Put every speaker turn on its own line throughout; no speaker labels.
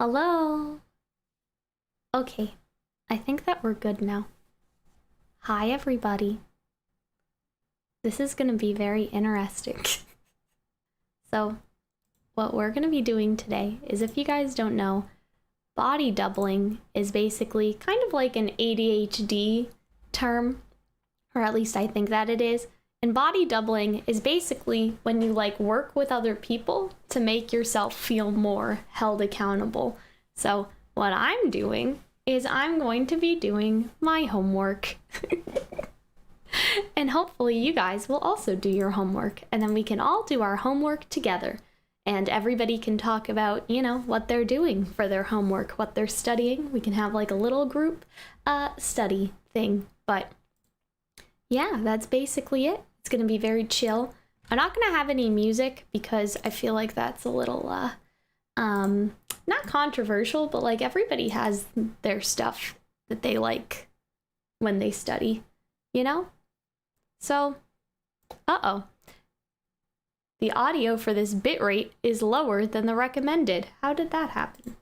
Hello? Okay, I think that we're good now. Hi, everybody. This is gonna be very interesting. So, what we're gonna be doing today is, if you guys don't know, body doubling is basically kind of like an ADHD term, or at least I think that it is. And body doubling is basically when you like work with other people to make yourself feel more held accountable. So what I'm doing is I'm going to be doing my homework. And hopefully you guys will also do your homework, and then we can all do our homework together. And everybody can talk about, what they're doing for their homework, what they're studying. We can have like a little group study thing. But yeah, that's basically it. It's gonna be very chill. I'm not gonna have any music because I feel like that's a little not controversial, but like everybody has their stuff that they like when they study, So, uh-oh. The audio for this bitrate is lower than the recommended. How did that happen?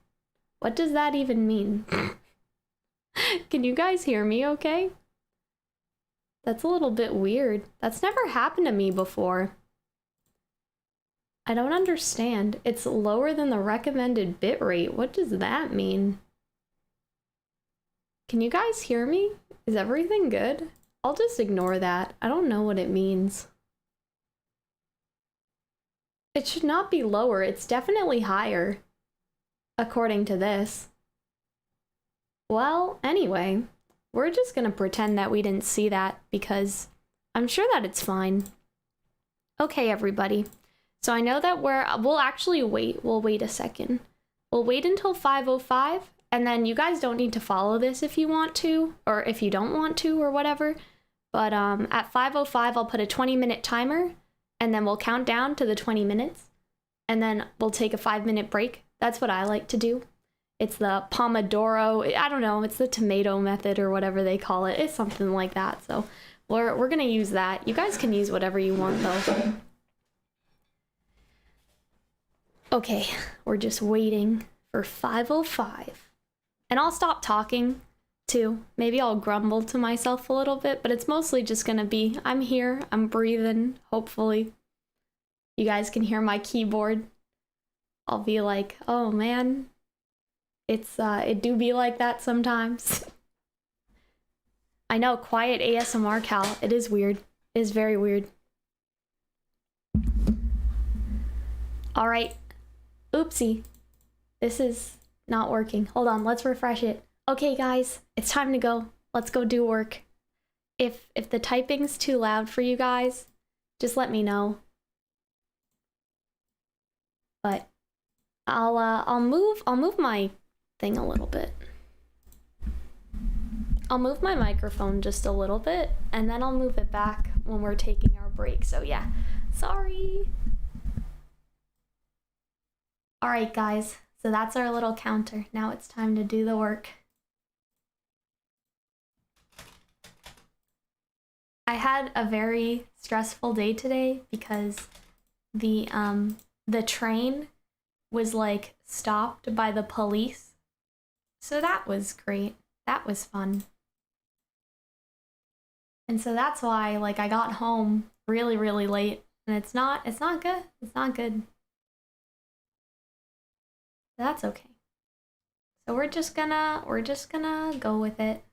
What does that even mean? Can you guys hear me okay? That's a little bit weird. That's never happened to me before. I don't understand. It's lower than the recommended bitrate. What does that mean? Can you guys hear me? Is everything good? I'll just ignore that. I don't know what it means. It should not be lower. It's definitely higher, according to this. Well, anyway, we're just gonna pretend that we didn't see that because I'm sure that it's fine. Okay, everybody. So I know that we'll actually wait. We'll wait a second. We'll wait until 5:05, and then you guys don't need to follow this if you want to, or if you don't want to, or whatever. But at 5:05, I'll put a 20-minute timer, and then we'll count down to the 20 minutes, and then we'll take a 5-minute break. That's what I like to do. It's the Pomodoro, I don't know, it's the tomato method or whatever they call it. It's something like that. So we're gonna use that. You guys can use whatever you want though. Okay, we're just waiting for 5:05. And I'll stop talking too. Maybe I'll grumble to myself a little bit, but it's mostly just gonna be, I'm here, I'm breathing, hopefully. You guys can hear my keyboard. I'll be like, oh man, it do be like that sometimes. I know, quiet ASMR Cal. It is weird. It is very weird. All right. Oopsie. This is not working. Hold on, let's refresh it. Okay, guys, it's time to go. Let's go do work. If the typing's too loud for you guys, just let me know. But I'll move my thing a little bit. I'll move my microphone just a little bit, and then I'll move it back when we're taking our break. So yeah, sorry. All right, guys, so that's our little counter. Now it's time to do the work. I had a very stressful day today because the train was like stopped by the police. So that was great. That was fun. And so that's why like I got home really, really late, and it's not good. It's not good. That's okay. So we're just gonna go with it.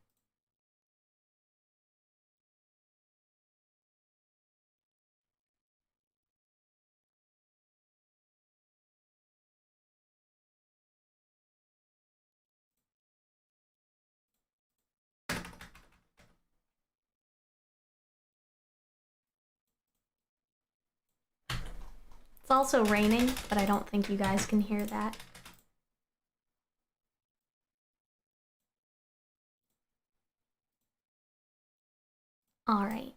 It's also raining, but I don't think you guys can hear that. All right.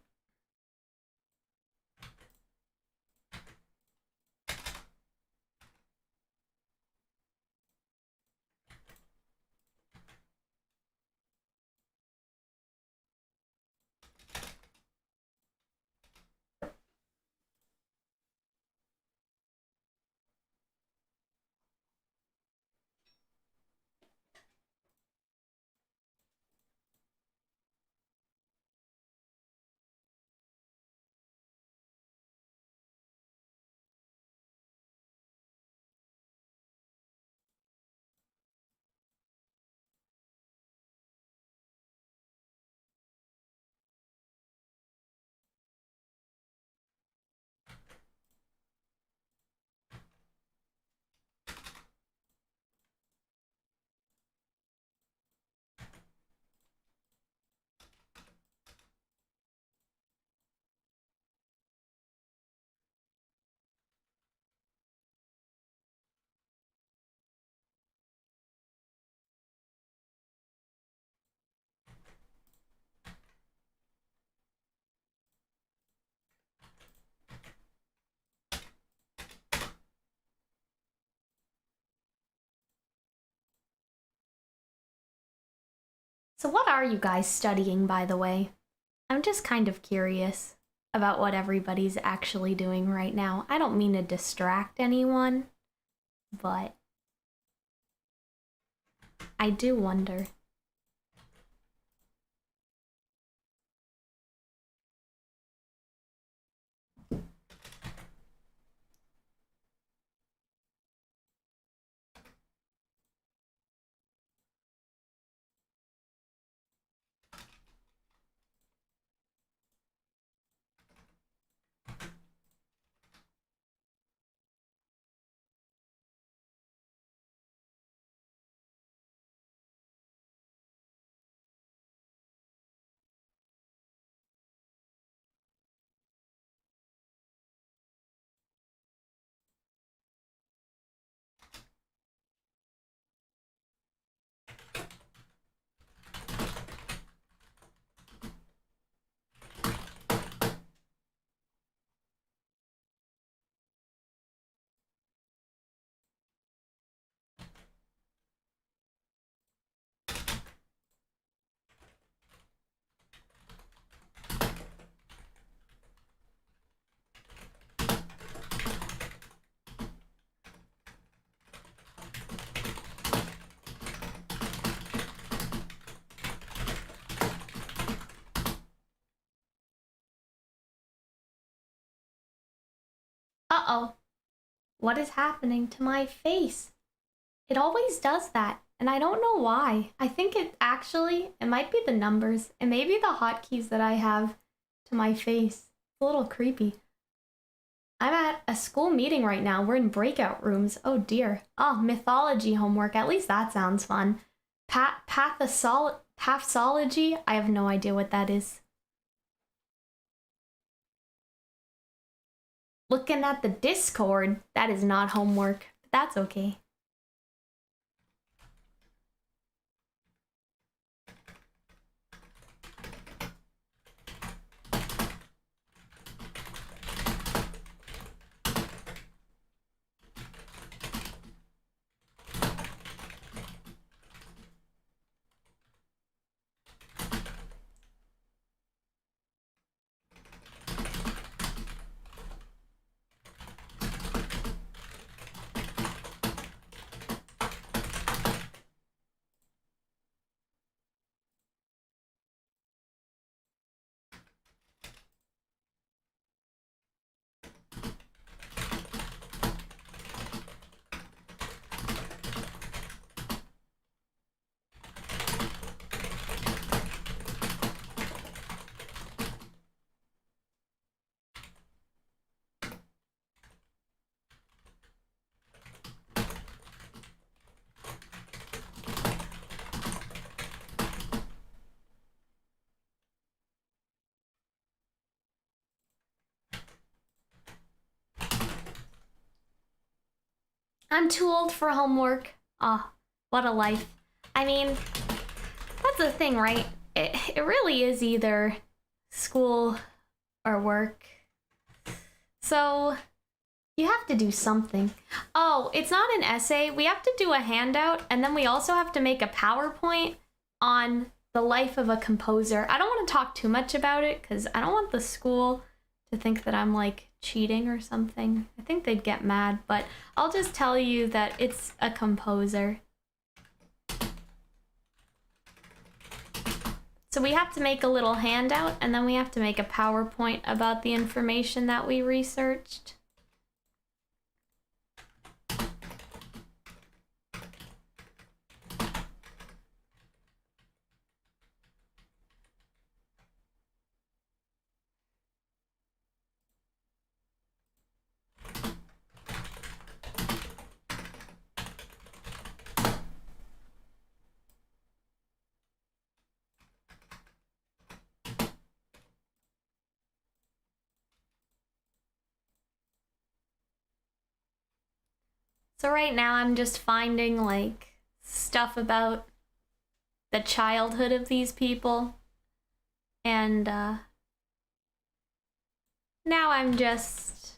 So what are you guys studying, by the way? I'm just kind of curious about what everybody's actually doing right now. I don't mean to distract anyone, but I do wonder. Uh-oh. What is happening to my face? It always does that, and I don't know why. I think it might be the numbers. It may be the hotkeys that I have to my face. It's a little creepy. I'm at a school meeting right now. We're in breakout rooms. Oh dear. Oh, mythology homework. At least that sounds fun. Pathology? I have no idea what that is. Looking at the Discord, that is not homework. But that's okay. I'm too old for homework. Ah, what a life. I mean, that's the thing, right? It really is either school or work. So you have to do something. Oh, it's not an essay. We have to do a handout, and then we also have to make a PowerPoint on the life of a composer. I don't want to talk too much about it because I don't want the school to think that I'm like cheating or something. I think they'd get mad, but I'll just tell you that it's a composer. So we have to make a little handout, and then we have to make a PowerPoint about the information that we researched. So right now I'm just finding like stuff about the childhood of these people. And now I'm just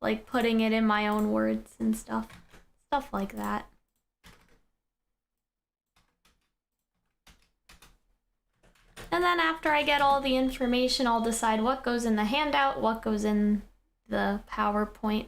like putting it in my own words and stuff like that. after I get all the information, I'll decide what goes in the handout, what goes in the PowerPoint.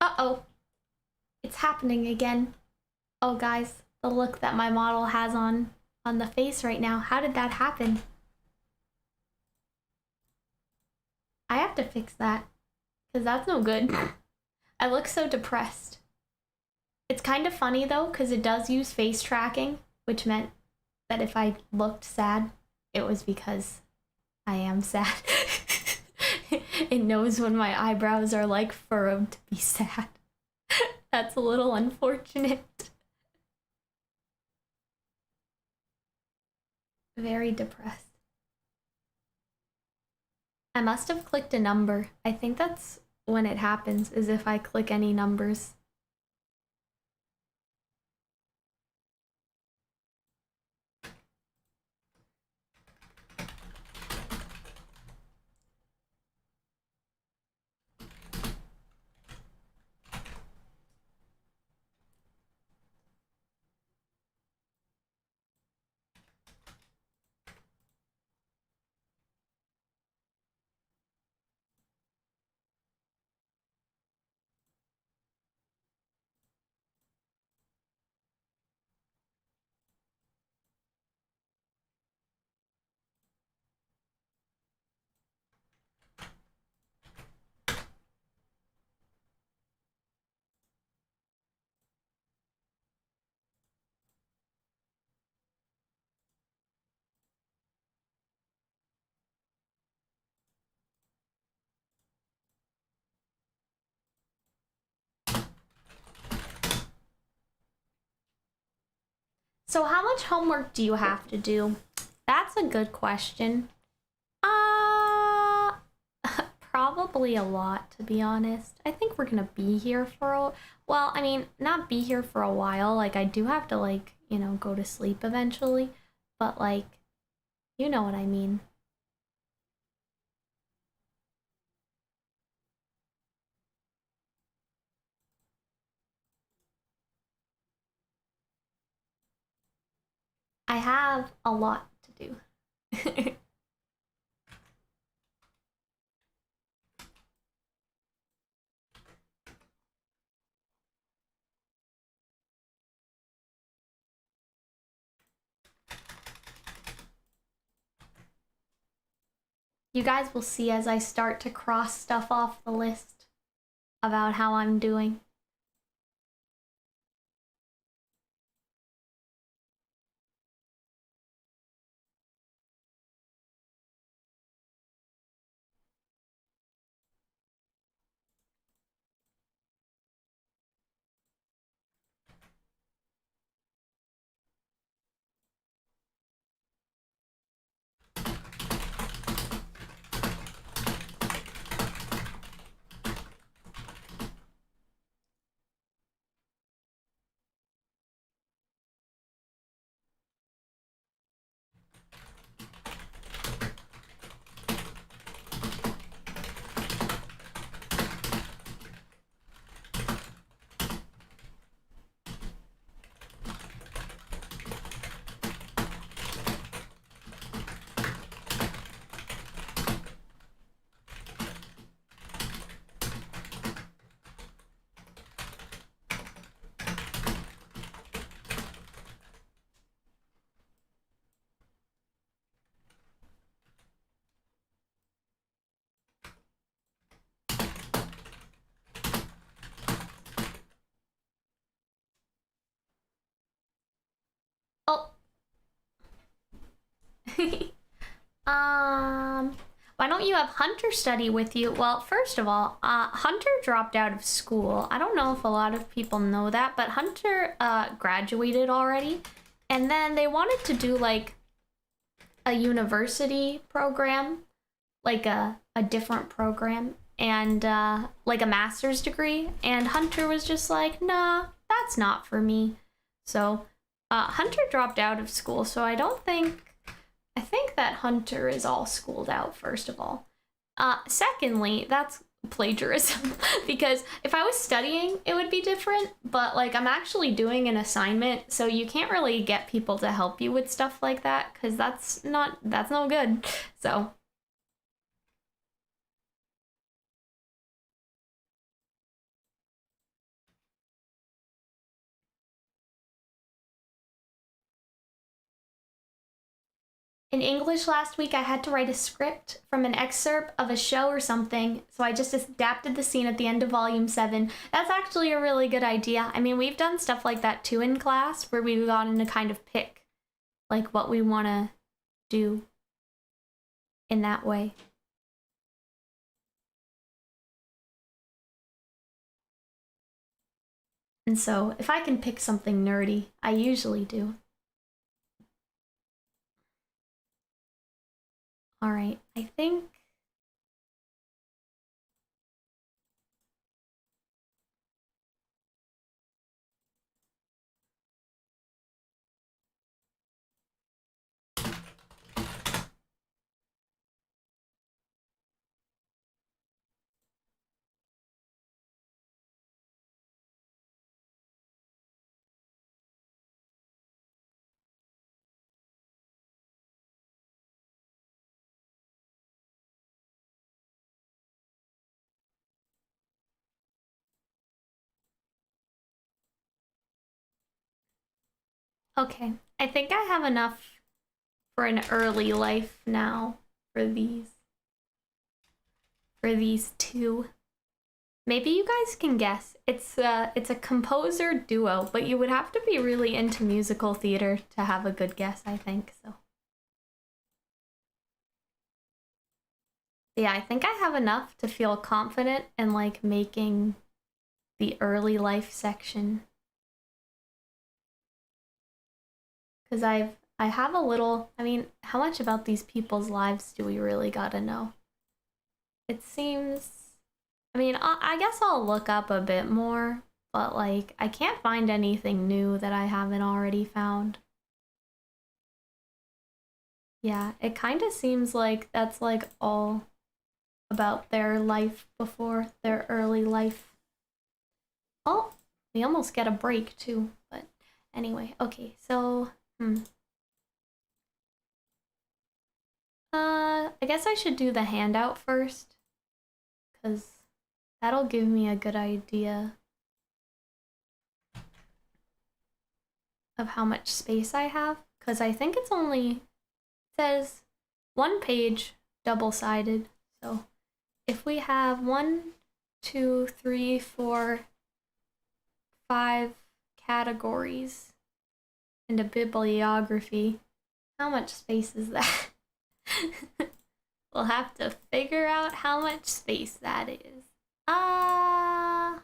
Uh-oh. It's happening again. Oh, guys, the look that my model has on the face right now. How did that happen? I have to fix that, because that's no good. I look so depressed. It's kind of funny, though, because it does use face tracking, which meant that if I looked sad, it was because I am sad. It knows when my eyebrows are like furrowed to be sad. That's a little unfortunate. Very depressed. I must have clicked a number. I think that's when it happens, is if I click any numbers. So how much homework do you have to do? That's a good question. Probably a lot, to be honest. I think we're gonna be here for well, I mean, not be here for a while. Like, I do have to, like, you know, go to sleep eventually. But, like, you know what I mean. I have a lot to do. You guys will see as I start to cross stuff off the list about how I'm doing. Why don't you have Hunter study with you? Well, first of all, Hunter dropped out of school. I don't know if a lot of people know that, but Hunter graduated already. And then they wanted to do like a university program, like a different program, and like a master's degree. And Hunter was just like, nah, that's not for me. So Hunter dropped out of school, so I think that Hunter is all schooled out, first of all. Secondly, that's plagiarism because if I was studying, it would be different, but like I'm actually doing an assignment, so you can't really get people to help you with stuff like that because that's no good. So in English last week, I had to write a script from an excerpt of a show or something, so I just adapted the scene at the end of Volume 7. That's actually a really good idea. I mean, we've done stuff like that too in class, where we've gotten to kind of pick, like, what we want to do in that way. And so, if I can pick something nerdy, I usually do. All right, I think okay. I think I have enough for an early life now for these two. Maybe you guys can guess. It's a composer duo, but you would have to be really into musical theater to have a good guess, I think. So yeah, I think I have enough to feel confident in like making the early life section. Cuz I have a little, I mean, how much about these people's lives do we really got to know? It seems, I mean, I guess I'll look up a bit more, but like I can't find anything new that I haven't already found. Yeah, it kind of seems like that's like all about their life before their early life. Oh, we almost get a break too, but anyway, okay, so I guess I should do the handout first, because that'll give me a good idea of how much space I have, because I think it's only, it says one page double-sided, so if we have 1, 2, 3, 4, 5 categories and a bibliography, how much space is that? We'll have to figure out how much space that is. I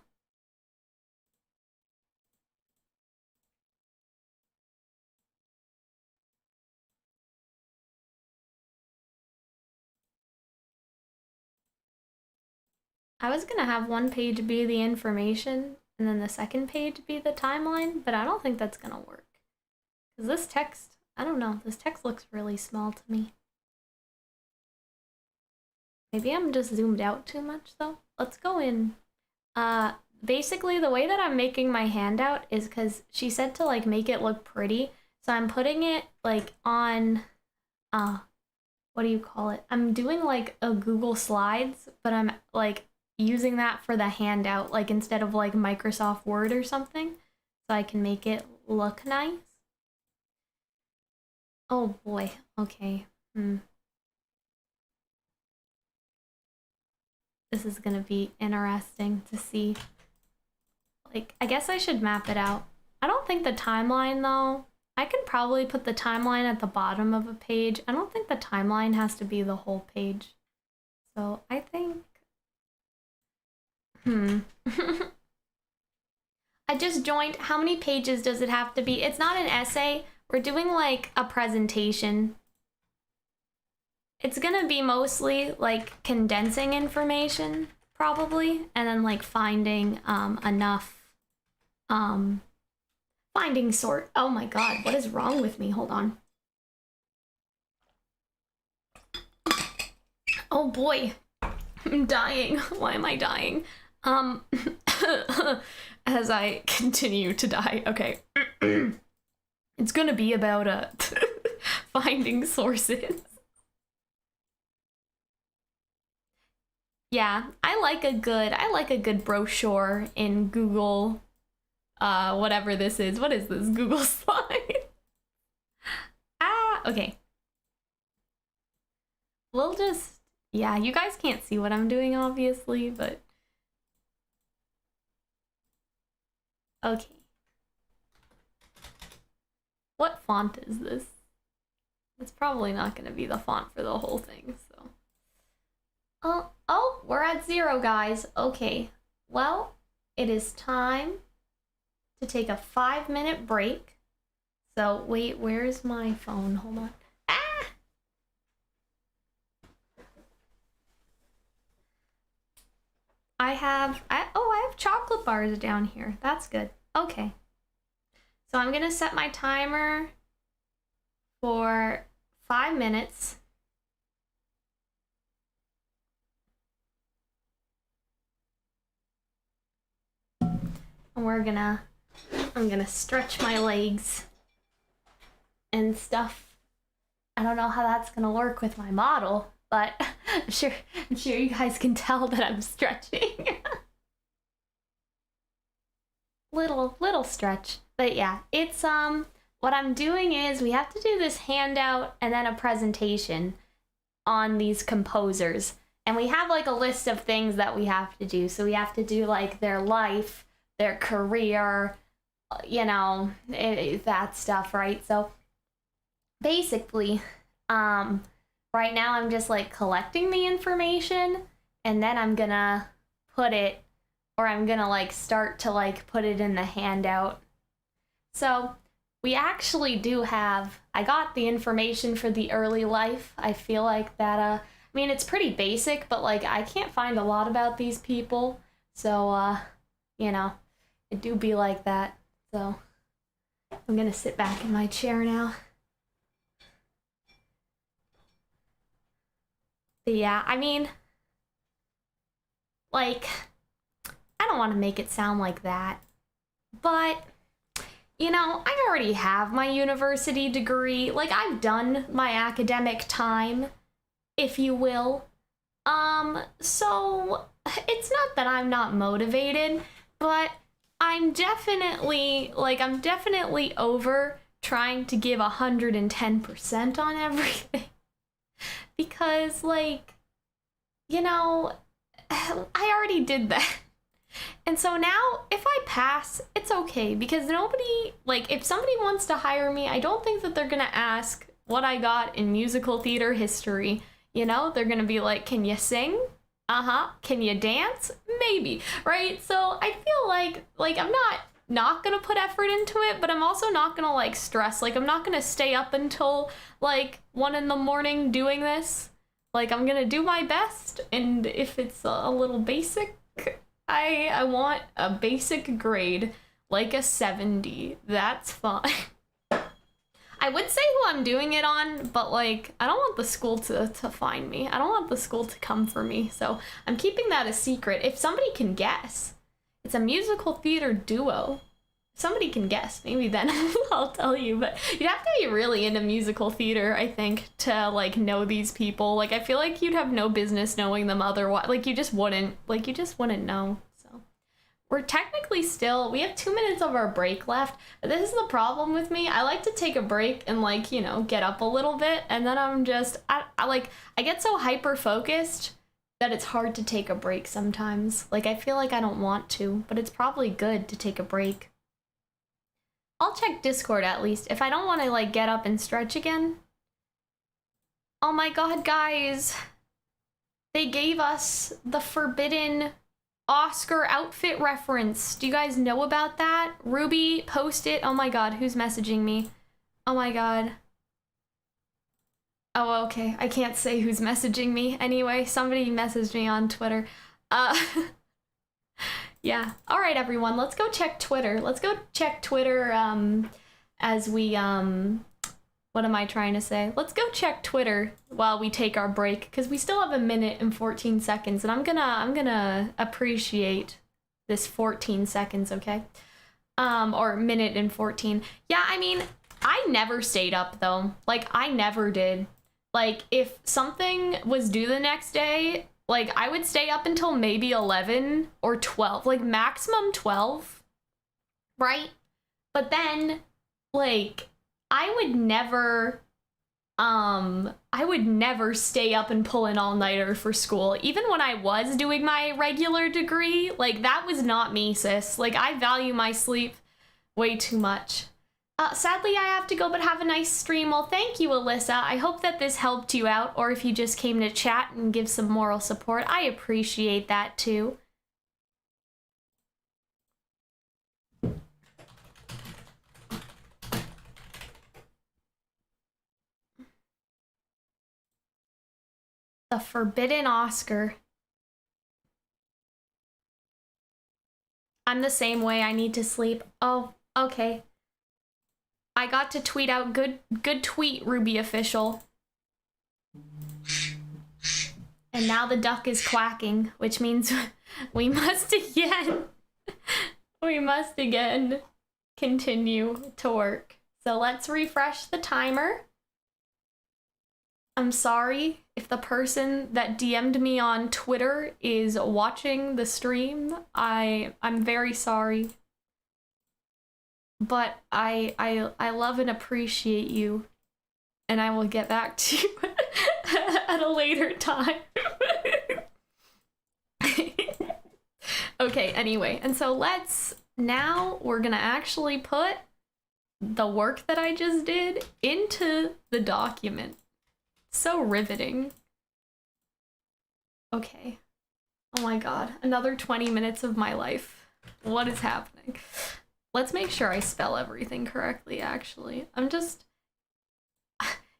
was gonna have one page be the information and then the second page be the timeline, but I don't think that's gonna work. Because this text, I don't know, this text looks really small to me. Maybe I'm just zoomed out too much though. Let's go in. Basically the way that I'm making my handout is because she said to like make it look pretty. So I'm putting it like on, what do you call it? I'm doing like a Google Slides, but I'm like using that for the handout, like instead of like Microsoft Word or something, so I can make it look nice. Oh boy, okay. This is gonna be interesting to see. Like, I guess I should map it out. I don't think the timeline though, I can probably put the timeline at the bottom of a page. I don't think the timeline has to be the whole page. So I think... I just joined. How many pages does it have to be? It's not an essay. We're doing like a presentation. It's gonna be mostly like condensing information, probably, and then like finding enough finding sort. Oh my god, what is wrong with me? Hold on. Oh boy, I'm dying. Why am I dying? As I continue to die. Okay. It's gonna be about finding sources. Yeah, I like a good brochure in Google, whatever this is. What is this? Google Slide? Okay. We'll just, yeah, you guys can't see what I'm doing, obviously, but... Okay. What font is this? It's probably not gonna be the font for the whole thing, so... Oh, we're at 0, guys. Okay. Well, it is time to take a 5-minute break. So, wait, where's my phone? Hold on. I have chocolate bars down here. That's good. Okay. So I'm gonna set my timer for 5 minutes. And I'm gonna stretch my legs and stuff. I don't know how that's gonna work with my model, but I'm sure you guys can tell that I'm stretching. little stretch. But yeah, it's what I'm doing is we have to do this handout and then a presentation on these composers. And we have like a list of things that we have to do. So we have to do like their life, their career, you know, that stuff, right? So basically, right now I'm just like collecting the information, and then I'm gonna put it, or I'm gonna like start to like put it in the handout. So we actually do have, I got the information for the early life. I feel like that, I mean, it's pretty basic, but like I can't find a lot about these people. So, you know, it do be like that. So I'm gonna sit back in my chair now. But yeah, I mean, like, I don't want to make it sound like that, but, you know, I already have my university degree. Like, I've done my academic time, if you will. So it's not that I'm not motivated, but I'm definitely over trying to give 110% on everything. Because, like, you know, I already did that. And so now, if I pass, it's okay. Because nobody, like, if somebody wants to hire me, I don't think that they're gonna ask what I got in musical theater history. You know, they're gonna be like, can you sing? Can you dance? Maybe, right? So I feel like I'm not gonna put effort into it, but I'm also not gonna like stress. Like, I'm not gonna stay up until like 1 a.m. doing this. Like, I'm gonna do my best, and if it's a little basic, I want a basic grade, like a 70. That's fine. I would say who I'm doing it on, but like, I don't want the school to find me. I don't want the school to come for me, so I'm keeping that a secret. If somebody can guess, it's a musical theater duo. If somebody can guess, maybe then I'll tell you, but you'd have to be really into musical theater, I think, to like know these people. Like, I feel like you'd have no business knowing them otherwise. Like, you just wouldn't know. We're technically still, we have 2 minutes of our break left. This is the problem with me. I like to take a break and like, you know, get up a little bit. And then I'm just, I get so hyper focused that it's hard to take a break sometimes. Like, I feel like I don't want to, but it's probably good to take a break. I'll check Discord at least if I don't want to like get up and stretch again. Oh my god, guys. They gave us the forbidden Oscar outfit reference. Do you guys know about that? Ruby, post it. Oh my god, who's messaging me? Oh my god. Oh, okay. I can't say who's messaging me. Anyway, somebody messaged me on Twitter. Yeah. All right, everyone. Let's go check Twitter. Let's go check Twitter as we what am I trying to say? Let's go check Twitter while we take our break because we still have 1:14 and I'm gonna appreciate this 14 seconds, okay? Or 1:14. Yeah, I mean, I never stayed up though. Like I never did. Like if something was due the next day, like I would stay up until maybe 11 or 12, like maximum 12, right? But then like I would never stay up and pull an all-nighter for school. Even when I was doing my regular degree, like that was not me, sis. Like I value my sleep way too much. Sadly, I have to go, but have a nice stream. Well, thank you, Alyssa. I hope that this helped you out, or if you just came to chat and give some moral support, I appreciate that too. The forbidden Oscar. I'm the same way. I need to sleep. Oh, okay. I got to tweet out good tweet, Ruby official. And now the duck is quacking, which means we must again continue to work. So let's refresh the timer. I'm sorry if the person that DM'd me on Twitter is watching the stream. I'm very sorry. But I love and appreciate you, and I will get back to you at a later time. Okay, anyway, and so we're gonna actually put the work that I just did into the document. So riveting. Okay. Oh my god, another 20 minutes of my life. What is happening? Let's make sure I spell everything correctly, actually.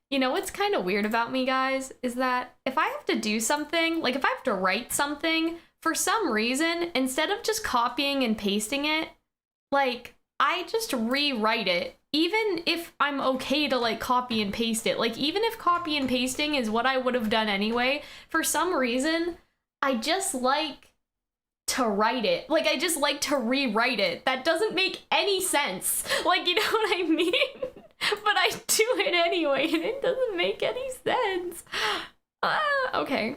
You know what's kind of weird about me, guys, is that if I have to do something, like if I have to write something, for some reason, instead of just copying and pasting it, like, I just rewrite it. Even if I'm okay to, like, copy and paste it. Like, even if copy and pasting is what I would have done anyway, for some reason, I just like to write it. Like, I just like to rewrite it. That doesn't make any sense. Like, you know what I mean? But I do it anyway, and it doesn't make any sense. Okay.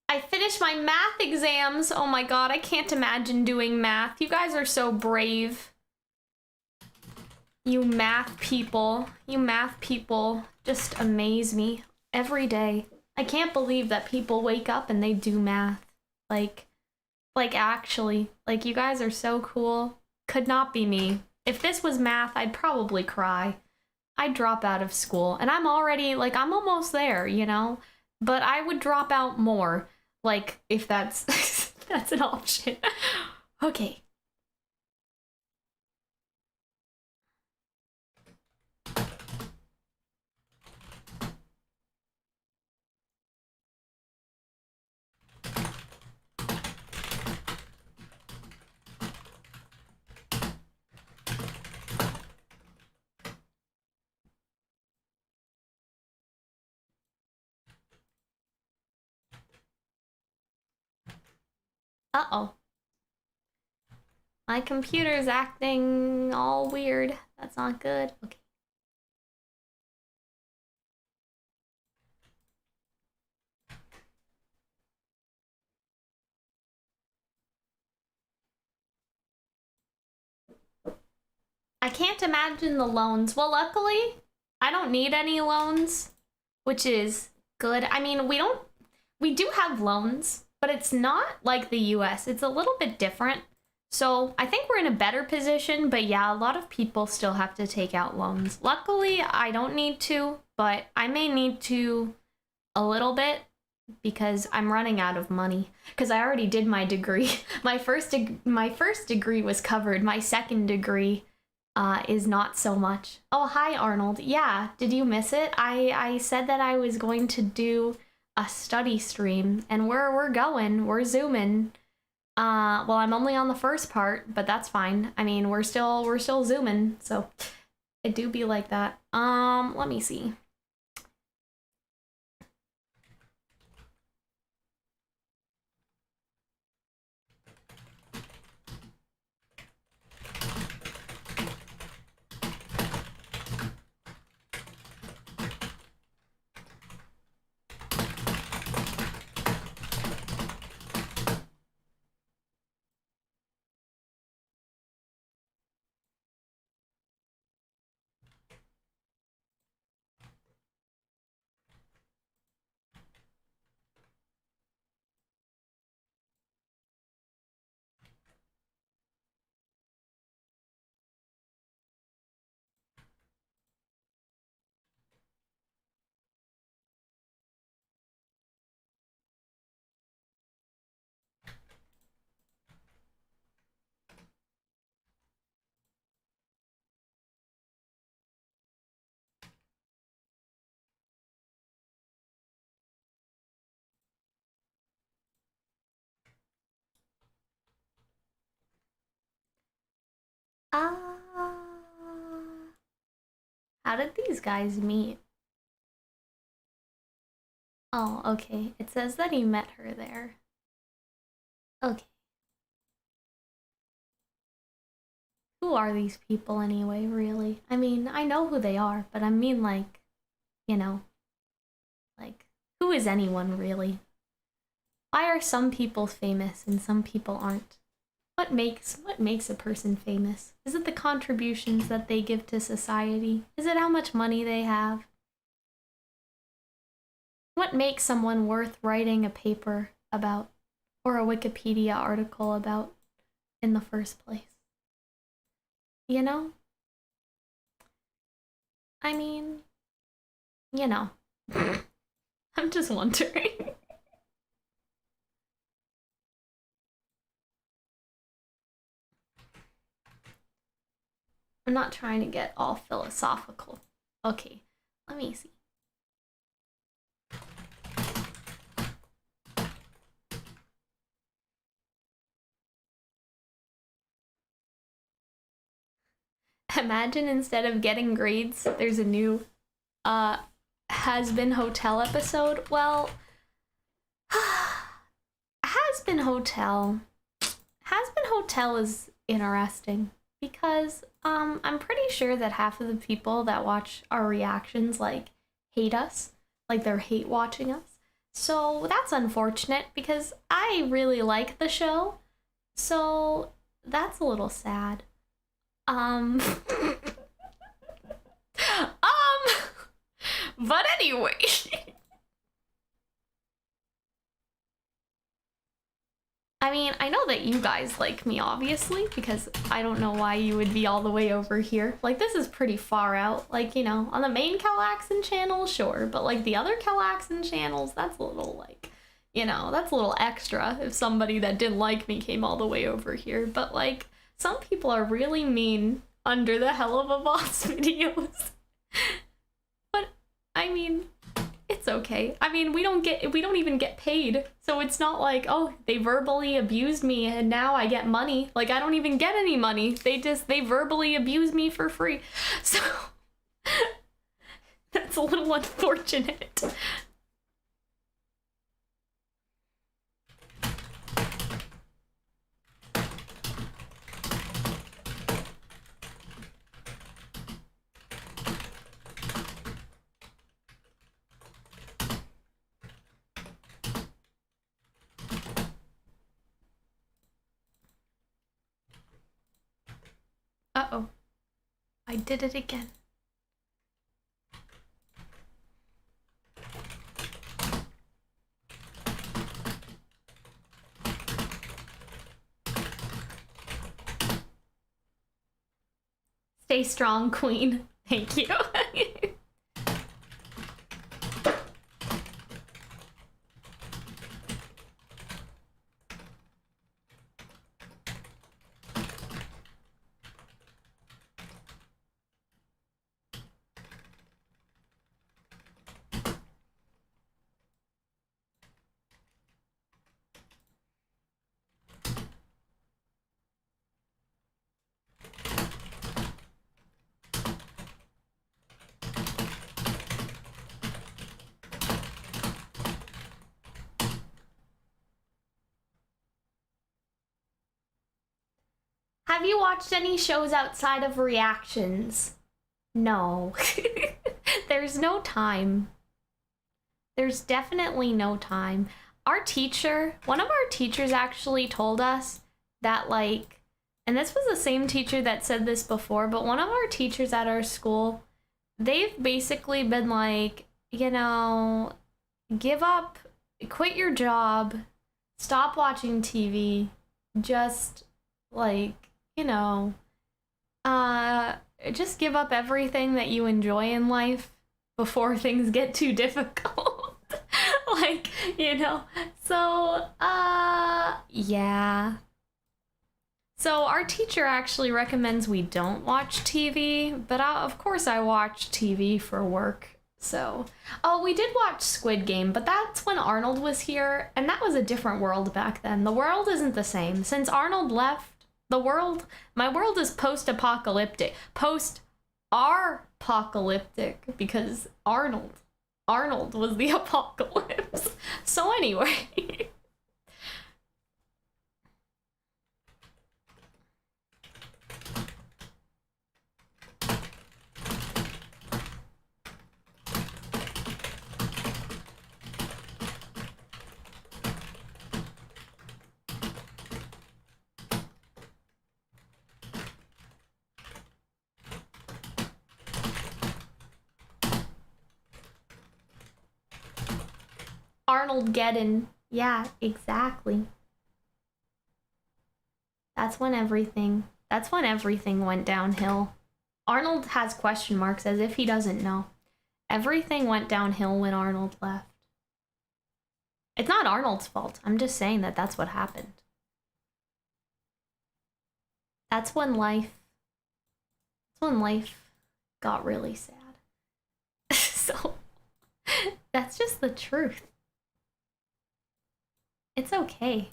I finished my math exams. Oh my god, I can't imagine doing math. You guys are so brave. You math people just amaze me every day. I can't believe that people wake up and they do math. Like actually, like you guys are so cool. Could not be me. If this was math, I'd probably cry. I'd drop out of school, and I'm already, like, I'm almost there, you know? But I would drop out more. Like, if that's that's an option. Okay. Uh-oh. My computer's acting all weird. That's not good. Okay. I can't imagine the loans. Well, luckily, I don't need any loans, which is good. I mean, we do have loans, but it's not like the US. It's a little bit different. So I think we're in a better position, but yeah, a lot of people still have to take out loans. Luckily, I don't need to, but I may need to a little bit because I'm running out of money. Because I already did my degree. My first degree was covered. My second degree is not so much. Oh, hi, Arnold. Yeah, did you miss it? I said that I was going to do a study stream, and we're going. We're zooming. Well, I'm only on the first part, but that's fine. I mean, we're still zooming, so it do be like that. Let me see. How did these guys meet? Oh, okay. It says that he met her there. Okay. Who are these people anyway, really? I mean, I know who they are, but I mean, like, you know, like, who is anyone, really? Why are some people famous and some people aren't? What makes a person famous? Is it the contributions that they give to society? Is it how much money they have? What makes someone worth writing a paper about or a Wikipedia article about in the first place? You know? I mean, you know. I'm just wondering. I'm not trying to get all philosophical. Okay, let me see. Imagine instead of getting grades, there's a new Has Been Hotel episode. Well, Has Been Hotel is interesting because I'm pretty sure that half of the people that watch our reactions like hate us, like they're hate watching us. So that's unfortunate because I really like the show. So that's a little sad. Um but anyway. I mean, I know that you guys like me, obviously, because I don't know why you would be all the way over here. Like, this is pretty far out. Like, you know, on the main Calxiyn channel, sure. But, like, the other Calxiyn channels, that's a little, like, you know, that's a little extra if somebody that didn't like me came all the way over here. But, like, some people are really mean under the Hell of a Boss videos. But, I mean, it's okay. I mean, we don't even get paid. So it's not like, oh, they verbally abused me and now I get money. Like, I don't even get any money. They verbally abuse me for free. So that's a little unfortunate. I did it again. Stay strong, queen. Thank you. Have you watched any shows outside of reactions? No. There's no time. There's definitely no time. Our teacher, one of our teachers actually told us that, like, and this was the same teacher that said this before, but one of our teachers at our school, they've basically been like, you know, give up, quit your job, stop watching TV, just, like, you know, just give up everything that you enjoy in life before things get too difficult. Like, you know, so, yeah. So our teacher actually recommends we don't watch TV, but of course I watch TV for work. So, oh, we did watch Squid Game, but that's when Arnold was here, and that was a different world back then. The world isn't the same. Since Arnold left, my world is post-apocalyptic. Post-apocalyptic, because Arnold was the apocalypse. So anyway. Arnold Geddon. Yeah, exactly. That's when everything went downhill. Arnold has question marks as if he doesn't know. Everything went downhill when Arnold left. It's not Arnold's fault. I'm just saying that that's what happened. That's when life got really sad. So that's just the truth. It's okay.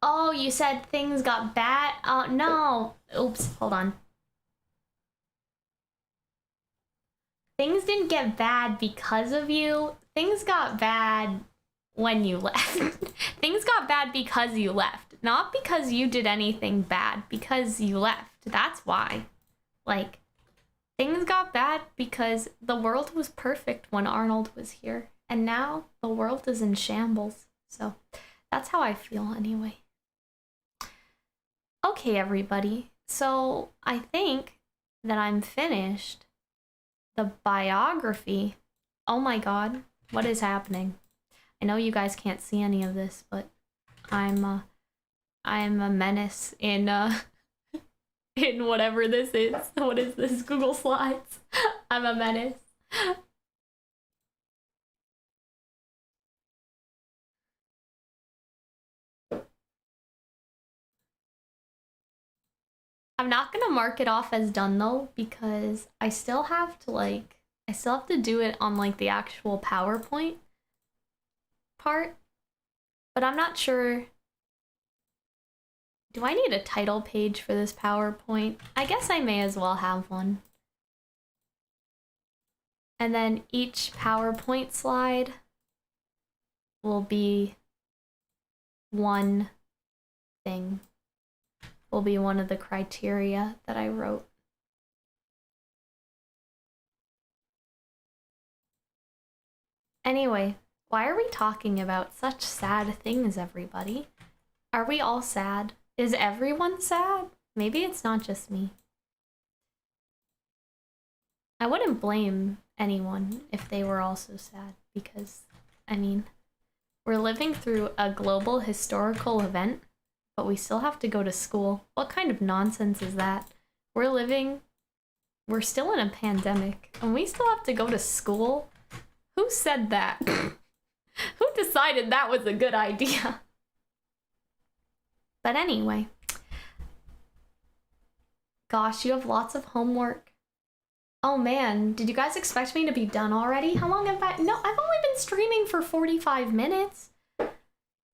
Oh, you said things got bad? Oh, no. Oops, hold on. Things didn't get bad because of you. Things got bad when you left. Things got bad because you left. Not because you did anything bad, because you left. That's why. Like, things got bad because the world was perfect when Arnold was here. And now the world is in shambles. So that's how I feel anyway. Okay, everybody. So I think that I'm finished. The biography. Oh my god, what is happening? I know you guys can't see any of this, but I'm a menace in in whatever this is. What is this? Google Slides. I'm a menace. I'm not gonna mark it off as done though, because I still have to do it on like the actual PowerPoint part. But I'm not sure. Do I need a title page for this PowerPoint? I guess I may as well have one. And then each PowerPoint slide will be one thing. Will be one of the criteria that I wrote. Anyway, why are we talking about such sad things, everybody? Are we all sad? Is everyone sad? Maybe it's not just me. I wouldn't blame anyone if they were also sad, because, I mean, we're living through a global historical event, but we still have to go to school. What kind of nonsense is that? We're still in a pandemic, and we still have to go to school? Who said that? Who decided that was a good idea? But anyway. Gosh, you have lots of homework. Oh man, did you guys expect me to be done already? How long have I? No, I've only been streaming for 45 minutes.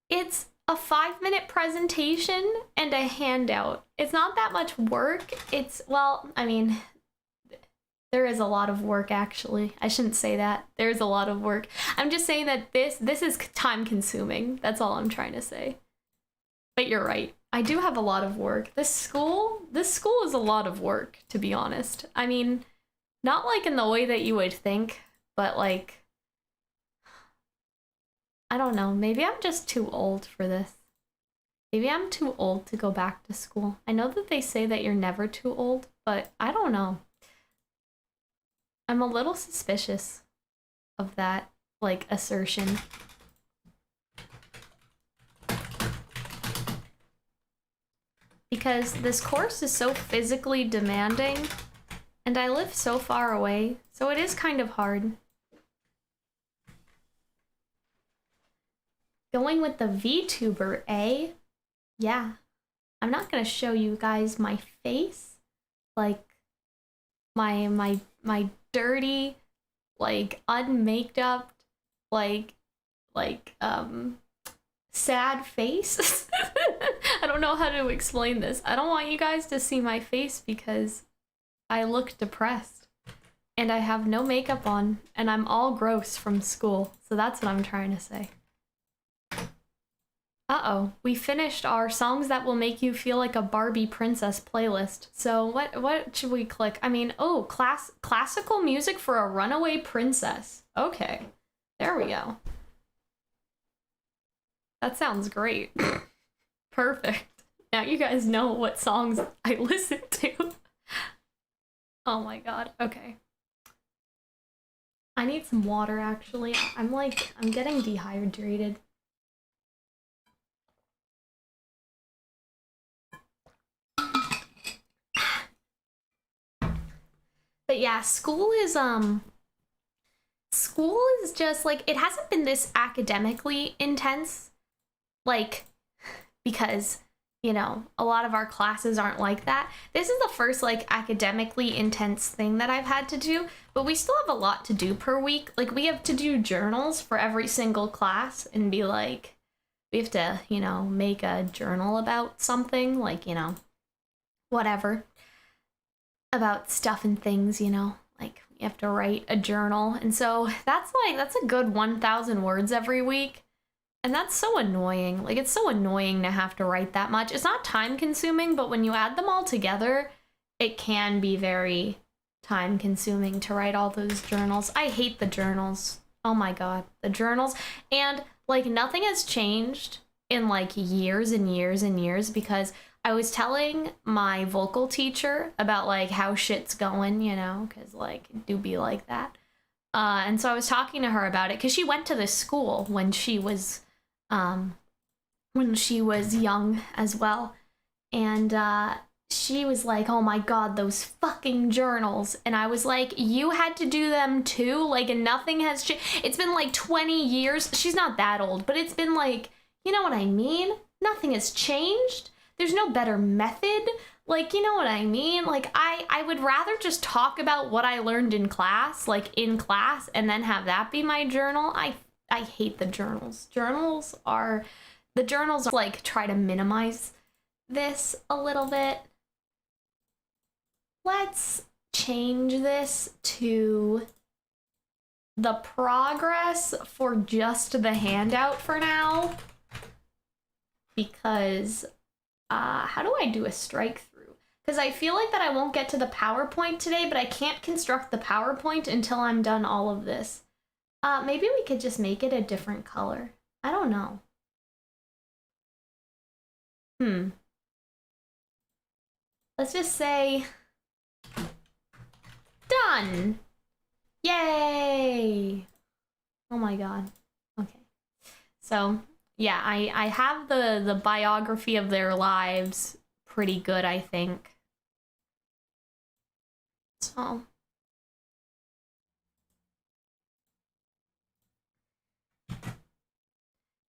It's a 5-minute presentation and a handout. It's not that much work. It's, well, I mean, there is a lot of work, actually. I shouldn't say that. There's a lot of work. I'm just saying that this is time consuming. That's all I'm trying to say. But you're right. I do have a lot of work. This school is a lot of work, to be honest. I mean, not like in the way that you would think, but like, I don't know. Maybe I'm just too old for this. Maybe I'm too old to go back to school. I know that they say that you're never too old, but I don't know. I'm a little suspicious of that, like, assertion. Because this course is so physically demanding, and I live so far away, so it is kind of hard. Going with the Vtuber, eh? Yeah. I'm not gonna show you guys my face, like, my dirty, like, unmaked up, like, sad face. I don't know how to explain this. I don't want you guys to see my face because I look depressed and I have no makeup on and I'm all gross from school. So that's what I'm trying to say. Uh-oh, we finished our songs that will make you feel like a Barbie princess playlist. So what should we click? I mean, oh, classical music for a runaway princess. Okay, there we go. That sounds great. Perfect. Now you guys know what songs I listen to. Oh my god, okay. I need some water, actually. I'm getting dehydrated. But yeah, school is just, like, it hasn't been this academically intense, like, because, you know, a lot of our classes aren't like that. This is the first, like, academically intense thing that I've had to do, but we still have a lot to do per week. Like, we have to do journals for every single class and be like, we have to, you know, make a journal about something, like, you know, whatever. About stuff and things, you know, like you have to write a journal. And so that's a good 1,000 words every week. And that's so annoying. Like, it's so annoying to have to write that much. It's not time consuming, but when you add them all together, it can be very time consuming to write all those journals. I hate the journals. Oh my god, the journals. And like, nothing has changed in like years and years and years, because I was telling my vocal teacher about like how shit's going, you know, because like it do be like that. And so I was talking to her about it because she went to this school when she was young as well. And she was like, oh my god, those fucking journals. And I was like, you had to do them too? Like, nothing has changed. It's been like 20 years. She's not that old, but it's been like, you know what I mean? Nothing has changed. There's no better method. Like, you know what I mean? Like, I would rather just talk about what I learned in class, like in class, and then have that be my journal. I I hate the journals. The journals like try to minimize this a little bit. Let's change this to the progress for just the handout for now. Because, how do I do a strike through? Because I feel like that I won't get to the PowerPoint today, but I can't construct the PowerPoint until I'm done all of this. Maybe we could just make it a different color. I don't know. Let's just say done. Yay! Oh my god. Okay. So, yeah, I have the biography of their lives pretty good, I think. So,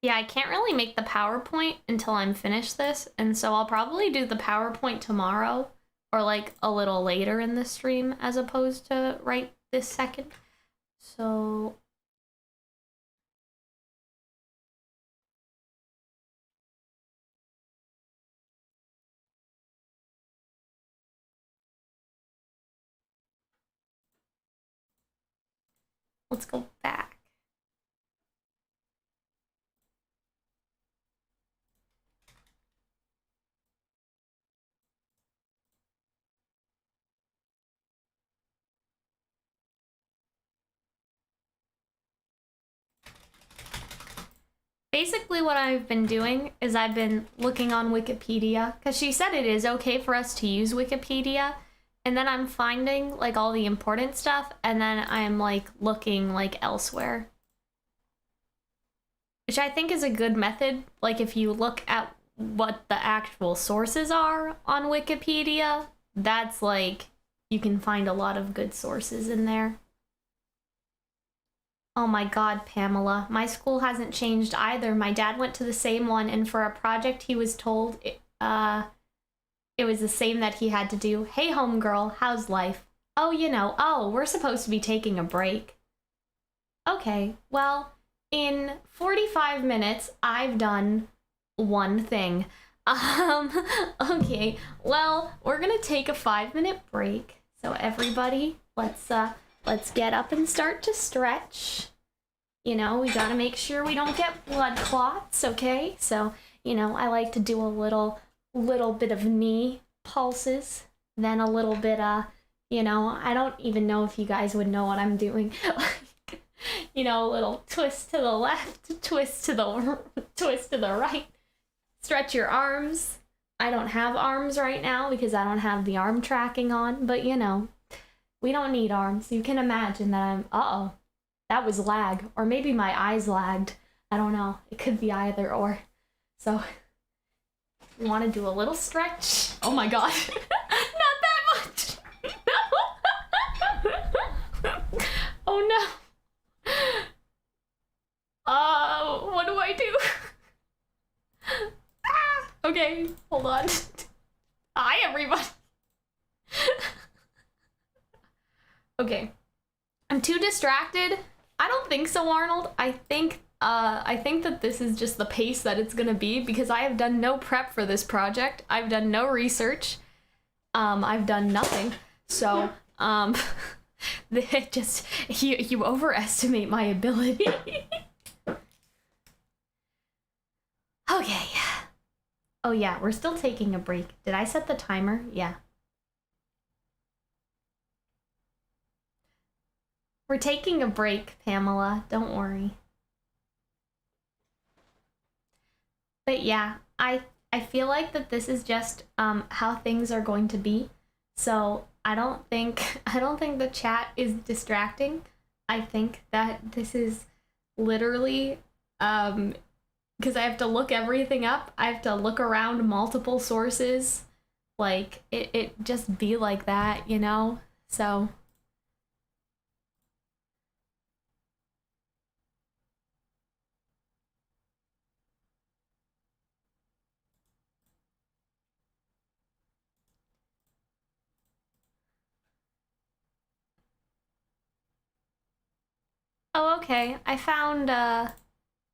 yeah, I can't really make the PowerPoint until I'm finished this, and so I'll probably do the PowerPoint tomorrow or like a little later in the stream as opposed to right this second. So let's go back. Basically what I've been doing is I've been looking on Wikipedia, because she said it is okay for us to use Wikipedia, and then I'm finding like all the important stuff, and then I'm like looking like elsewhere. Which I think is a good method. Like if you look at what the actual sources are on Wikipedia, that's like, you can find a lot of good sources in there. Oh my god, Pamela. My school hasn't changed either. My dad went to the same one, and for a project he was told it was the same that he had to do. Hey, homegirl, how's life? Oh, you know, we're supposed to be taking a break. Okay, well, in 45 minutes, I've done one thing. Okay, well, we're gonna take a 5-minute break. So everybody, let's get up and start to stretch. You know, we gotta make sure we don't get blood clots, okay? So, you know, I like to do a little bit of knee pulses, then a little bit, you know, I don't even know if you guys would know what I'm doing. You know, a little twist to the left, twist to the right. Stretch your arms. I don't have arms right now because I don't have the arm tracking on, but you know, we don't need arms. You can imagine that I'm, that was lag, or maybe my eyes lagged. I don't know. It could be either or. So, we want to do a little stretch. Oh my god. Not that much. Oh no. What do I do? Okay, hold on. Hi, everybody. Okay. I'm too distracted. I don't think so, Arnold. I think that this is just the pace that it's gonna be because I have done no prep for this project. I've done no research. I've done nothing. So, just you overestimate my ability. Okay. Oh yeah, we're still taking a break. Did I set the timer? Yeah. We're taking a break, Pamela. Don't worry. But yeah, I feel like that this is just how things are going to be. So I don't think the chat is distracting. I think that this is literally because I have to look everything up. I have to look around multiple sources. Like it just be like that, you know? So Oh, okay. I found,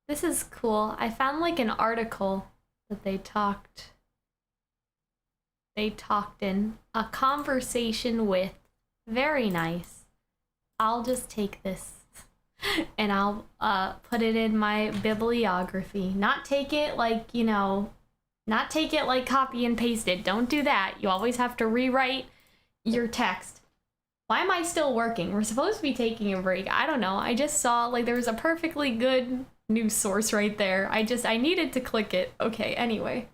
this is cool. I found like an article that they talked in. A conversation with. Very nice. I'll just take this and I'll put it in my bibliography. Not take it like, you know, not take it like copy and paste it. Don't do that. You always have to rewrite your text. Why am I still working? We're supposed to be taking a break. I don't know. I just saw like there was a perfectly good news source right there. I needed to click it. Okay, anyway.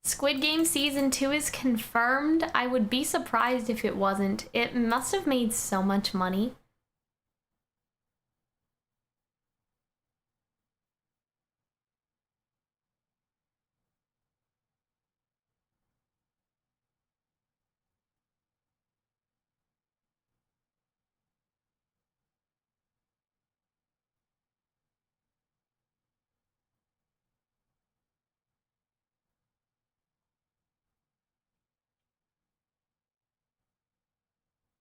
Squid Game Season 2 is confirmed. I would be surprised if it wasn't. It must have made so much money.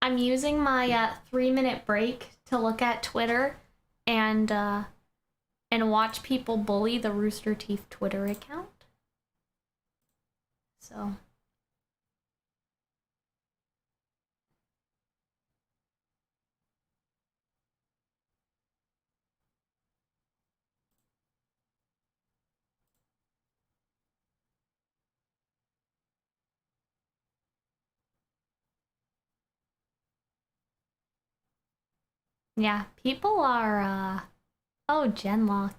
I'm using my 3-minute break to look at Twitter and watch people bully the Rooster Teeth Twitter account. So yeah, people are oh, Genlock.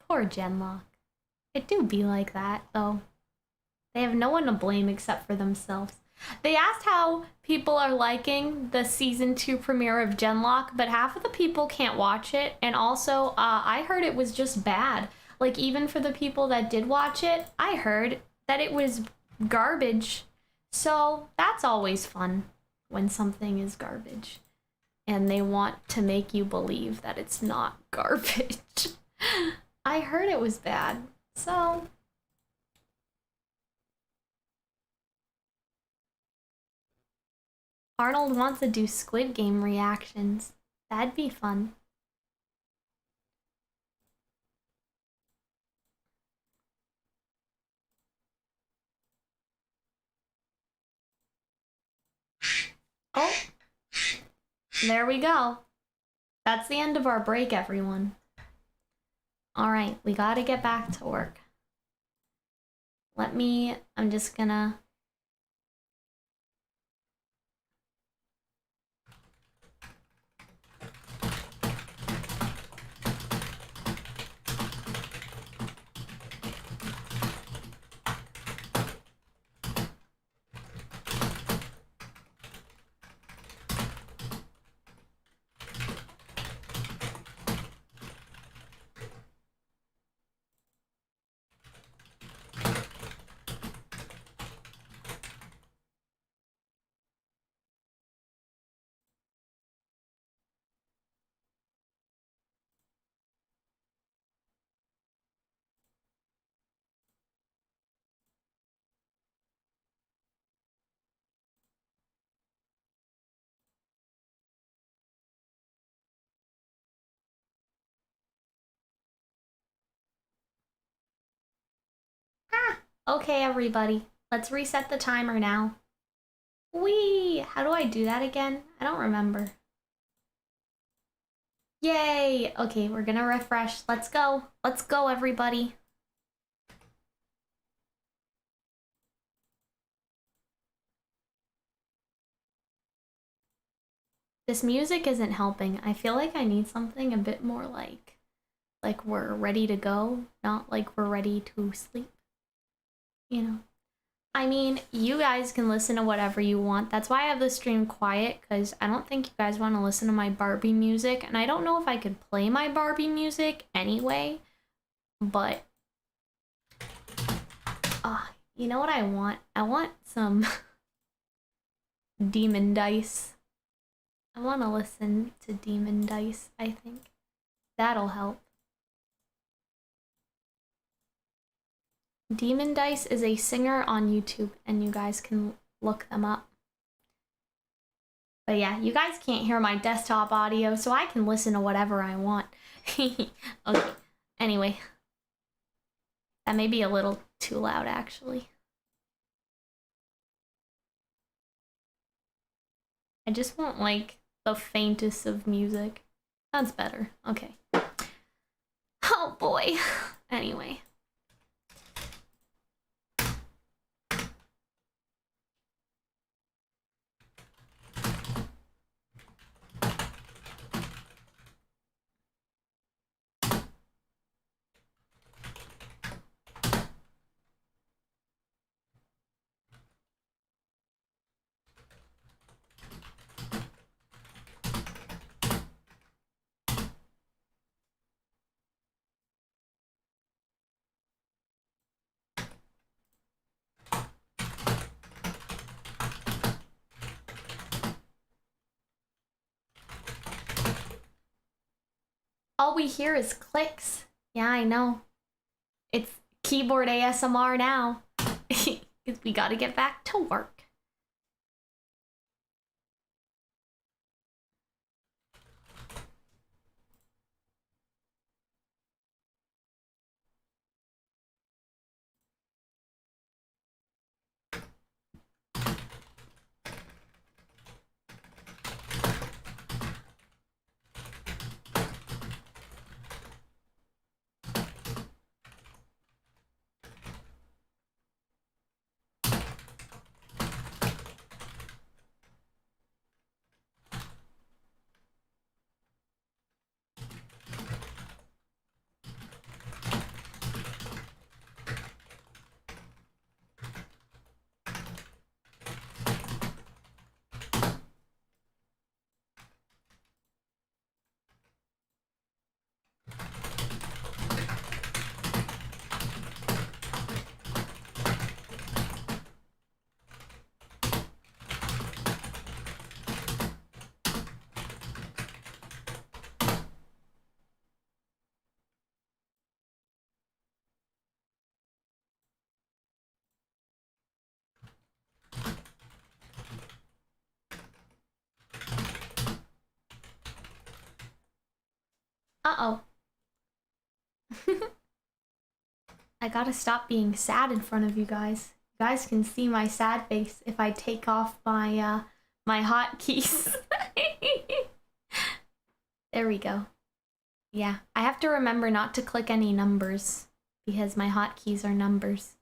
Poor Genlock. It do be like that though. They have no one to blame except for themselves. They asked how people are liking the season 2 premiere of Genlock, but half of the people can't watch it. And also, I heard it was just bad. Like, even for the people that did watch it, I heard that it was garbage. So that's always fun when something is garbage. And they want to make you believe that it's not garbage. I heard it was bad. So Arnold wants to do Squid Game reactions. That'd be fun. Oh, there we go. That's the end of our break, everyone. All right, we gotta get back to work. I'm just gonna... Okay, everybody. Let's reset the timer now. Whee! How do I do that again? I don't remember. Yay! Okay, we're gonna refresh. Let's go. Let's go, everybody. This music isn't helping. I feel like I need something a bit more like we're ready to go, not like we're ready to sleep. You know. I mean, you guys can listen to whatever you want. That's why I have the stream quiet, because I don't think you guys want to listen to my Barbie music. And I don't know if I could play my Barbie music anyway. But, you know what I want? I want some Demon Dice. I want to listen to Demon Dice, I think. That'll help. Demon Dice is a singer on YouTube, and you guys can look them up. But yeah, you guys can't hear my desktop audio, so I can listen to whatever I want. Okay, anyway. That may be a little too loud, actually. I just want, like, the faintest of music. That's better. Okay. Oh, boy. Anyway. All we hear is clicks. Yeah, I know. It's keyboard ASMR now. We gotta get back to work. Uh-oh. I gotta stop being sad in front of you guys. You guys can see my sad face if I take off my, my hotkeys. There we go. Yeah, I have to remember not to click any numbers because my hotkeys are numbers.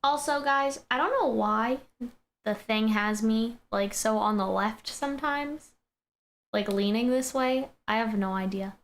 Also, guys, I don't know why the thing has me, like, so on the left sometimes. Like, leaning this way. I have no idea.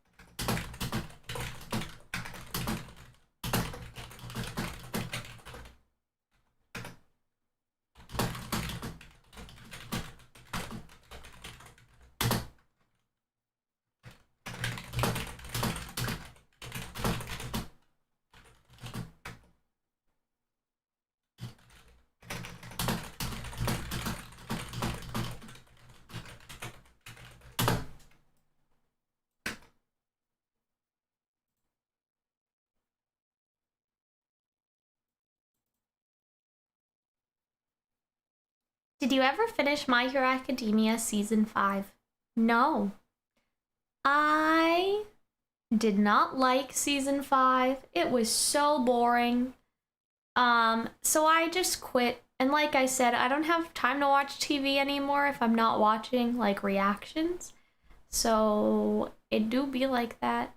Did you ever finish My Hero Academia Season 5? No. I did not like season 5. It was so boring. So I just quit. And like I said, I don't have time to watch TV anymore if I'm not watching like reactions. So it do be like that.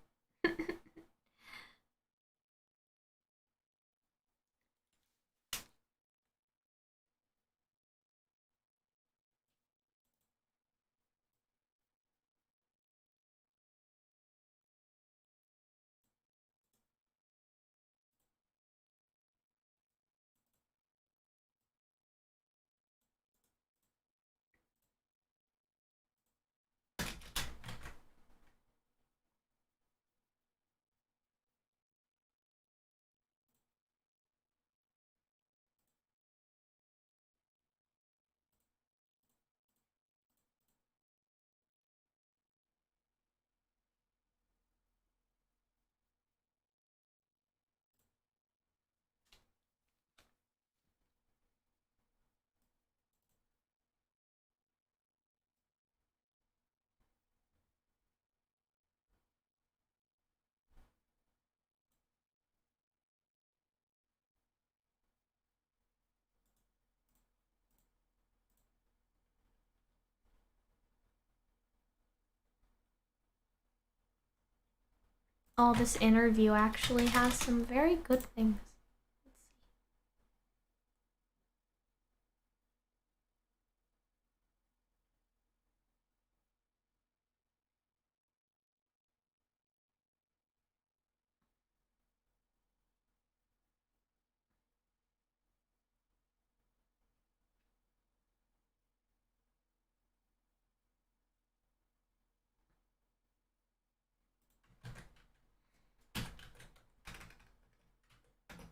Oh, this interview actually has some very good things. Let's see.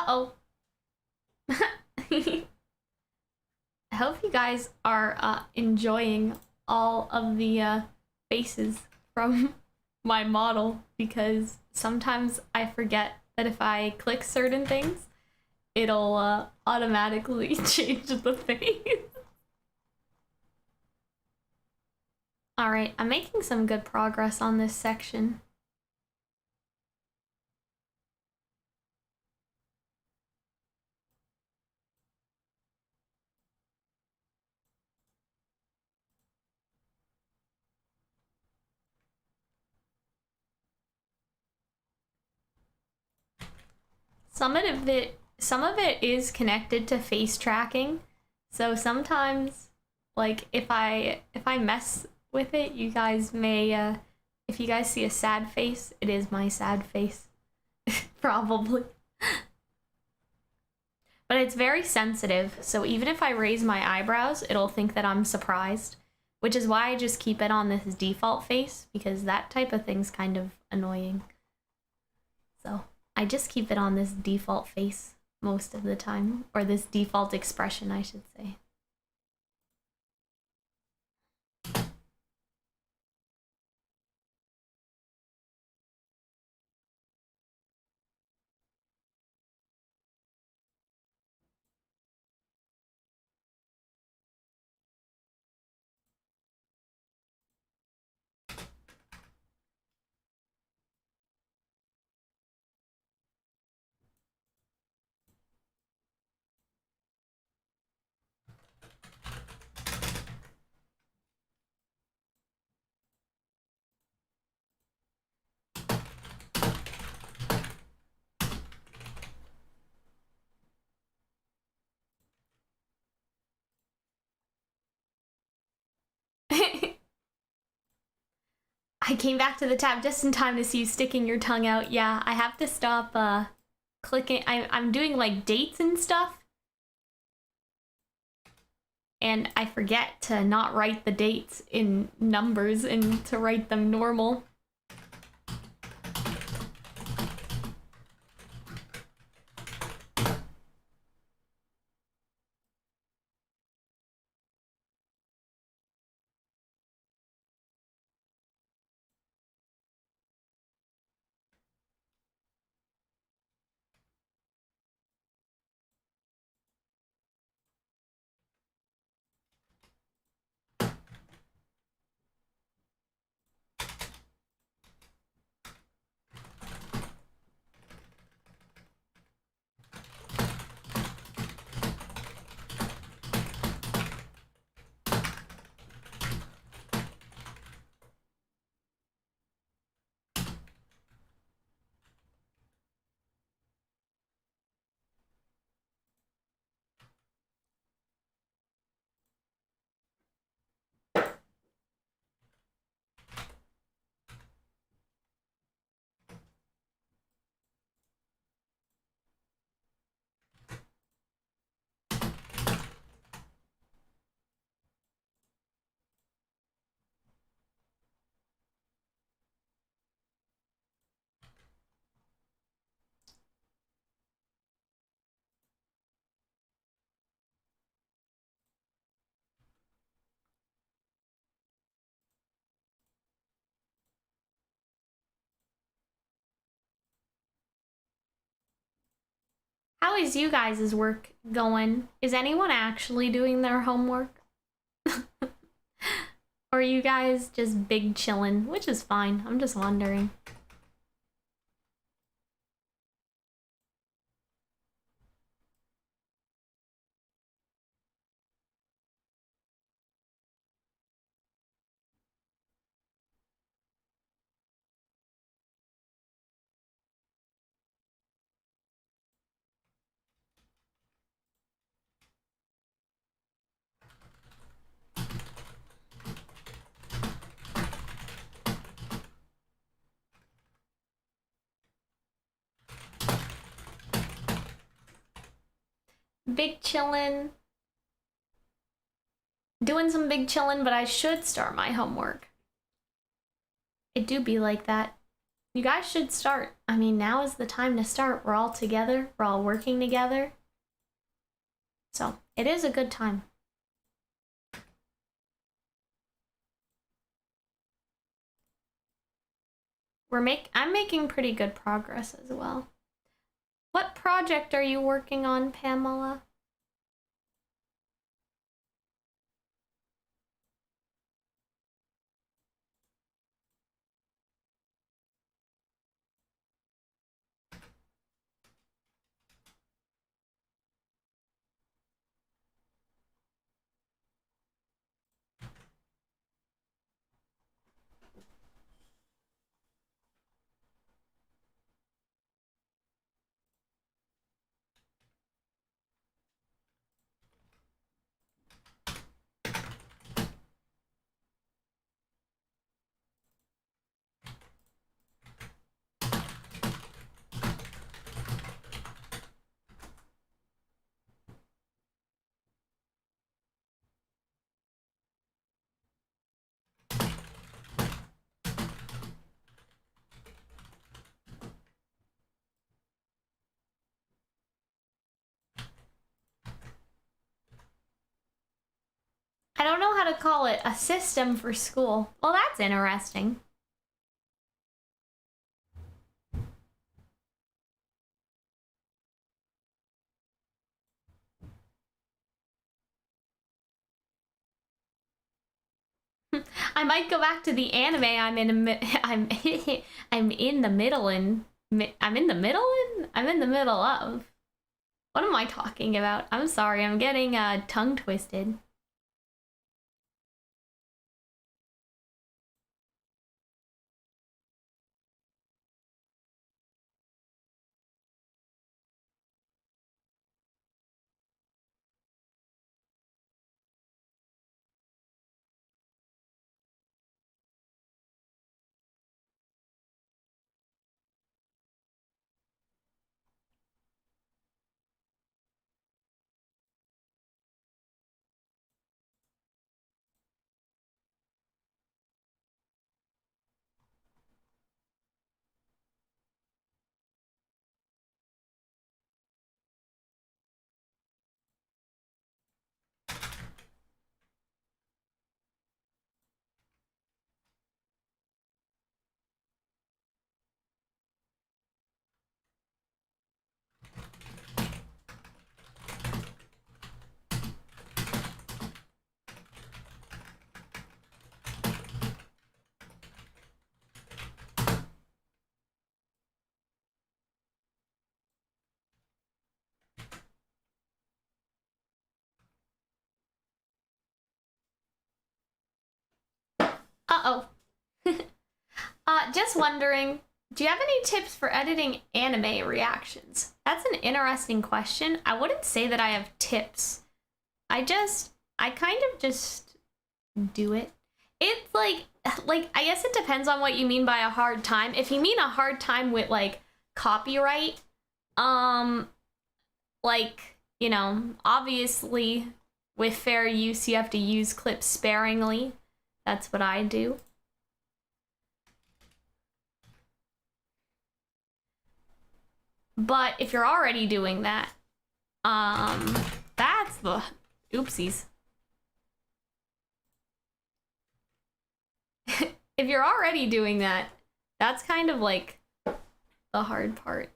Uh-oh. I hope you guys are enjoying all of the faces from my model, because sometimes I forget that if I click certain things, it'll automatically change the face. Alright, I'm making some good progress on this section. Some of it is connected to face tracking. So sometimes, like, if I mess with it, you guys may if you guys see a sad face, it is my sad face. Probably. But it's very sensitive, so even if I raise my eyebrows, it'll think that I'm surprised, which is why I just keep it on this default face, because that type of thing's kind of annoying. So I just keep it on this default face most of the time, or this default expression, I should say. I came back to the tab just in time to see you sticking your tongue out. Yeah, I have to stop clicking. I'm doing like dates and stuff, and I forget to not write the dates in numbers and to write them normal. How is you guys' work going? Is anyone actually doing their homework? Or are you guys just big chillin', which is fine. I'm just wondering. Big chillin'. Doing some big chillin', but I should start my homework. It do be like that. You guys should start. I mean, now is the time to start. We're all together. We're all working together. So, it is a good time. I'm making pretty good progress as well. What project are you working on, Pamela? I don't know how to call it. A system for school. Well, that's interesting. I might go back to the anime I'm in the middle of. What am I talking about? I'm sorry, I'm getting tongue twisted. Uh-oh. Just wondering, do you have any tips for editing anime reactions? That's an interesting question. I wouldn't say that I have tips. I kind of just do it. It's like, I guess it depends on what you mean by a hard time. If you mean a hard time with, like, copyright, like, you know, obviously, with fair use, you have to use clips sparingly. That's what I do. But if you're already doing that, that's the oopsies. If you're already doing that, that's kind of like the hard part.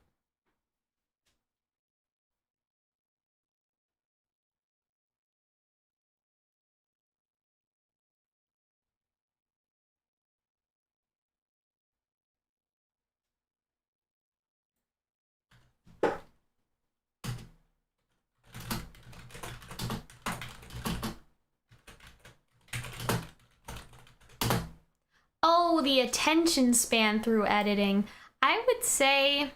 Oh, the attention span through editing. I would say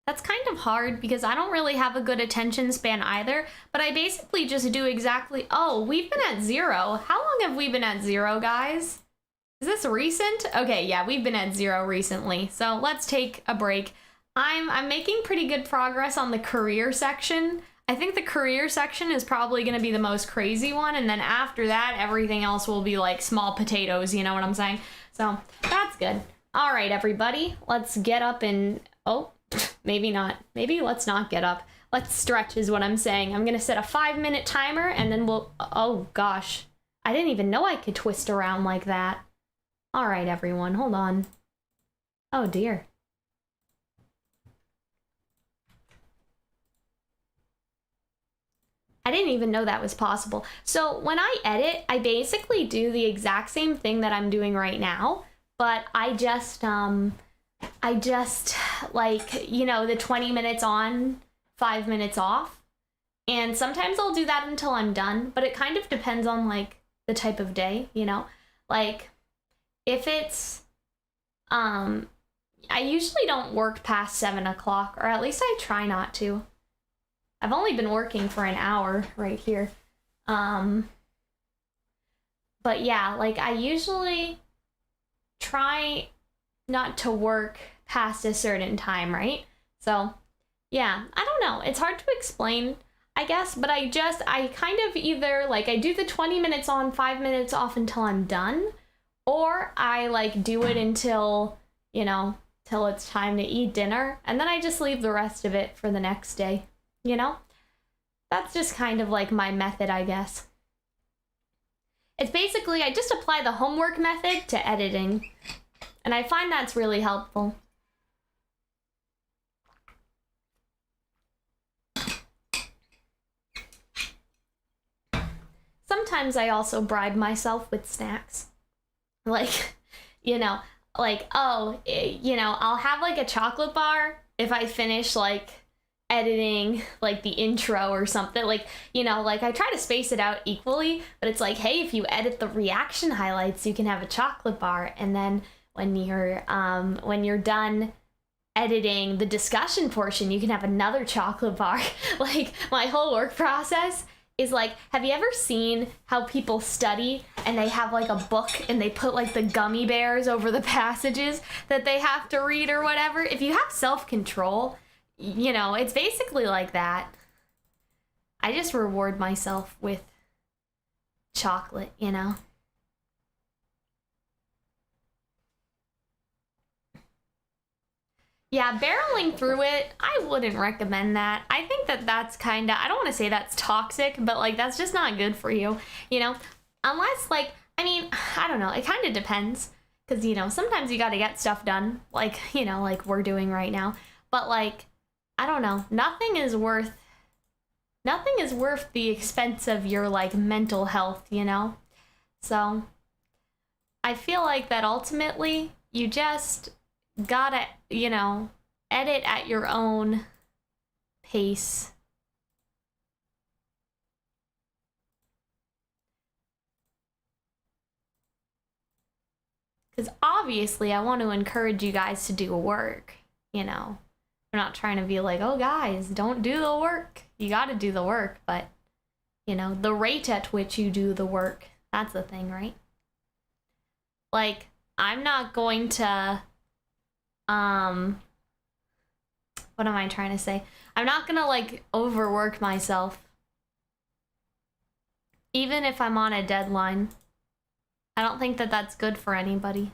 that's kind of hard because I don't really have a good attention span either, but I basically just do exactly... Oh, we've been at 0. How long have we been at 0, guys? Is this recent? Okay, yeah, we've been at 0 recently, so let's take a break. I'm making pretty good progress on the career section. I think the career section is probably going to be the most crazy one, and then after that, everything else will be like small potatoes, you know what I'm saying? So, that's good. All right, everybody, let's get up and, oh, maybe not. Maybe let's not get up. Let's stretch is what I'm saying. I'm gonna set a 5-minute timer and then we'll, oh gosh. I didn't even know I could twist around like that. All right, everyone, hold on. Oh dear. I didn't even know that was possible. So when I edit, I basically do the exact same thing that I'm doing right now, but I just like, you know, the 20 minutes on, 5 minutes off. And sometimes I'll do that until I'm done, but it kind of depends on like the type of day, you know? Like if it's, I usually don't work past 7 o'clock, or at least I try not to. I've only been working for an hour right here. But yeah, like I usually try not to work past a certain time, right? So yeah, I don't know. It's hard to explain, I guess, but I kind of either like I do the 20 minutes on, 5 minutes off until I'm done, or I like do it until, you know, till it's time to eat dinner, and then I just leave the rest of it for the next day. You know, that's just kind of like my method, I guess. It's basically, I just apply the homework method to editing, and I find that's really helpful. Sometimes I also bribe myself with snacks. Like, you know, like, oh, you know, I'll have like a chocolate bar if I finish like editing like the intro or something, like, you know, like I try to space it out equally, but it's like, hey, if you edit the reaction highlights, you can have a chocolate bar, and then when you're done editing the discussion portion, you can have another chocolate bar. Like my whole work process is like, have you ever seen how people study and they have like a book and they put like the gummy bears over the passages that they have to read or whatever? If you have self-control, you know, it's basically like that. I just reward myself with chocolate, you know? Yeah, barreling through it, I wouldn't recommend that. I think that that's kind of, I don't want to say that's toxic, but like that's just not good for you, you know? Unless like, I mean, I don't know, it kind of depends. Because, you know, sometimes you got to get stuff done, like, you know, like we're doing right now. But like, I don't know, nothing is worth the expense of your like mental health, you know? So I feel like that ultimately you just gotta, you know, edit at your own pace. Because obviously I want to encourage you guys to do work, you know? I'm not trying to be like, oh guys, don't do the work. You gotta do the work, but, you know, the rate at which you do the work, that's the thing, right? Like, I'm not going to, what am I trying to say? I'm not gonna, like, overwork myself. Even if I'm on a deadline. I don't think that that's good for anybody.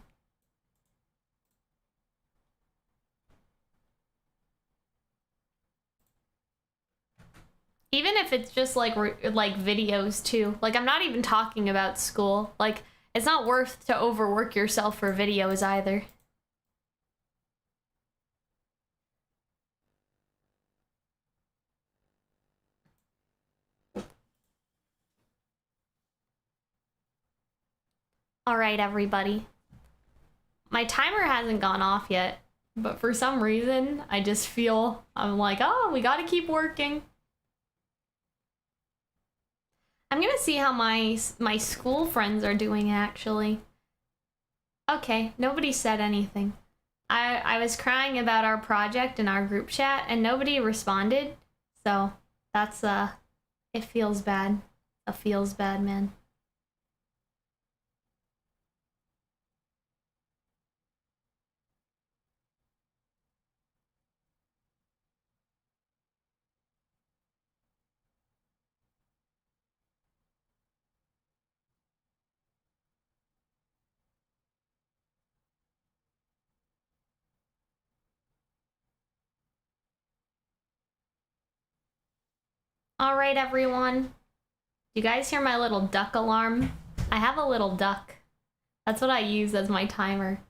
Even if it's just like videos too. Like, I'm not even talking about school. Like, it's not worth to overwork yourself for videos either. All right, everybody. My timer hasn't gone off yet, but for some reason, I just feel, I'm like, oh, we gotta keep working. I'm gonna see how my school friends are doing, actually. Okay, nobody said anything. I was crying about our project in our group chat, and nobody responded, so that's, it feels bad. It feels bad, man. All right, everyone. You guys hear my little duck alarm? I have a little duck. That's what I use as my timer.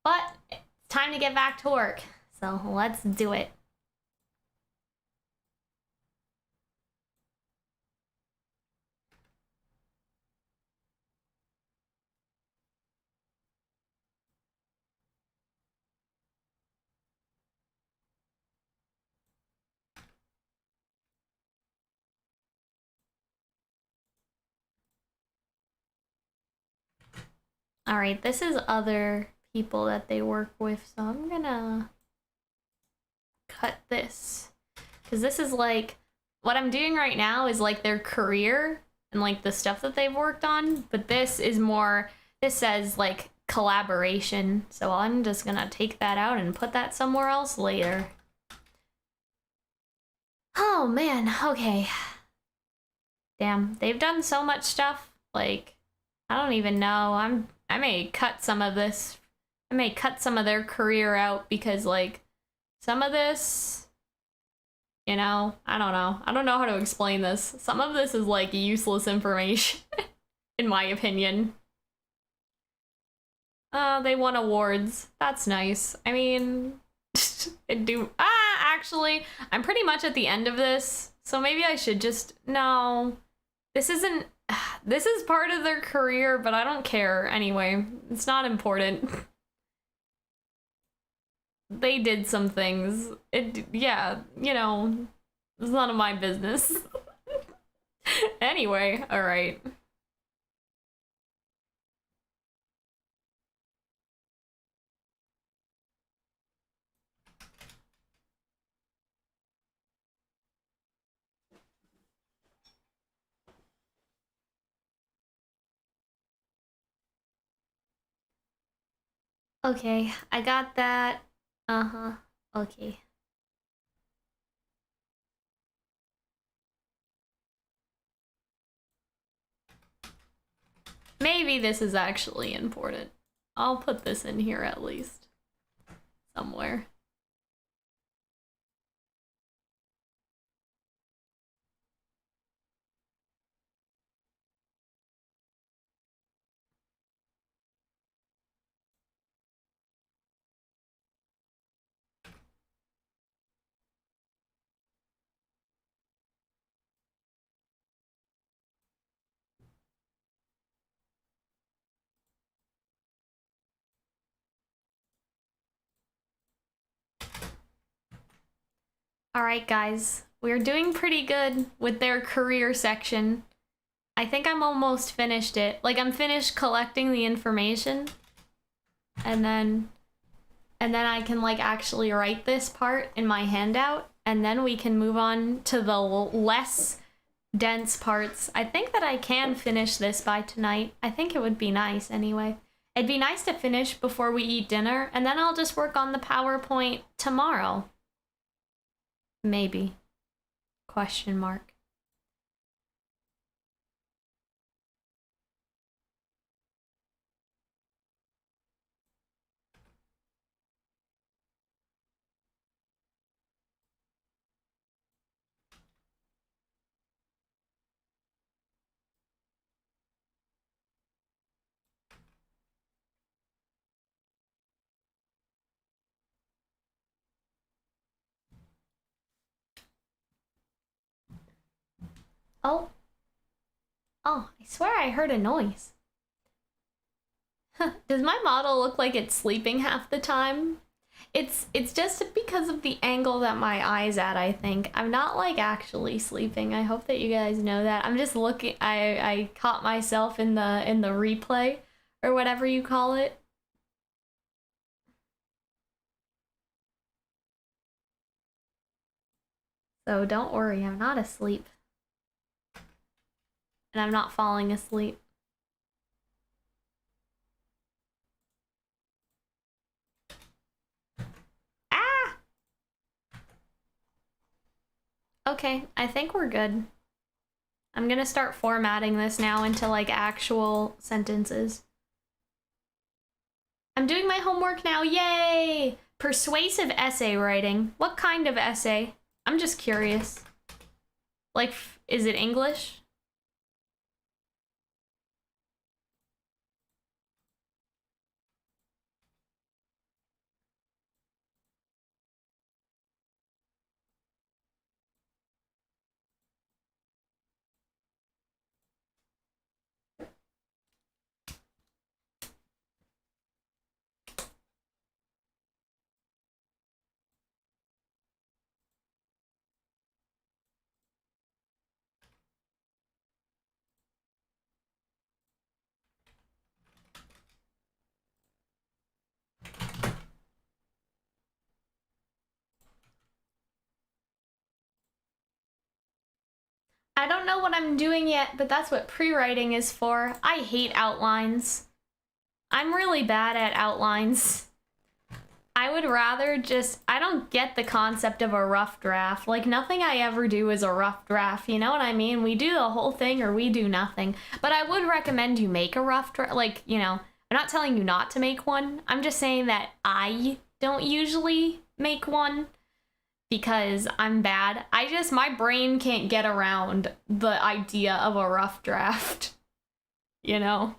But it's time to get back to work. So let's do it. All right, this is other people that they work with, so I'm gonna cut this. Because this is like, what I'm doing right now is like their career and like the stuff that they've worked on, but this is more, this says like collaboration, so I'm just gonna take that out and put that somewhere else later. Oh man, okay. Damn, they've done so much stuff, like, I don't even know. I may cut some of this. I may cut some of their career out because, like, some of this, you know, I don't know. I don't know how to explain this. Some of this is, like, useless information, in my opinion. They won awards. That's nice. I mean, actually, I'm pretty much at the end of this, so maybe I should just, no. This isn't, this is part of their career, but I don't care anyway. It's not important. They did some things. Yeah, you know, it's none of my business. Anyway, alright. Okay, I got that. Uh-huh. Okay. Maybe this is actually important. I'll put this in here at least. Somewhere. Alright guys, we're doing pretty good with their career section. I think I'm almost finished it. Like, I'm finished collecting the information. And then I can, like, actually write this part in my handout. And then we can move on to the less dense parts. I think that I can finish this by tonight. I think it would be nice anyway. It'd be nice to finish before we eat dinner. And then I'll just work on the PowerPoint tomorrow. Maybe. Question mark. Oh. Oh, I swear I heard a noise. Does my model look like it's sleeping half the time? It's just because of the angle that my eye's at, I think. I'm not, like, actually sleeping. I hope that you guys know that. I'm just looking, I caught myself in the replay, or whatever you call it. So don't worry, I'm not asleep. And I'm not falling asleep. Ah! Okay, I think we're good. I'm gonna start formatting this now into, like, actual sentences. I'm doing my homework now, yay! Persuasive essay writing. What kind of essay? I'm just curious. Like, Is it English? I don't know what I'm doing yet, but that's what pre-writing is for. I hate outlines. I'm really bad at outlines. I would rather just, I don't get the concept of a rough draft. Like, nothing I ever do is a rough draft, you know what I mean? We do the whole thing or we do nothing. But I would recommend you make a rough draft. Like, you know, I'm not telling you not to make one. I'm just saying that I don't usually make one because I'm bad. My brain can't get around the idea of a rough draft, you know?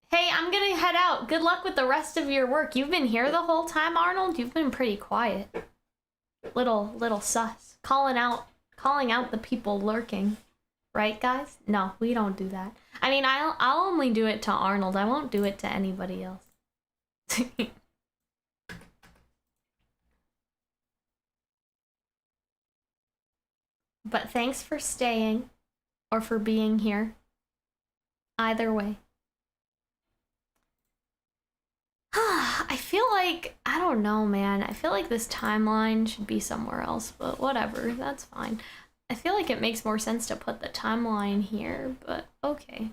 Hey, I'm gonna head out. Good luck with the rest of your work. You've been here the whole time, Arnold? You've been pretty quiet. Little sus. Calling out the people lurking. Right, guys? No, we don't do that. I mean, I'll only do it to Arnold. I won't do it to anybody else. But thanks for staying or for being here. Either way. I feel like, I don't know, man. I feel like this timeline should be somewhere else, but whatever, that's fine. I feel like it makes more sense to put the timeline here, but okay.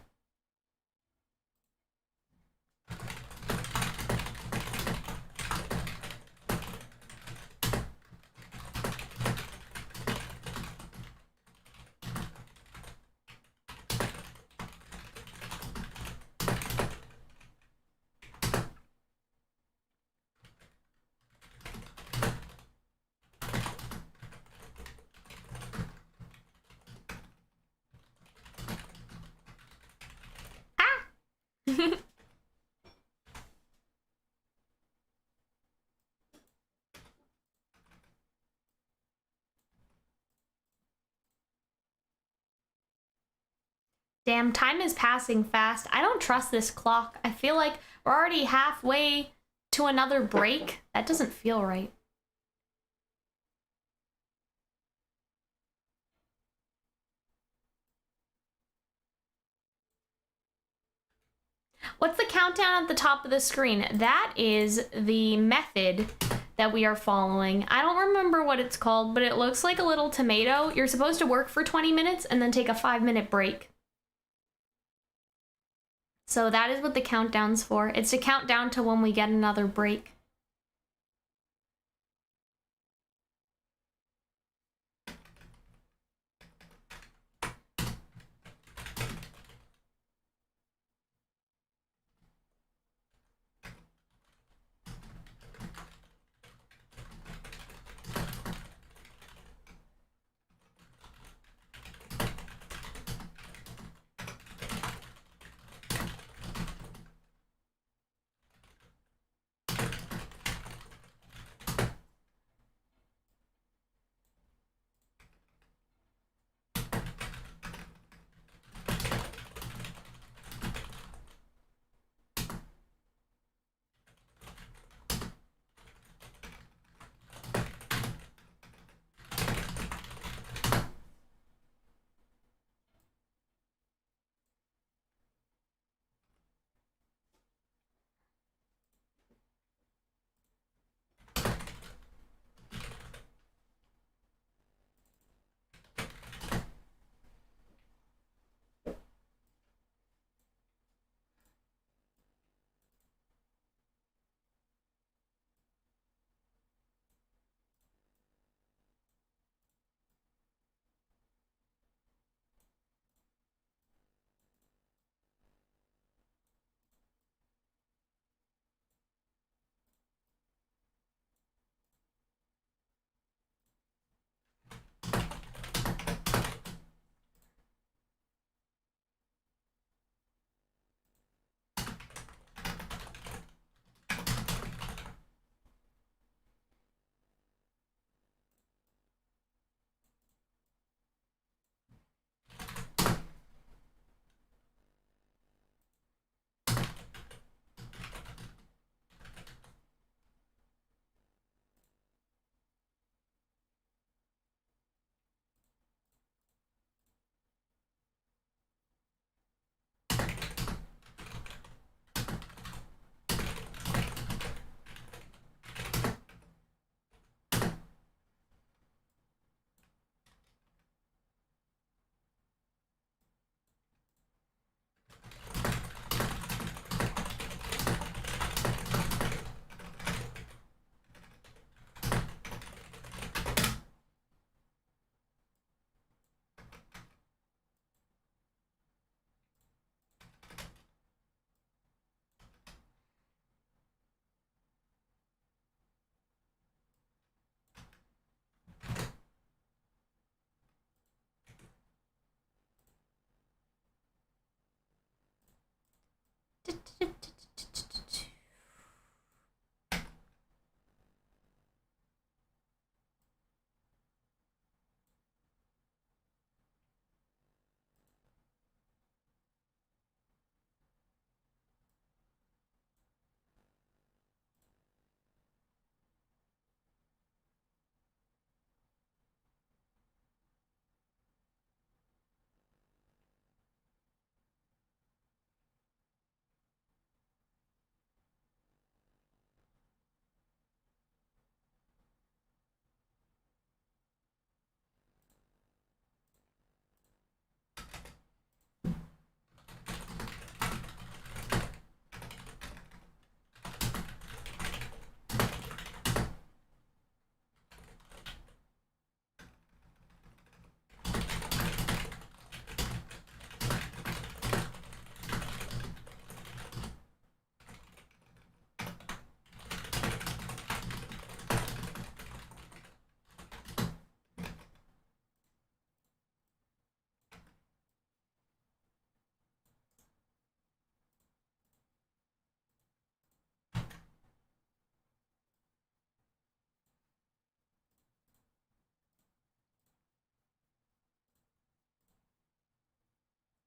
Damn, time is passing fast. I don't trust this clock. I feel like we're already halfway to another break. That doesn't feel right. What's the countdown at the top of the screen? That is the method that we are following. I don't remember what it's called, but it looks like a little tomato. You're supposed to work for 20 minutes and then take a 5-minute break. So that is what the countdown's for. It's to count down to when we get another break.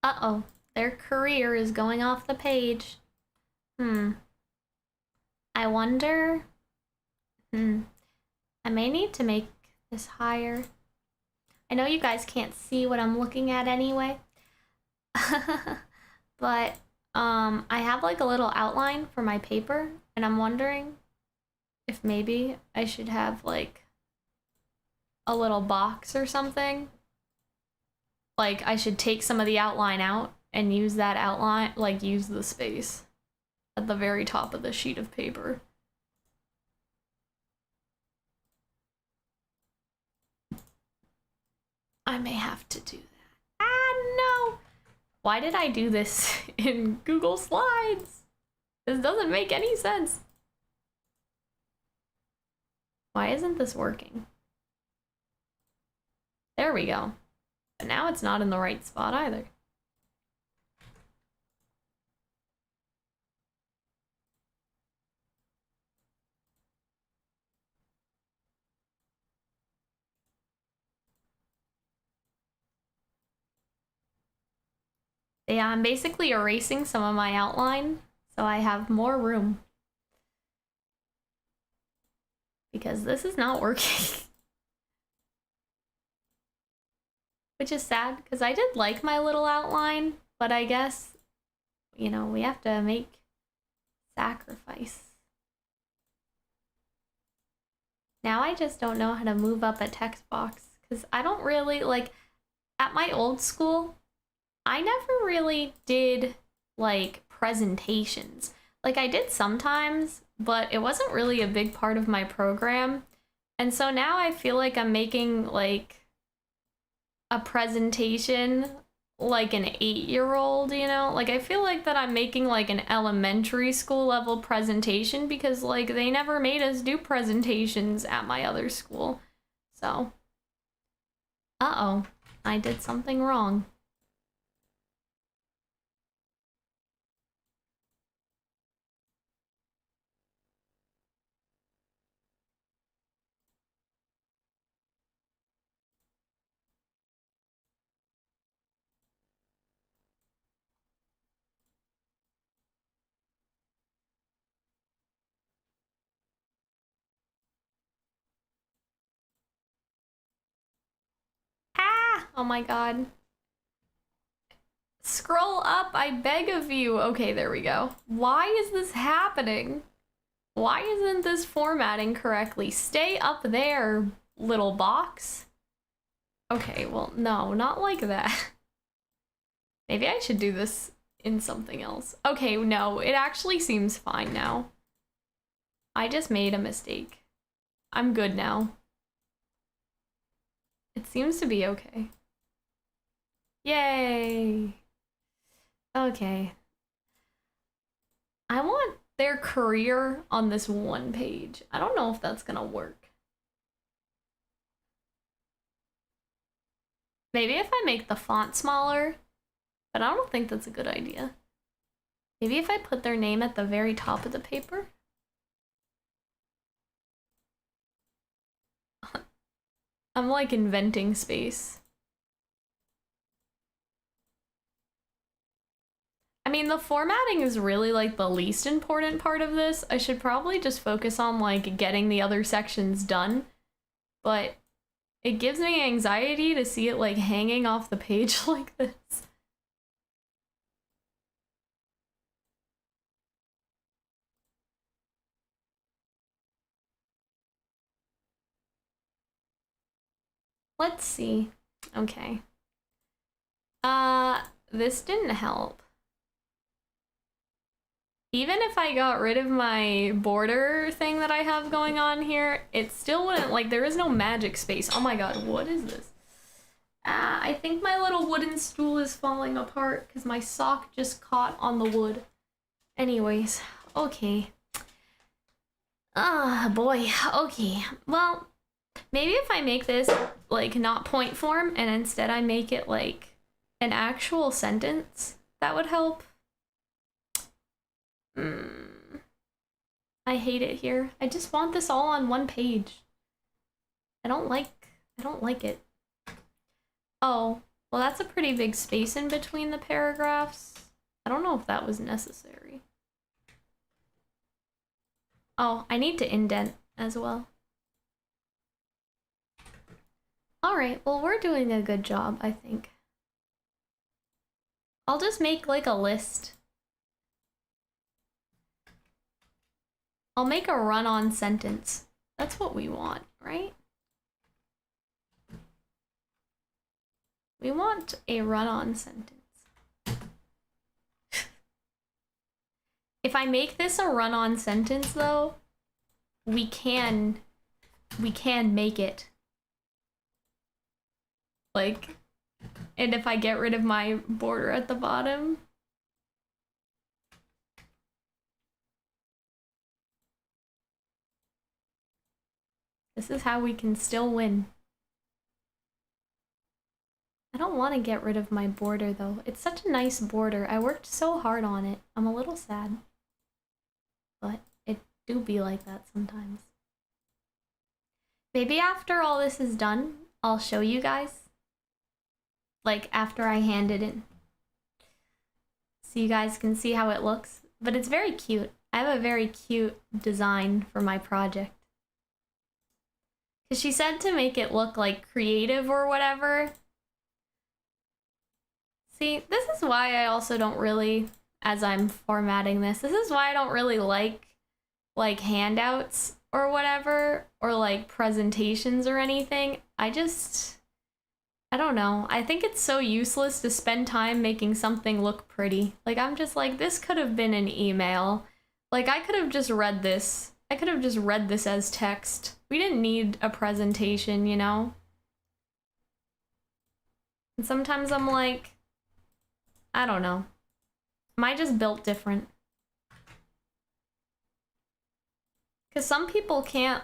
Uh-oh, their career is going off the page. I wonder... I may need to make this higher. I know you guys can't see what I'm looking at anyway. But, I have like a little outline for my paper, and I'm wondering if maybe I should have like a little box or something. Like, I should take some of the outline out and use that outline, like use the space at the very top of the sheet of paper. I may have to do that. Ah, no! Why did I do this in Google Slides? This doesn't make any sense. Why isn't this working? There we go. But now it's not in the right spot either. Yeah, I'm basically erasing some of my outline, so I have more room. Because this is not working. Which is sad, because I did like my little outline, but I guess, you know, we have to make sacrifice. Now I just don't know how to move up a text box, because I don't really, like, at my old school, I never really did, like, presentations. Like, I did sometimes, but it wasn't really a big part of my program. And so now I feel like I'm making, like, a presentation like an 8-year-old, you know? Like, I feel like that I'm making, like, an elementary school level presentation because, like, they never made us do presentations at my other school. So, uh-oh, I did something wrong. Ah! Oh my god. Scroll up, I beg of you. Okay, there we go. Why is this happening? Why isn't this formatting correctly? Stay up there, little box. Okay, well, no, not like that. Maybe I should do this in something else. Okay, no, it actually seems fine now. I just made a mistake. I'm good now. It seems to be okay. Yay! Okay. I want their career on this one page. I don't know if that's gonna work. Maybe if I make the font smaller, but I don't think that's a good idea. Maybe if I put their name at the very top of the paper? I'm like inventing space. I mean, the formatting is really like the least important part of this. I should probably just focus on like getting the other sections done. But it gives me anxiety to see it like hanging off the page like this. Let's see. Okay. This didn't help. Even if I got rid of my border thing that I have going on here, it still wouldn't, like, there is no magic space. Oh my god, what is this? I think my little wooden stool is falling apart because my sock just caught on the wood. Anyways, okay. Ah, boy, okay. Well, maybe if I make this, like, not point form, and instead I make it, like, an actual sentence, that would help. I hate it here. I just want this all on one page. I don't like it. Oh, Well, that's a pretty big space in between the paragraphs. I don't know if that was necessary. Oh, I need to indent as well. All right, well, we're doing a good job, I think. I'll just make like a list. I'll make a run-on sentence. That's what we want, right? We want a run-on sentence. If I make this a run-on sentence, though, we can make it. Like, and if I get rid of my border at the bottom. This is how we can still win. I don't want to get rid of my border, though. It's such a nice border. I worked so hard on it. I'm a little sad. But it do be like that sometimes. Maybe after all this is done, I'll show you guys. Like, after I hand it in. So you guys can see how it looks. But it's very cute. I have a very cute design for my project. Because she said to make it look, like, creative or whatever. See, this is why I also don't really, as I'm formatting this is why I don't really like handouts or whatever, or like presentations or anything. I don't know. I think it's so useless to spend time making something look pretty. Like, I'm just like, this could have been an email. Like, I could have just read this. I could have just read this as text. We didn't need a presentation, you know? And sometimes I'm like, I don't know. Am I just built different? Because some people can't,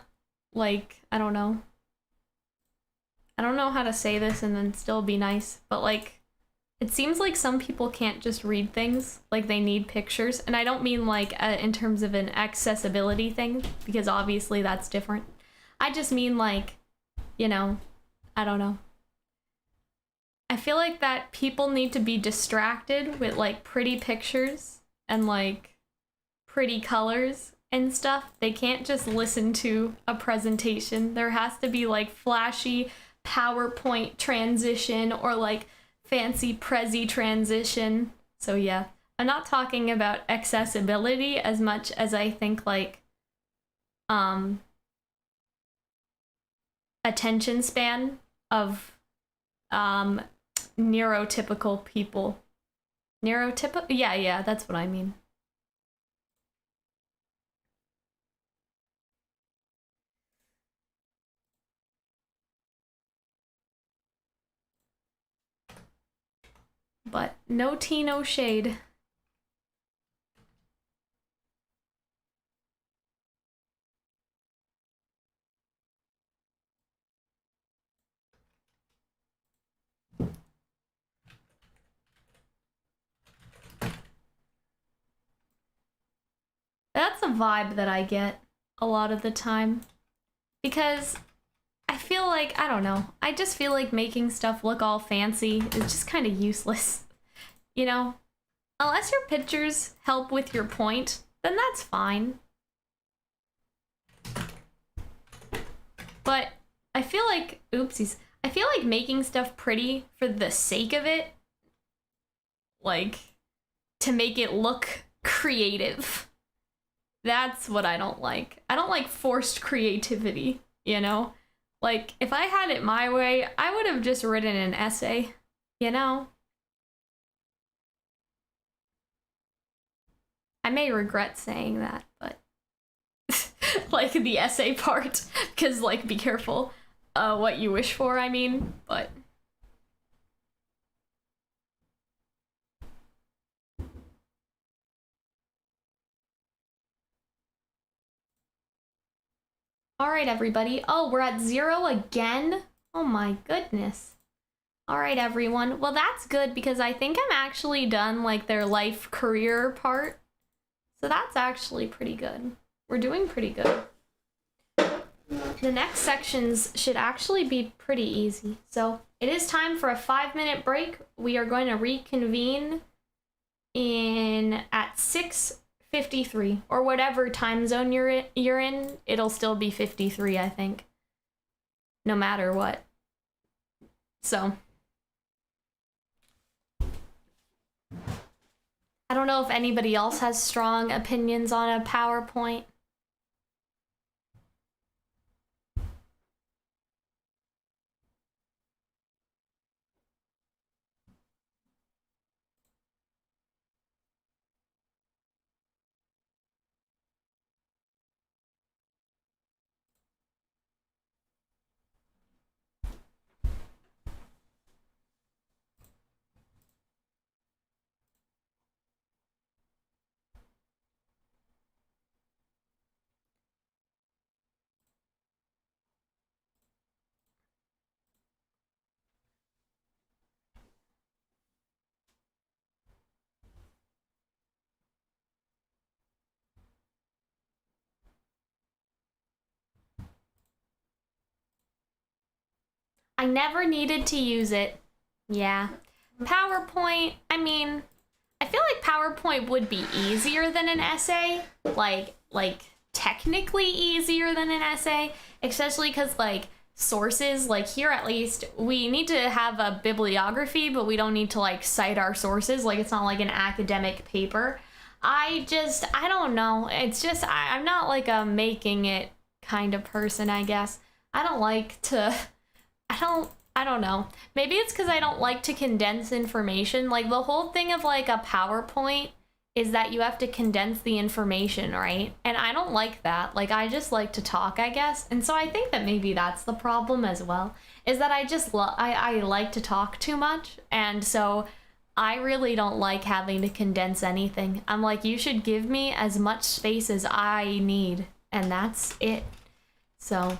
like, I don't know. I don't know how to say this and then still be nice, but like, it seems like some people can't just read things, like they need pictures. And I don't mean like in terms of an accessibility thing, because obviously that's different. I just mean like, you know, I don't know. I feel like that people need to be distracted with like pretty pictures and like pretty colors and stuff. They can't just listen to a presentation. There has to be like flashy PowerPoint transition or like fancy Prezi transition. So yeah, I'm not talking about accessibility as much as I think like attention span of neurotypical people. Neurotypical? Yeah, that's what I mean. But no tea, no shade. That's a vibe that I get a lot of the time. Because I feel like, I don't know, I just feel like making stuff look all fancy is just kind of useless. You know? Unless your pictures help with your point, then that's fine. But I feel like, oopsies, I feel like making stuff pretty for the sake of it, like, to make it look creative. That's what I don't like. I don't like forced creativity, you know? Like, if I had it my way, I would have just written an essay, you know? I may regret saying that, but like the essay part, because like, be careful what you wish for, I mean, but all right, everybody. Oh, we're at 0 again? Oh my goodness. All right, everyone. Well, that's good because I think I'm actually done like their life career part. So that's actually pretty good. We're doing pretty good. The next sections should actually be pretty easy. So it is time for a 5-minute break. We are going to reconvene at 6:53 or whatever time zone you're in. It'll still be 53, I think, no matter what. So I don't know if anybody else has strong opinions on a PowerPoint. I never needed to use it. Yeah. PowerPoint, I mean, I feel like PowerPoint would be easier than an essay. Like technically easier than an essay, especially because like sources, like here at least, we need to have a bibliography, but we don't need to like cite our sources. Like it's not like an academic paper. I don't know. It's just, I'm not like a making it kind of person, I guess. I don't like to... I don't know. Maybe it's because I don't like to condense information. Like the whole thing of like a PowerPoint is that you have to condense the information, right? And I don't like that. Like I just like to talk, I guess. And so I think that maybe that's the problem as well, is that I just I like to talk too much. And so I really don't like having to condense anything. I'm like, you should give me as much space as I need, and that's it. So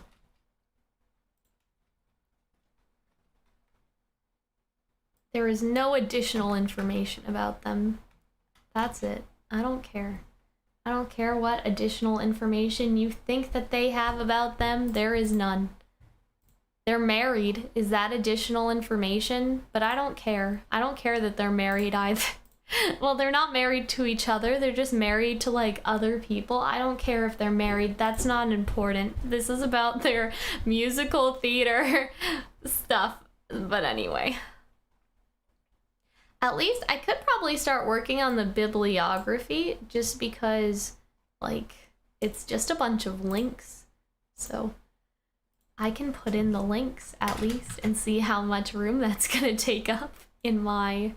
there is no additional information about them. That's it. I don't care. I don't care what additional information you think that they have about them. There is none. They're married. Is that additional information? But I don't care. I don't care that they're married either. Well, they're not married to each other. They're just married to like other people. I don't care if they're married. That's not important. This is about their musical theater stuff. But anyway. At least I could probably start working on the bibliography just because, like, it's just a bunch of links. So I can put in the links at least and see how much room that's gonna take up in my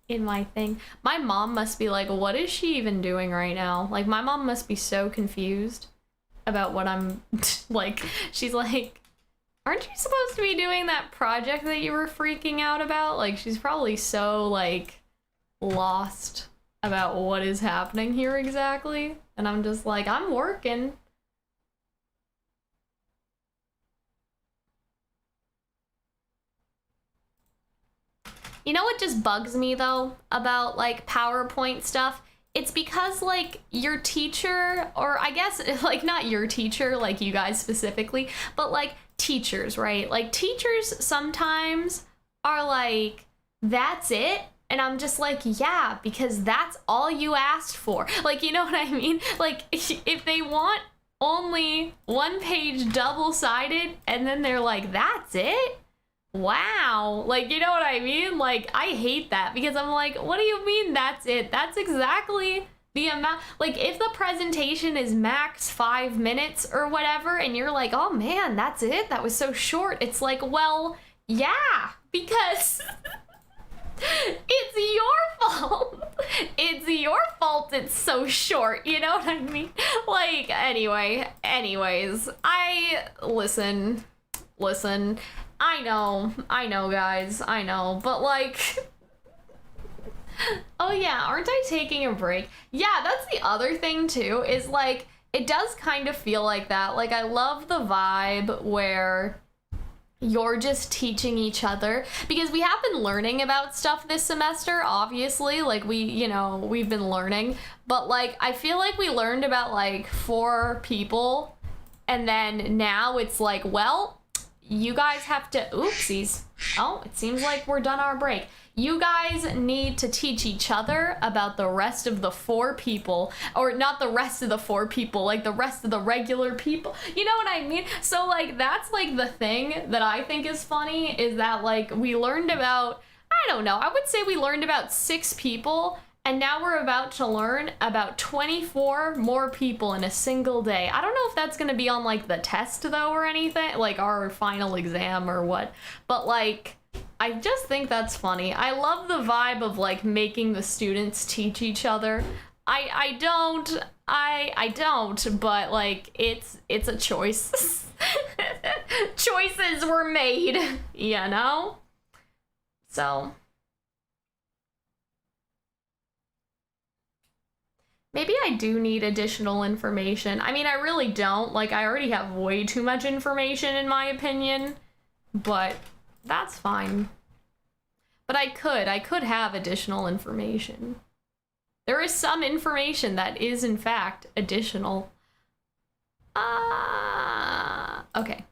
thing. My mom must be like, what is she even doing right now? Like, my mom must be so confused about what I'm like. She's like, aren't you supposed to be doing that project that you were freaking out about? Like, she's probably so, like, lost about what is happening here exactly. And I'm just like, I'm working. You know what just bugs me, though, about, like, PowerPoint stuff? It's because, like, your teacher, or I guess, like, not your teacher, like, you guys specifically, but, like, teachers, right? Like teachers sometimes are like, that's it. And I'm just like, yeah, because that's all you asked for. Like, you know what I mean? Like if they want only one page double-sided and then they're like, that's it? Wow. Like, you know what I mean? Like, I hate that because I'm like, what do you mean that's it? That's exactly the amount. Like, if the presentation is max 5 minutes or whatever, and you're like, oh man, that's it? That was so short. It's like, well, yeah, because it's your fault. It's your fault it's so short. You know what I mean? Like, anyways, listen. I know, guys, I know, but like, oh yeah, aren't I taking a break? Yeah, that's the other thing too, is like, it does kind of feel like that. Like, I love the vibe where you're just teaching each other, because we have been learning about stuff this semester, obviously, like we've been learning, but like, I feel like we learned about like 4 people, and then now it's like, well, you guys have to, oopsies. Oh, it seems like we're done our break. You guys need to teach each other about the rest of the 4 people, or not the rest of the 4 people, like the rest of the regular people. You know what I mean? So like, that's like the thing that I think is funny, is that like we learned about, I don't know, I would say we learned about 6 people, and now we're about to learn about 24 more people in a single day. I don't know if that's gonna be on like the test though or anything, like our final exam or what, but like, I just think that's funny. I love the vibe of like making the students teach each other. I don't, but like it's a choice. Choices were made, you know? So maybe I do need additional information. I mean, I really don't. Like, I already have way too much information in my opinion, but that's fine. But I could have additional information. There is some information that is in fact additional. Okay.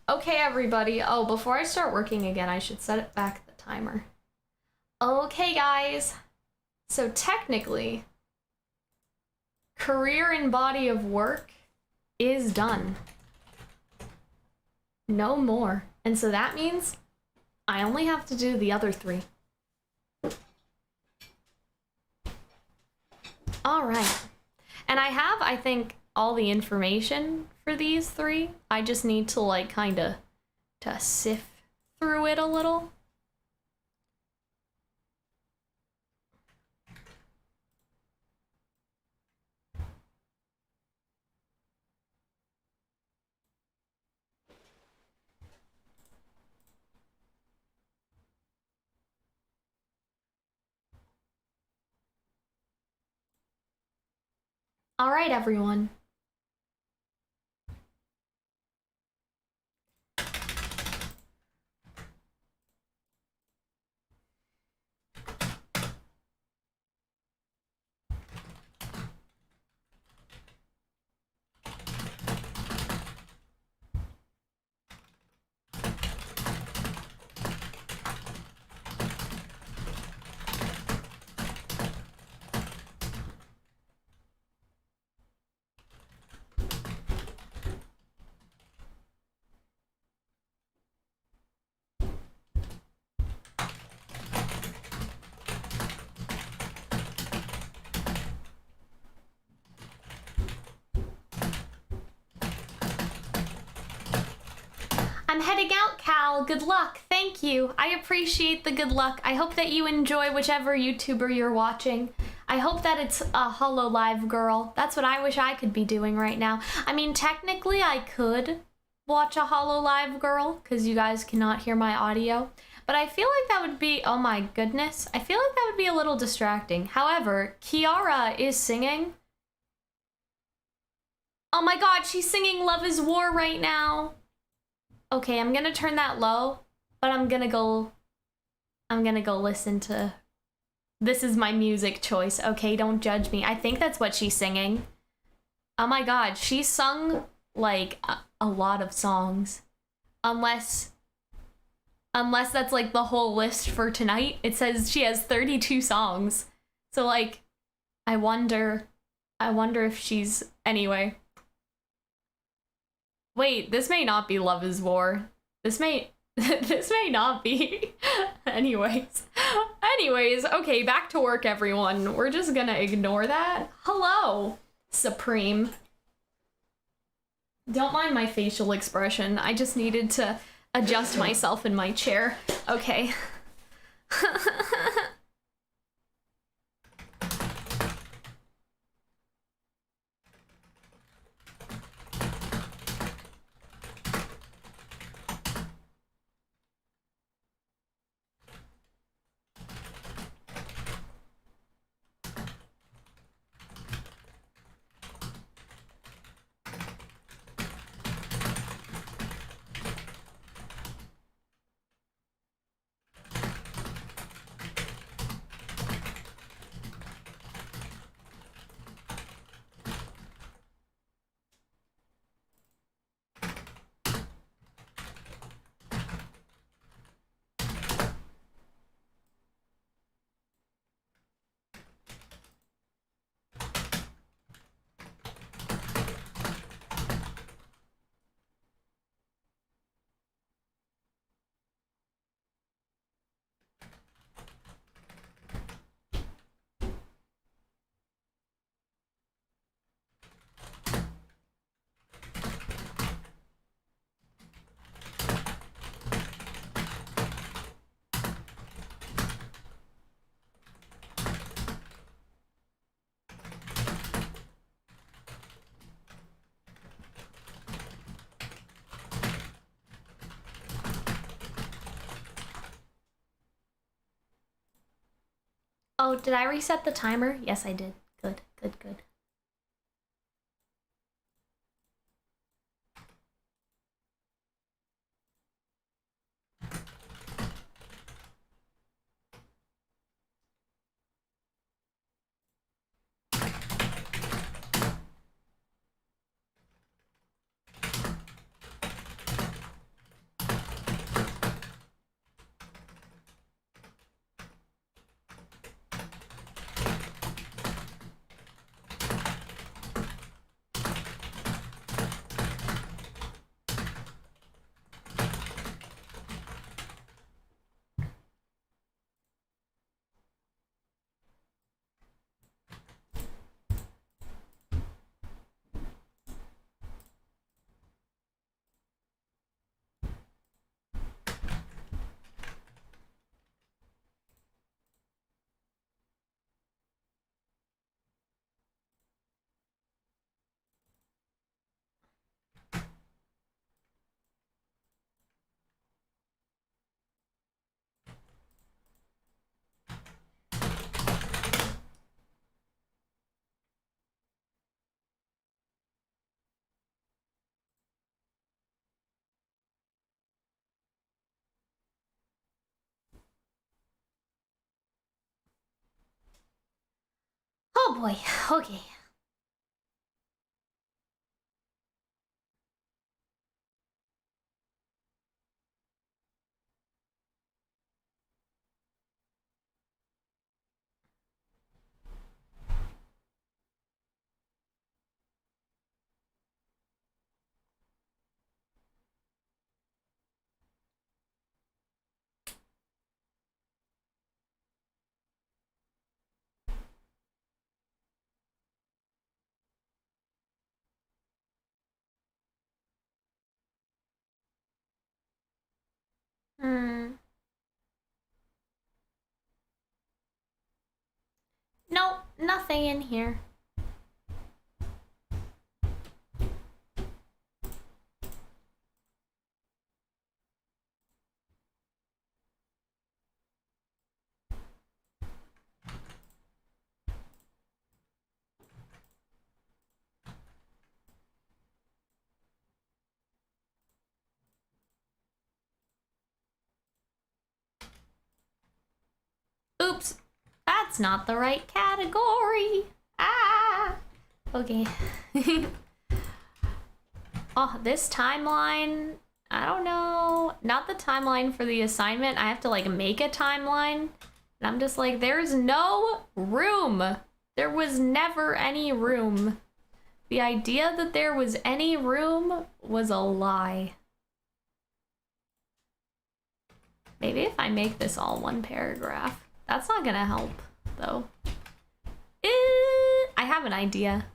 Okay, everybody. Oh, before I start working again, I should set it back the timer. Okay, guys. So technically, career and body of work is done. No more. And so that means I only have to do the other 3. All right. And I have, I think, all the information for these 3. I just need to like kind of to sift through it a little. All right, everyone. I'm heading out, Cal. Good luck. Thank you. I appreciate the good luck. I hope that you enjoy whichever YouTuber you're watching. I hope that it's a HoloLive girl. That's what I wish I could be doing right now. I mean, technically I could watch a HoloLive girl because you guys cannot hear my audio, but I feel like that would be, oh my goodness, I feel like that would be a little distracting. However, Kiara is singing. Oh my god, she's singing Love is War right now. Okay, I'm gonna turn that low, but I'm gonna go listen to, this is my music choice, okay? Don't judge me. I think that's what she's singing. Oh my god, she sung like a lot of songs. Unless that's like the whole list for tonight. It says she has 32 songs. So like, I wonder if she's, anyway. Wait, this may not be Love is War. This may not be. Anyways, okay, back to work, everyone. We're just gonna ignore that. Hello, Supreme. Don't mind my facial expression. I just needed to adjust myself in my chair. Okay. Oh, did I reset the timer? Yes, I did. Good, good, good. Oh boy, okay. Nope, nothing in here. Oops, that's not the right category. Ah, okay. Oh, this timeline, I don't know. Not the timeline for the assignment. I have to like make a timeline. And I'm just like, there's no room. There was never any room. The idea that there was any room was a lie. Maybe if I make this all one paragraph. That's not gonna help, though. I have an idea.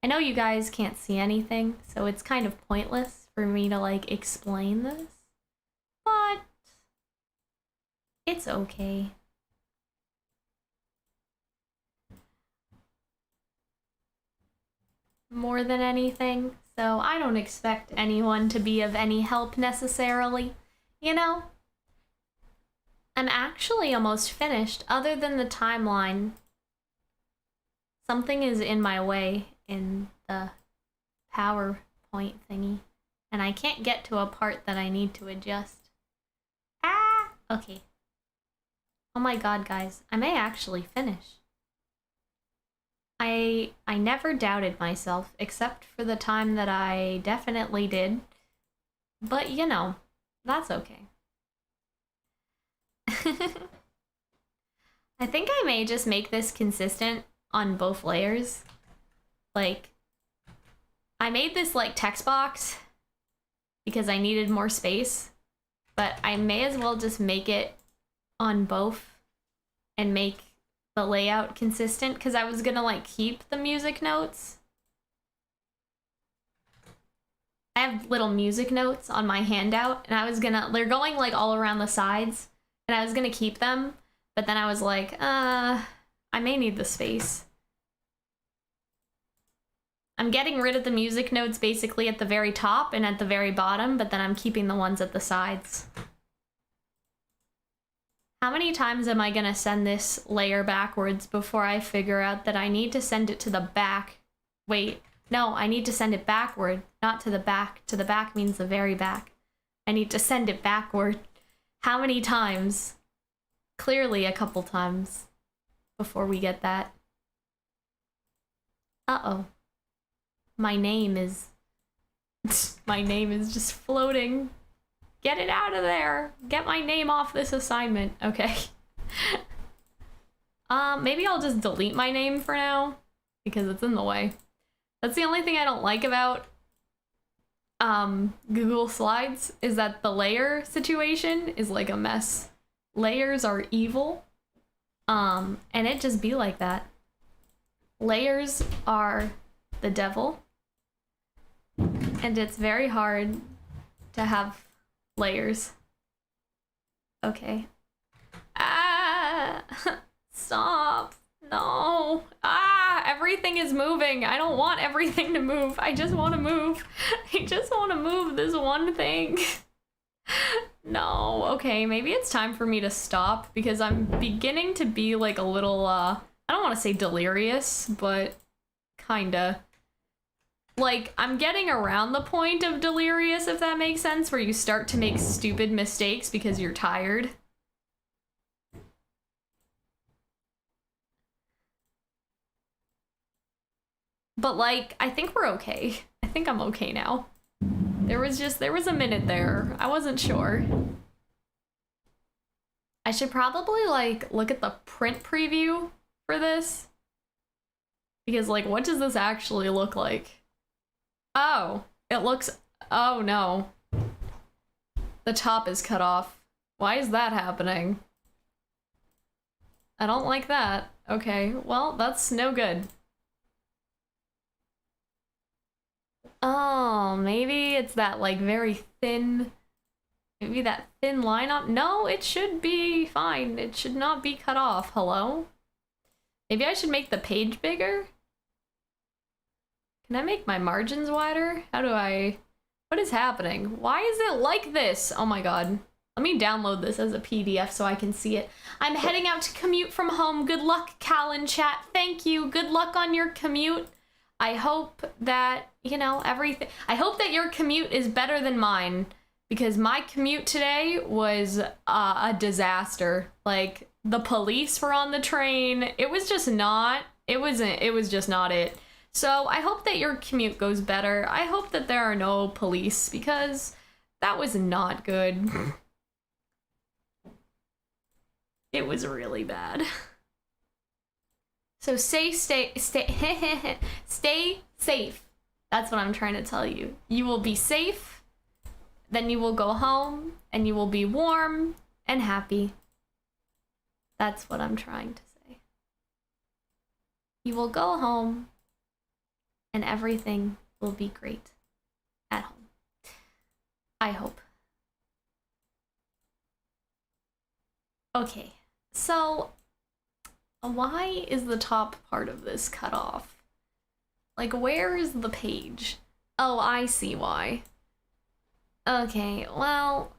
I know you guys can't see anything, so it's kind of pointless for me to, like, explain this. But it's okay. More than anything, so I don't expect anyone to be of any help necessarily, you know? I'm actually almost finished, other than the timeline. Something is in my way in the PowerPoint thingy, and I can't get to a part that I need to adjust. Ah! Okay. Oh my god, guys, I may actually finish. I never doubted myself, except for the time that I definitely did. But, you know, that's okay. I think I may just make this consistent on both layers. Like, I made this, like, text box because I needed more space, but I may as well just make it on both and make the layout consistent, because I was gonna like keep the music notes. I have little music notes on my handout, and I was gonna, they're going like all around the sides, and I was gonna keep them, but then I was like, I may need the space. I'm getting rid of the music notes basically at the very top and at the very bottom, but then I'm keeping the ones at the sides. How many times am I gonna send this layer backwards before I figure out that I need to send it to the back? Wait, no, I need to send it backward, not to the back. To the back means the very back. I need to send it backward. How many times? Clearly a couple times before we get that. Uh-oh. My name is... my name is just floating. Get it out of there. Get my name off this assignment. Okay. Maybe I'll just delete my name for now because it's in the way. That's the only thing I don't like about Google Slides is that the layer situation is like a mess. Layers are evil. And it just be like that. Layers are the devil. And it's very hard to have layers. Okay. Ah! Stop. No. Ah! Everything is moving. I don't want everything to move. I just want to move. I just want to move this one thing. No. Okay, maybe it's time for me to stop because I'm beginning to be like a little, I don't want to say delirious, but kinda. Like, I'm getting around the point of delirious, if that makes sense, where you start to make stupid mistakes because you're tired. But, like, I think we're okay. I think I'm okay now. There was a minute there. I wasn't sure. I should probably, like, look at the print preview for this. Because, like, what does this actually look like? Oh, it looks... Oh, no. The top is cut off. Why is that happening? I don't like that. Okay, well, that's no good. Oh, maybe it's that, like, very thin... Maybe that thin line on... No, it should be fine. It should not be cut off. Hello? Maybe I should make the page bigger? Can I make my margins wider? How do I... What is happening? Why is it like this? Oh my god. Let me download this as a PDF so I can see it. I'm heading out to commute from home. Good luck, Calxiyn chat. Thank you. Good luck on your commute. I hope that, you know, everything... I hope that your commute is better than mine. Because my commute today was a disaster. Like, the police were on the train. It was just not... It was just not it. So I hope that your commute goes better. I hope that there are no police because that was not good. It was really bad. So stay safe. That's what I'm trying to tell you. You will be safe, then you will go home, and you will be warm and happy. That's what I'm trying to say. You will go home, and everything will be great at home. I hope. Okay, so why is the top part of this cut off? Like, where is the page? Oh, I see why. Okay, well...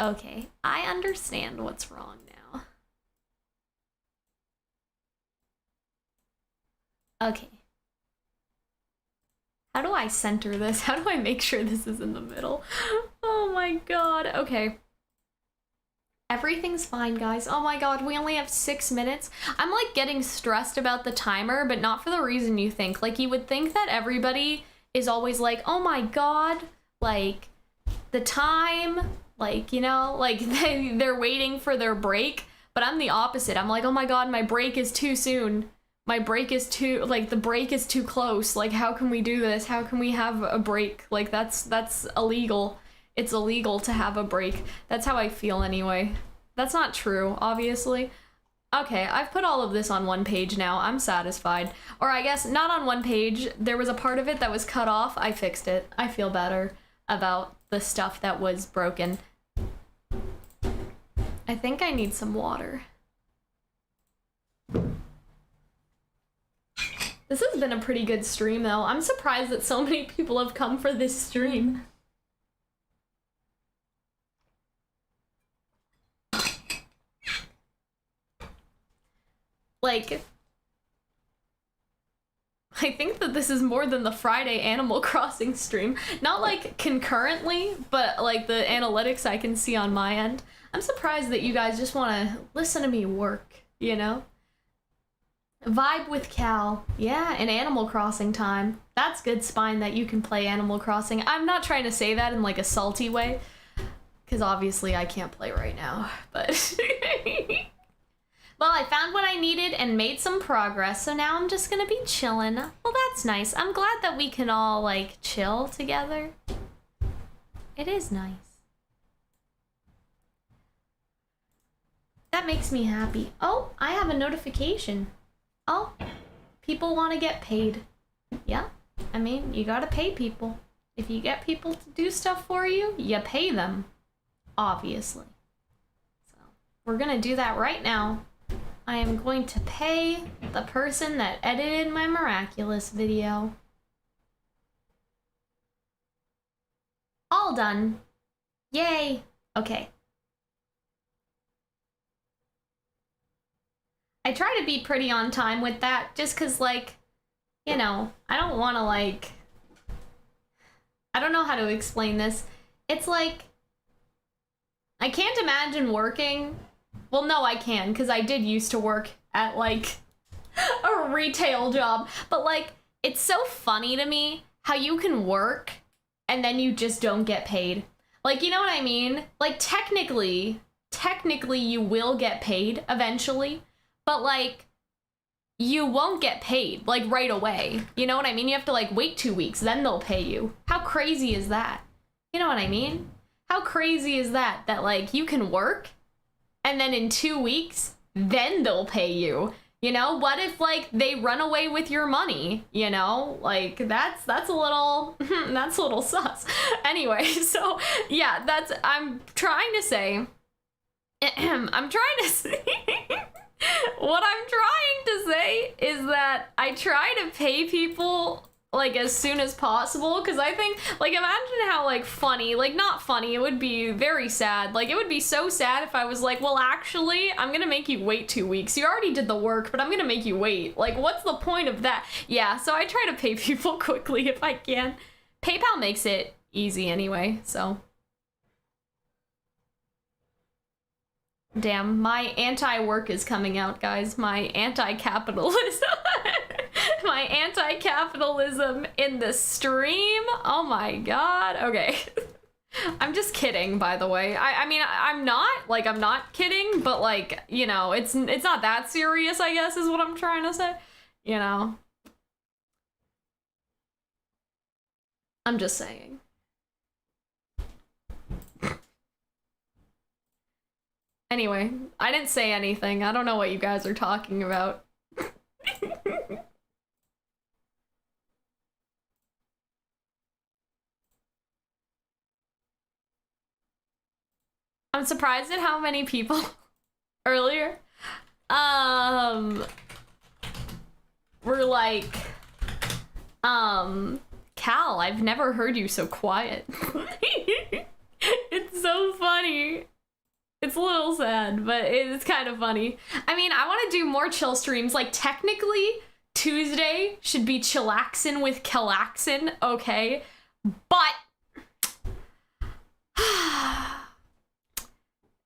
Okay, I understand what's wrong now. Okay. How do I center this? How do I make sure this is in the middle? Oh my god. Okay. Everything's fine, guys. Oh my god, we only have 6 minutes. I'm like getting stressed about the timer, but not for the reason you think. Like, you would think that everybody is always like, oh my god, like, the time, like, you know, like they're waiting for their break. But I'm the opposite. I'm like, oh my god, my break is too soon. My break is too, like, the break is too close. Like, how can we do this? How can we have a break? Like, that's illegal. It's illegal to have a break. That's how I feel anyway. That's not true, obviously. Okay, I've put all of this on one page now. I'm satisfied. Or I guess not on one page. There was a part of it that was cut off. I fixed it. I feel better about the stuff that was broken. I think I need some water. This has been a pretty good stream, though. I'm surprised that so many people have come for this stream. Like, I think that this is more than the Friday Animal Crossing stream. Not like concurrently, but like the analytics I can see on my end. I'm surprised that you guys just want to listen to me work, you know? Vibe with Cal. Yeah, and Animal Crossing time. That's good, Spine, that you can play Animal Crossing. I'm not trying to say that in like a salty way, because obviously I can't play right now, but... Well, I found what I needed and made some progress, so now I'm just gonna be chilling. Well, that's nice. I'm glad that we can all, like, chill together. It is nice. That makes me happy. Oh, I have a notification. Oh, people want to get paid. Yeah, I mean, you gotta pay people. If you get people to do stuff for you, you pay them. Obviously. So, we're gonna do that right now. I am going to pay the person that edited my Miraculous video. All done. Yay. Okay. I try to be pretty on time with that just because, like, you know, I don't want to, like... I don't know how to explain this. It's like... I can't imagine working... Well, no, I can, because I did used to work at, like, a retail job. But, like, it's so funny to me how you can work and then you just don't get paid. Like, you know what I mean? Like, technically you will get paid eventually, but, like, you won't get paid, like, right away. You know what I mean? You have to, like, wait 2 weeks, then they'll pay you. How crazy is that? You know what I mean? How crazy is that? That, like, you can work... And then in 2 weeks, then they'll pay you. You know, what if, like, they run away with your money? You know, like, that's a little, that's a little sus. Anyway, so, yeah, I'm trying to say, what I'm trying to say is that I try to pay people, like, as soon as possible, because I think, like, imagine how, like, funny, like, not funny, it would be very sad, like, it would be so sad if I was like, well, actually, I'm gonna make you wait 2 weeks, you already did the work, but I'm gonna make you wait, like, what's the point of that? Yeah, so I try to pay people quickly if I can. PayPal makes it easy anyway, so. Damn, my anti-work is coming out, guys, my anti-capitalism. My anti-capitalism in the stream. Oh my god. Okay. I'm just kidding, by the way. I mean, I'm not kidding, but, like, you know, it's not that serious, I guess, is what I'm trying to say. You know. I'm just saying. Anyway, I didn't say anything. I don't know what you guys are talking about. I'm surprised at how many people earlier were like, Cal, I've never heard you so quiet. It's so funny. It's a little sad, but it's kind of funny. I mean, I want to do more chill streams. Like, technically, Tuesday should be Chillaxin with Calxiyn, okay? But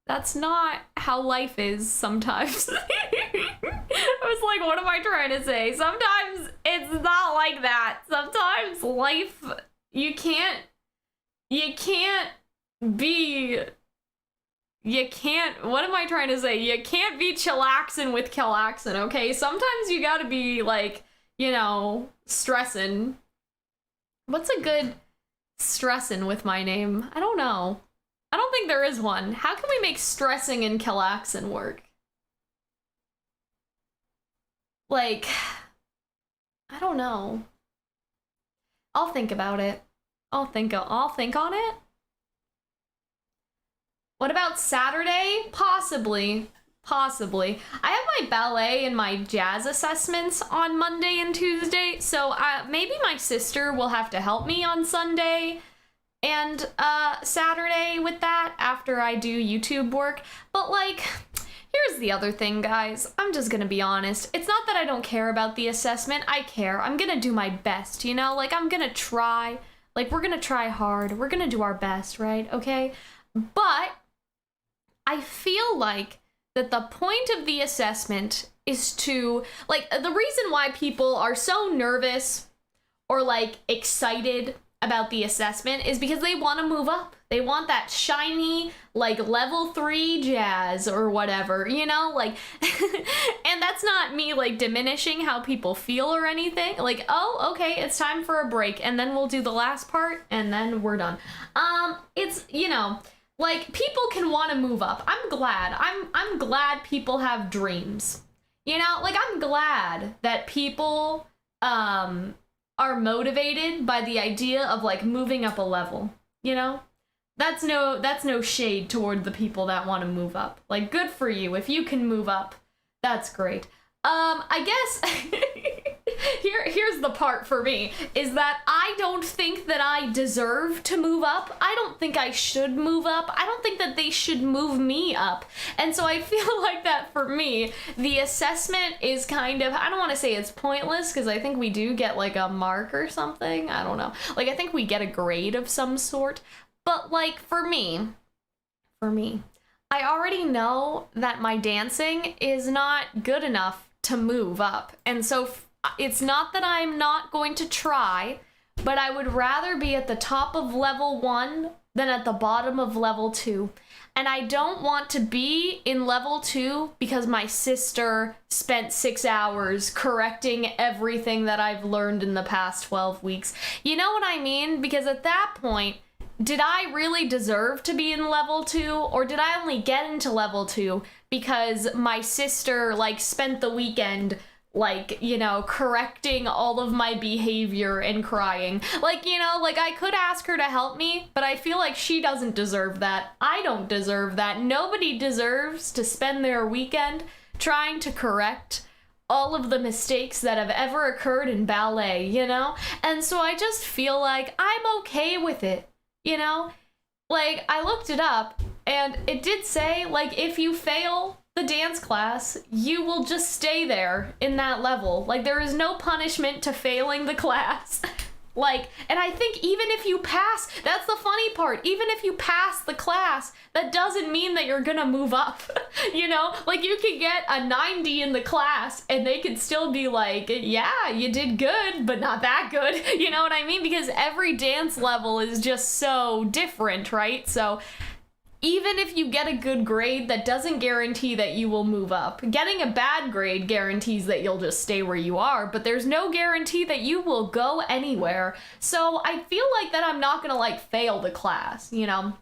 that's not how life is sometimes. I was like, what am I trying to say? Sometimes it's not like that. Sometimes life, you can't be, what am I trying to say? You can't be chillaxing with Calxiyn, okay? Sometimes you gotta be, like, you know, stressing. What's a good stressing with my name? I don't know. I don't think there is one. How can we make stressing and Calxiyn work? Like, I don't know. I'll think about it. I'll think on it. What about Saturday? Possibly. Possibly. I have my ballet and my jazz assessments on Monday and Tuesday, so maybe my sister will have to help me on Sunday and Saturday with that after I do YouTube work. But, like, Here's the other thing, guys. I'm just gonna be honest. It's not that I don't care about the assessment. I care. I'm gonna do my best, you know? Like, I'm gonna try. Like, we're gonna try hard. We're gonna do our best, right? Okay? But I feel like that the point of the assessment is to, like, the reason why people are so nervous or, like, excited about the assessment is because they want to move up. They want that shiny, like, level 3 jazz or whatever, you know? Like, and that's not me, like, diminishing how people feel or anything. Like, oh, okay, it's time for a break, and then we'll do the last part, and then we're done. It's, you know, like, people can want to move up. I'm glad. I'm glad people have dreams. You know, like, I'm glad that people, are motivated by the idea of, like, moving up a level, you know? That's no shade toward the people that want to move up. Like, good for you. If you can move up, that's great. I guess here's the part for me, is that I don't think that I deserve to move up. I don't think I should move up. I don't think that they should move me up. And so I feel like that for me, the assessment is kind of, I don't want to say it's pointless, because I think we do get like a mark or something. I don't know. Like, I think we get a grade of some sort. But like, for me, I already know that my dancing is not good enough to move up. And so it's not that I'm not going to try, but I would rather be at the top of level 1 than at the bottom of level 2. And I don't want to be in level 2 because my sister spent 6 hours correcting everything that I've learned in the past 12 weeks. You know what I mean? Because at that point, did I really deserve to be in level 2, or did I only get into level 2 because my sister, like, spent the weekend, like, you know, correcting all of my behavior and crying? Like, you know, like, I could ask her to help me, but I feel like she doesn't deserve that. I don't deserve that. Nobody deserves to spend their weekend trying to correct all of the mistakes that have ever occurred in ballet, you know? And so I just feel like I'm okay with it. You know, like, I looked it up, and it did say, like, if you fail the dance class, you will just stay there in that level. Like, there is no punishment to failing the class. Like, and I think even if you pass, that's the funny part, even if you pass the class, that doesn't mean that you're gonna move up. You know, like, you could get a 90 in the class and they could still be like, yeah, you did good, but not that good. You know what I mean? Because every dance level is just so different, right? So even if you get a good grade, that doesn't guarantee that you will move up. Getting a bad grade guarantees that you'll just stay where you are, but there's no guarantee that you will go anywhere. So I feel like that I'm not gonna, like, fail the class, you know?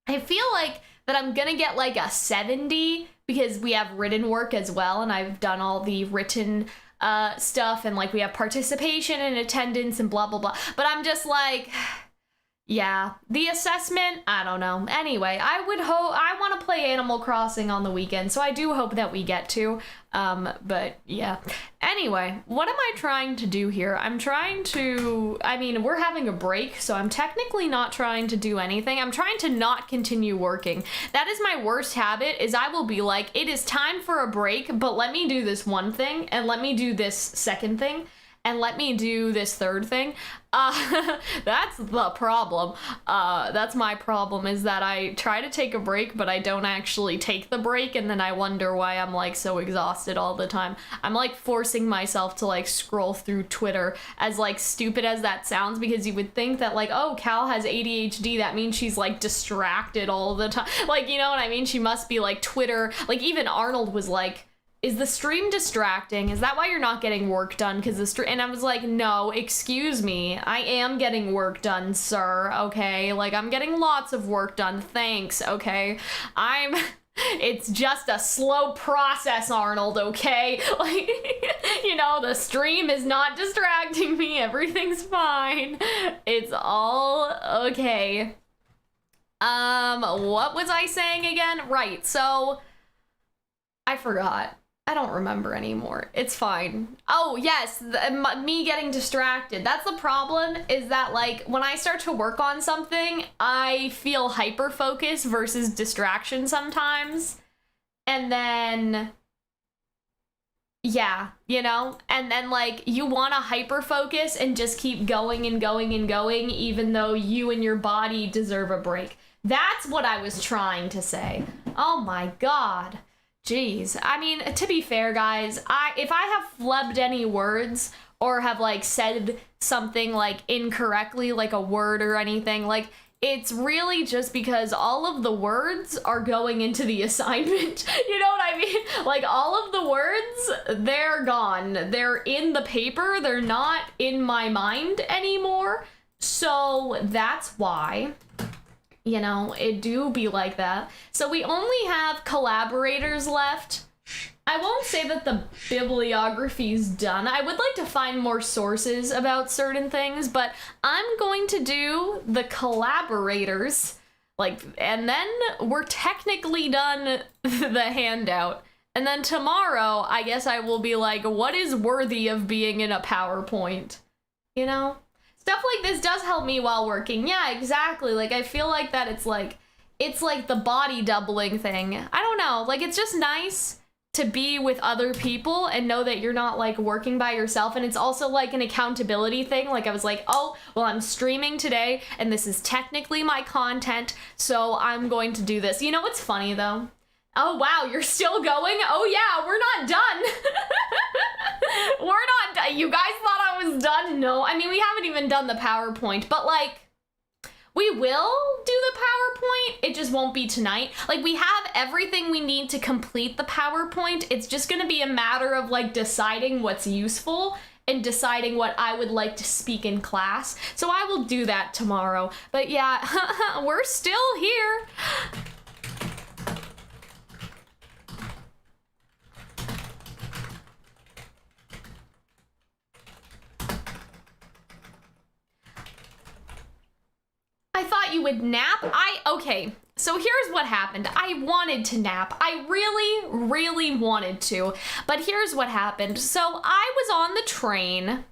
I feel like that I'm gonna get, like, a 70, because we have written work as well, and I've done all the written stuff, and, like, we have participation and attendance and blah, blah, blah. But I'm just like, yeah, the assessment, I don't know. Anyway, I want to play Animal Crossing on the weekend, so I do hope that we get to. But yeah. Anyway, what am I trying to do here? I mean, we're having a break, so I'm technically not trying to do anything. I'm trying to not continue working. That is my worst habit, is I will be like, it is time for a break, but let me do this one thing, and let me do this second thing, and let me do this third thing. That's the problem. That's my problem, is that I try to take a break, but I don't actually take the break, and then I wonder why I'm, like, so exhausted all the time. I'm, like, forcing myself to, like, scroll through Twitter, as, like, stupid as that sounds, because you would think that, like, oh, Cal has ADHD, that means she's, like, distracted all the time. Like, you know what I mean? She must be, like, Twitter. Like, even Arnold was like, is the stream distracting? Is that why you're not getting work done? Because the stream, and I was like, no, excuse me. I am getting work done, sir, okay? Like, I'm getting lots of work done, thanks, okay? It's just a slow process, Arnold, okay? Like, you know, the stream is not distracting me, everything's fine. It's all okay. What was I saying again? Right, so I forgot. I don't remember anymore. It's fine. Oh, yes, me getting distracted. That's the problem, is that, like, when I start to work on something, I feel hyper-focused versus distraction sometimes. and then yeah, you know, and then like you want to hyper focus and just keep going and going and going, even though you and your body deserve a break. That's what I was trying to say. Oh my god. Jeez. I mean, to be fair, guys, if I have flubbed any words or have like said something like incorrectly, like a word or anything, like it's really just because all of the words are going into the assignment. You know what I mean? Like all of the words, they're gone. They're in the paper. They're not in my mind anymore. So that's why, you know, it do be like that. So we only have collaborators left. I won't say that the bibliography's done. I would like to find more sources about certain things, but I'm going to do the collaborators, like, and then we're technically done the handout. And then tomorrow, I guess I will be like, what is worthy of being in a PowerPoint? You know? Stuff like this does help me while working. Yeah, exactly. Like, I feel like that it's like the body doubling thing. I don't know. Like, it's just nice to be with other people and know that you're not like working by yourself. And it's also like an accountability thing. Like I was like, oh, well, I'm streaming today and this is technically my content, so I'm going to do this. You know what's funny though? Oh, wow, you're still going? Oh yeah, we're not done. We're not done. You guys thought I was done? No, I mean, we haven't even done the PowerPoint, but like, we will do the PowerPoint, it just won't be tonight. Like, we have everything we need to complete the PowerPoint. It's just gonna be a matter of, like, deciding what's useful and deciding what I would like to speak in class. So I will do that tomorrow. But yeah, we're still here. I thought you would nap. Okay, so here's what happened. I wanted to nap. I really, really wanted to. But here's what happened. So I was on the train.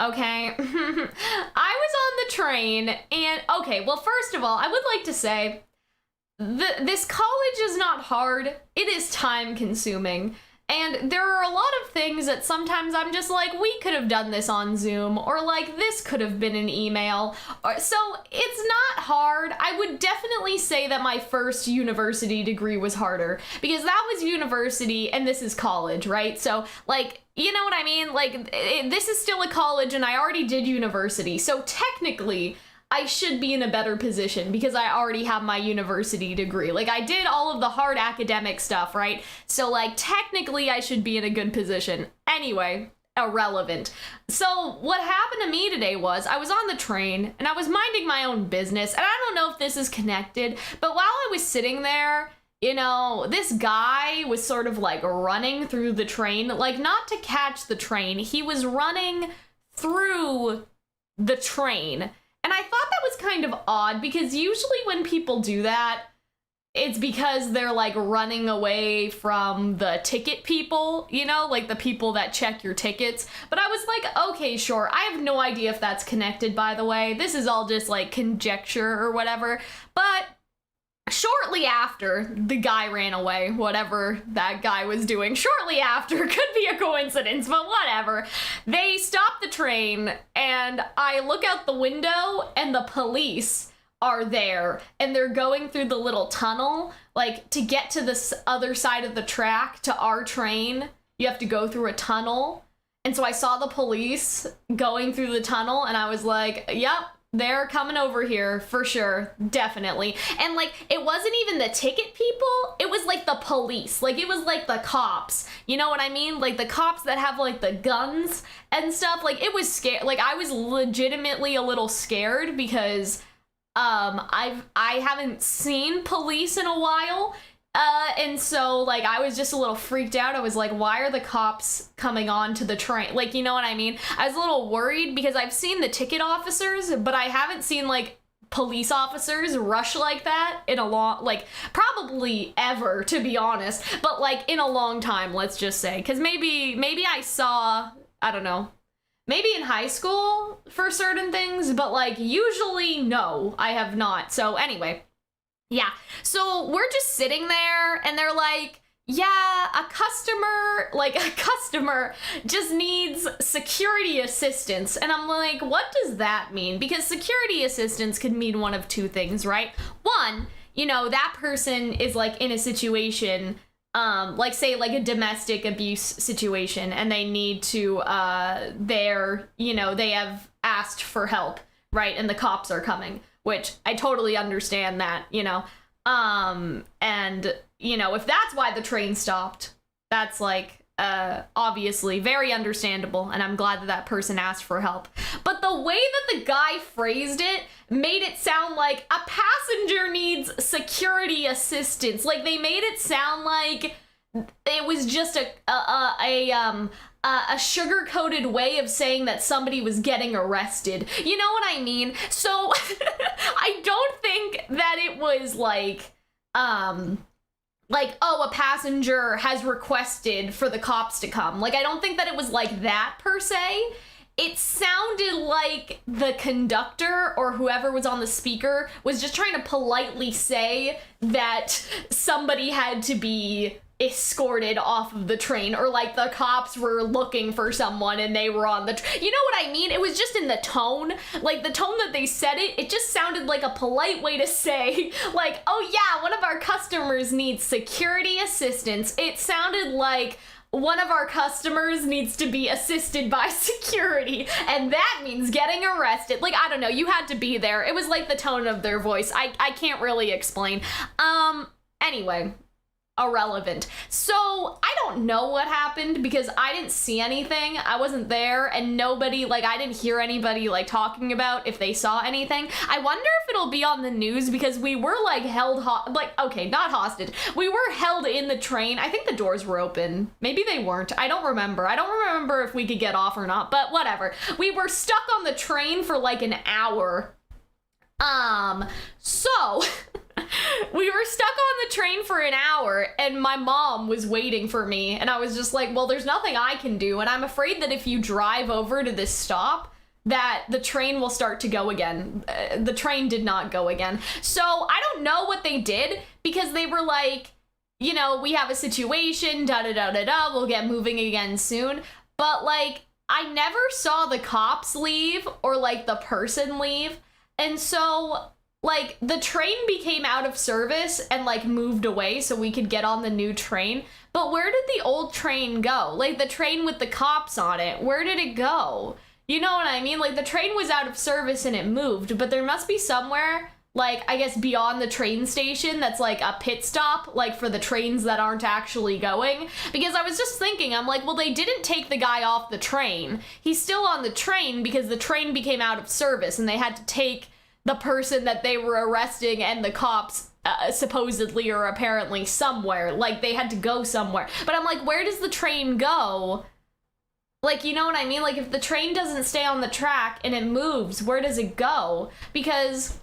Okay. I was on the train and okay, well, first of all, I would like to say this college is not hard. It is time consuming. And there are a lot of things that sometimes I'm just like, we could have done this on Zoom, or like this could have been an email. So it's not hard. I would definitely say that my first university degree was harder because that was university and this is college, right? So like, you know what I mean? Like this is still a college and I already did university. So technically I should be in a better position because I already have my university degree. Like I did all of the hard academic stuff, right? So like technically I should be in a good position. Anyway, irrelevant. So what happened to me today was I was on the train and I was minding my own business. And I don't know if this is connected, but while I was sitting there, you know, this guy was sort of like running through the train, like not to catch the train. He was running through the train. And I thought that was kind of odd because usually when people do that, it's because they're like running away from the ticket people, you know, like the people that check your tickets. But I was like, okay, sure. I have no idea if that's connected, by the way. This is all just like conjecture or whatever. But shortly after the guy ran away, whatever that guy was doing, shortly after, could be a coincidence, but whatever, they stopped the train and I look out the window and the police are there and they're going through the little tunnel, like to get to the other side of the track to our train, you have to go through a tunnel. And so I saw the police going through the tunnel and I was like, yep, they're coming over here for sure, definitely. And like, it wasn't even the ticket people, it was like the police, like it was like the cops, you know what I mean? Like the cops that have like the guns and stuff. Like it was scary. Like I was legitimately a little scared because I haven't seen police in a while. And so like I was just a little freaked out. I was like, why are the cops coming on to the train? Like, you know what I mean? I was a little worried because I've seen the ticket officers, but I haven't seen like police officers rush like that in a long, like probably ever, to be honest, but like in a long time, let's just say. Because maybe I saw, I don't know, maybe in high school for certain things, but like usually no, I have not. So anyway. Yeah. So we're just sitting there and they're like, yeah, a customer just needs security assistance. And I'm like, what does that mean? Because security assistance could mean one of two things, right? One, you know, that person is like in a situation, like say like a domestic abuse situation, and they need to, they have asked for help, right? And the cops are coming, which I totally understand that, you know. And, you know, if that's why the train stopped, that's like, obviously very understandable, and I'm glad that that person asked for help. But the way that the guy phrased it made it sound like a passenger needs security assistance. Like, they made it sound like it was just a sugar-coated way of saying that somebody was getting arrested. You know what I mean? So I don't think that it was like, oh, a passenger has requested for the cops to come. Like, I don't think that it was like that per se. It sounded like the conductor or whoever was on the speaker was just trying to politely say that somebody had to be escorted off of the train, or like the cops were looking for someone and they were on the you know what I mean? It was just in the tone, like the tone that they said it, it just sounded like a polite way to say like, oh yeah, one of our customers needs security assistance. It sounded like one of our customers needs to be assisted by security, and that means getting arrested. Like, I don't know, you had to be there. It was like the tone of their voice. I can't really explain. Anyway, irrelevant. So I don't know what happened because I didn't see anything. I wasn't there, and nobody, like, I didn't hear anybody like talking about if they saw anything. I wonder if it'll be on the news because we were like held okay, not hostage. We were held in the train. I think the doors were open. Maybe they weren't. I don't remember. I don't remember if we could get off or not, but whatever. We were stuck on the train for like an hour. So we were stuck on the train for an hour, and my mom was waiting for me, and I was just like, well, there's nothing I can do, and I'm afraid that if you drive over to this stop, that the train will start to go again. The train did not go again. So I don't know what they did, because they were like, you know, we have a situation, da-da-da-da-da, we'll get moving again soon. But, like, I never saw the cops leave or, like, the person leave. And so, like, the train became out of service and, like, moved away so we could get on the new train. But where did the old train go? Like, the train with the cops on it, where did it go? You know what I mean? Like, the train was out of service and it moved, but there must be somewhere, like, I guess beyond the train station that's, like, a pit stop, like, for the trains that aren't actually going. Because I was just thinking, I'm like, well, they didn't take the guy off the train. He's still on the train because the train became out of service and they had to take the person that they were arresting and the cops supposedly or apparently somewhere. Like, they had to go somewhere. But I'm like, where does the train go? Like, you know what I mean? Like, if the train doesn't stay on the track and it moves, where does it go? Because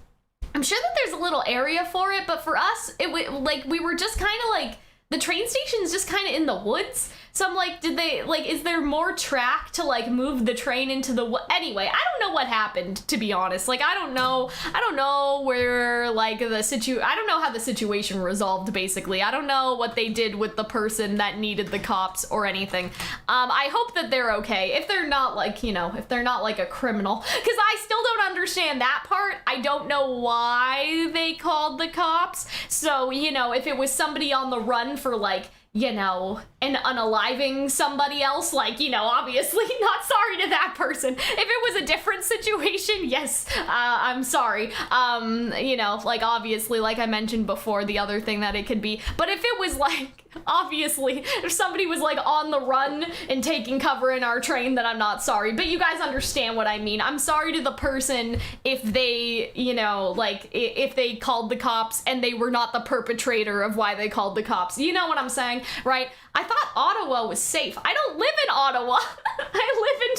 I'm sure that there's a little area for it, but for us, like, we were just kind of like, the train station's just kind of in the woods. So I'm like, did they, like, is there more track to, like, move the train into the anyway, I don't know what happened, to be honest. Like, I don't know where, like, I don't know how the situation resolved, basically. I don't know what they did with the person that needed the cops or anything. I hope that they're okay. If they're not, like, you know, if they're not, like, a criminal. Because I still don't understand that part. I don't know why they called the cops. So, you know, if it was somebody on the run for, like, you know, and unaliving somebody else, like, you know, obviously not sorry to that person. If it was a different situation, yes, I'm sorry. You know, like, obviously, like I mentioned before, the other thing that it could be. But if it was, like, obviously, if somebody was, like, on the run and taking cover in our train, then I'm not sorry. But you guys understand what I mean. I'm sorry to the person if they, you know, like, if they called the cops and they were not the perpetrator of why they called the cops. You know what I'm saying, right? I thought Ottawa was safe. I don't live in Ottawa. I live in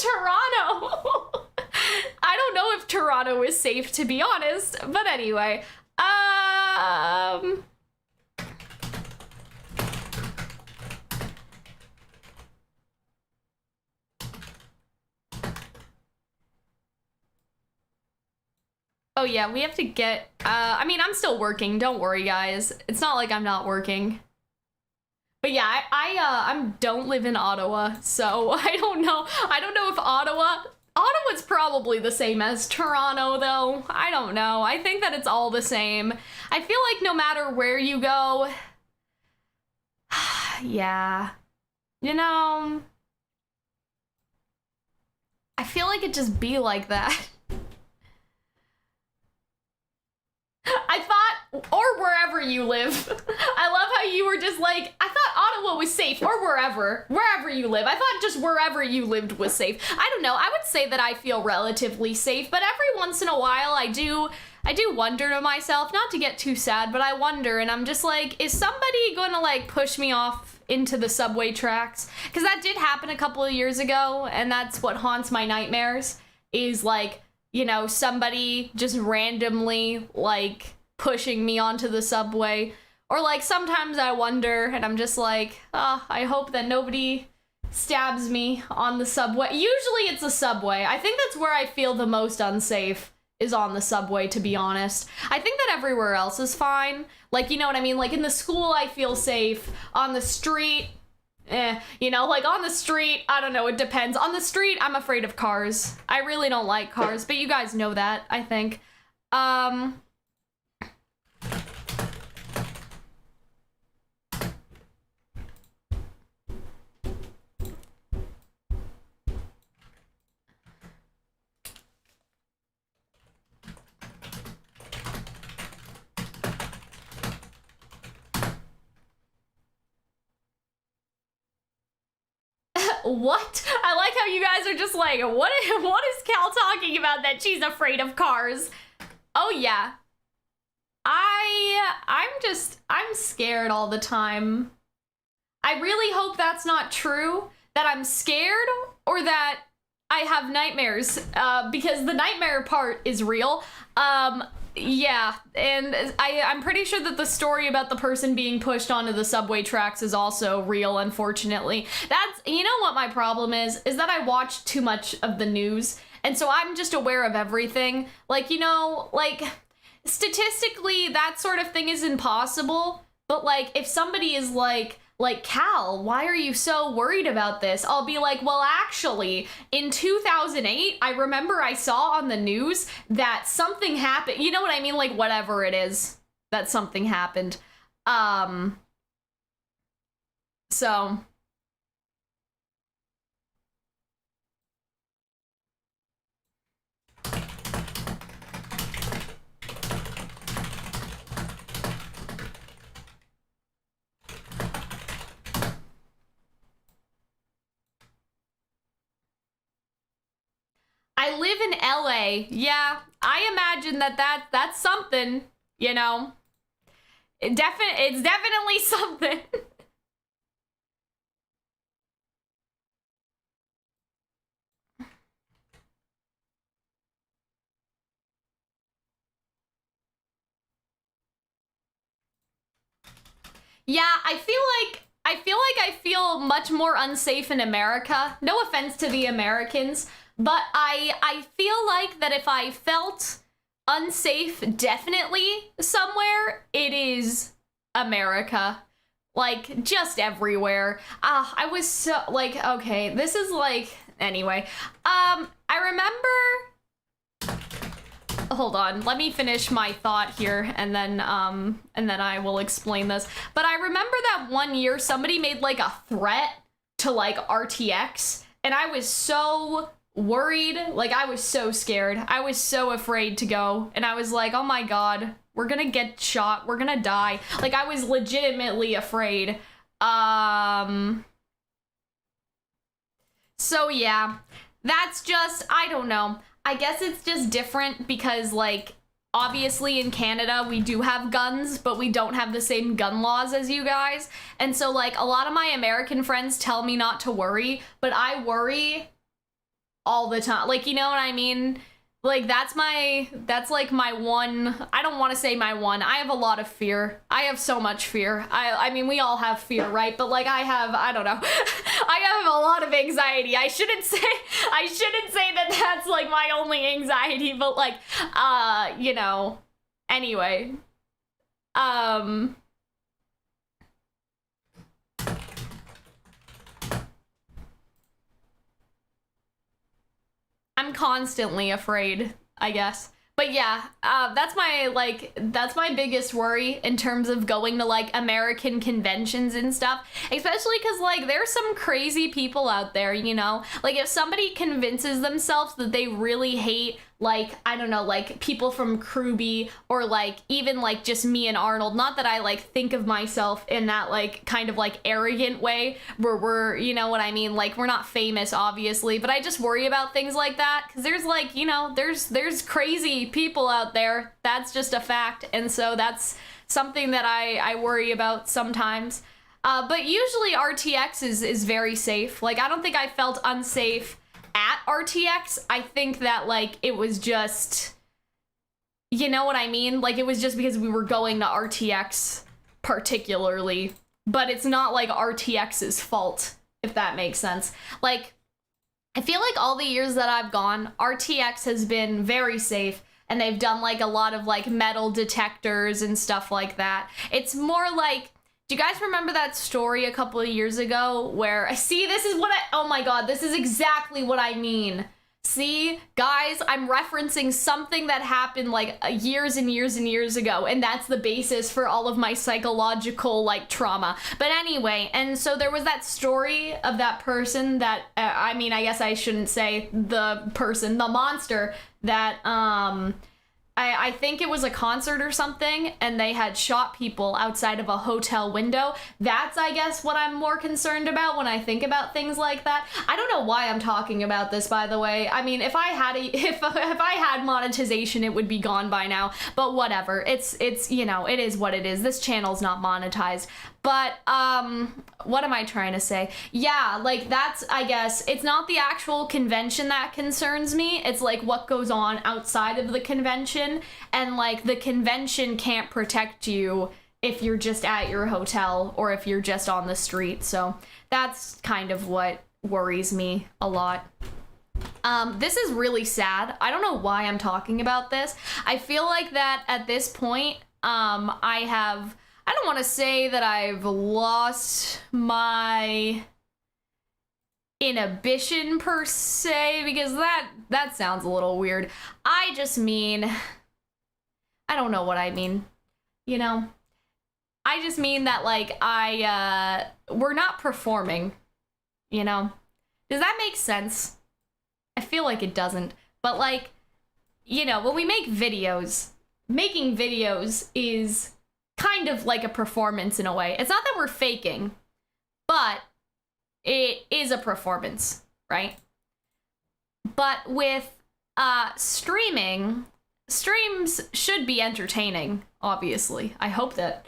Toronto. I don't know if Toronto is safe, to be honest. But anyway, Oh yeah, we have to get, I mean, I'm still working, don't worry guys. It's not like I'm not working. But yeah, I don't live in Ottawa, so I don't know if Ottawa's probably the same as Toronto though. I don't know. I think that it's all the same. I feel like no matter where you go, yeah, you know, I feel like it just be like that. I thought, or wherever you live. I love how you were just like, I thought Ottawa was safe, or wherever you live. I thought just wherever you lived was safe. I don't know, I would say that I feel relatively safe, but every once in a while I do wonder to myself, not to get too sad, but I wonder, and I'm just like, is somebody gonna like push me off into the subway tracks? Because that did happen a couple of years ago, and that's what haunts my nightmares, is like, you know, somebody just randomly like pushing me onto the subway. Or like sometimes I wonder and I'm just like, oh, I hope that nobody stabs me on the subway. Usually it's a subway. I think that's where I feel the most unsafe, is on the subway, to be honest. I think that everywhere else is fine. Like, you know what I mean? Like in the school I feel safe. On the street, you know, like on the street, I don't know, it depends. On the street, I'm afraid of cars. I really don't like cars, but you guys know that, I think. What? I like how you guys are just like, what is Cal talking about that she's afraid of cars? Oh yeah. I'm scared all the time. I really hope that's not true, that I'm scared or that I have nightmares, because the nightmare part is real. Yeah, and I'm pretty sure that the story about the person being pushed onto the subway tracks is also real, unfortunately. That's, you know what my problem is that I watch too much of the news, and so I'm just aware of everything. Like, you know, like, statistically, that sort of thing is impossible, but like, if somebody is like, Cal, why are you so worried about this? I'll be like, well, actually, in 2008, I remember I saw on the news that something happened. You know what I mean? Like, whatever it is, that something happened. So... I live in LA. Yeah, I imagine that's something, you know. It's definitely something. Yeah, I feel much more unsafe in America. No offense to the Americans, but I feel like that if I felt unsafe definitely somewhere, it is America. Like, just everywhere. I was so, like, okay, this is like, anyway. I remember, hold on, let me finish my thought here, and then I will explain this. But I remember that one year somebody made like a threat to like RTX, and I was so worried, like I was so scared. I was so afraid to go, and I was like, oh my god, we're gonna get shot, we're gonna die. Like, I was legitimately afraid. So yeah, that's just, I don't know. I guess it's just different because, like, obviously in Canada we do have guns, but we don't have the same gun laws as you guys. And so, like, a lot of my American friends tell me not to worry, but I worry all the time. Like, you know what I mean? Like, that's like my one, I don't want to say my one, I have a lot of fear. I have so much fear. I mean, we all have fear, right? But like, I don't know. I have a lot of anxiety. I shouldn't say that that's like my only anxiety, but like, you know, anyway. I'm constantly afraid, I guess. But yeah, that's my biggest worry in terms of going to like American conventions and stuff, especially because like there's some crazy people out there, you know, like if somebody convinces themselves that they really hate, like, I don't know, like people from Kruby or like even like just me and Arnold, not that I like think of myself in that like kind of like arrogant way where we're, you know what I mean, like we're not famous obviously, but I just worry about things like that because there's like, you know, there's crazy people out there, that's just a fact, and so that's something that I worry about sometimes. But usually RTX is very safe. Like I don't think I felt unsafe at RTX. I think that like it was just, you know what I mean, like it was just because we were going to RTX particularly, but it's not like RTX's fault, if that makes sense. Like I feel like all the years that I've gone, RTX has been very safe, and they've done like a lot of like metal detectors and stuff like that. It's more like, do you guys remember that story a couple of years ago where, see, this is what oh my god, this is exactly what I mean. See, guys, I'm referencing something that happened like years and years and years ago, and that's the basis for all of my psychological like trauma. But anyway, and so there was that story of that person that, I mean, I guess I shouldn't say the person, the monster that, I think it was a concert or something, and they had shot people outside of a hotel window. That's, I guess, what I'm more concerned about when I think about things like that. I don't know why I'm talking about this, by the way. I mean, if I had if I had monetization, it would be gone by now. But whatever. It's you know, it is what it is. This channel's not monetized. But, what am I trying to say? Yeah, like, that's, I guess, it's not the actual convention that concerns me. It's, like, what goes on outside of the convention. And, like, the convention can't protect you if you're just at your hotel or if you're just on the street. So that's kind of what worries me a lot. This is really sad. I don't know why I'm talking about this. I feel like that at this point, I don't want to say that I've lost my inhibition per se, because that sounds a little weird. I just mean, I don't know what I mean, you know? I just mean that, like, we're not performing, you know? Does that make sense? I feel like it doesn't, but, like, you know, when we make videos, making videos is kind of like a performance in a way. It's not that we're faking, but it is a performance, right? But with streams should be entertaining, obviously. I hope that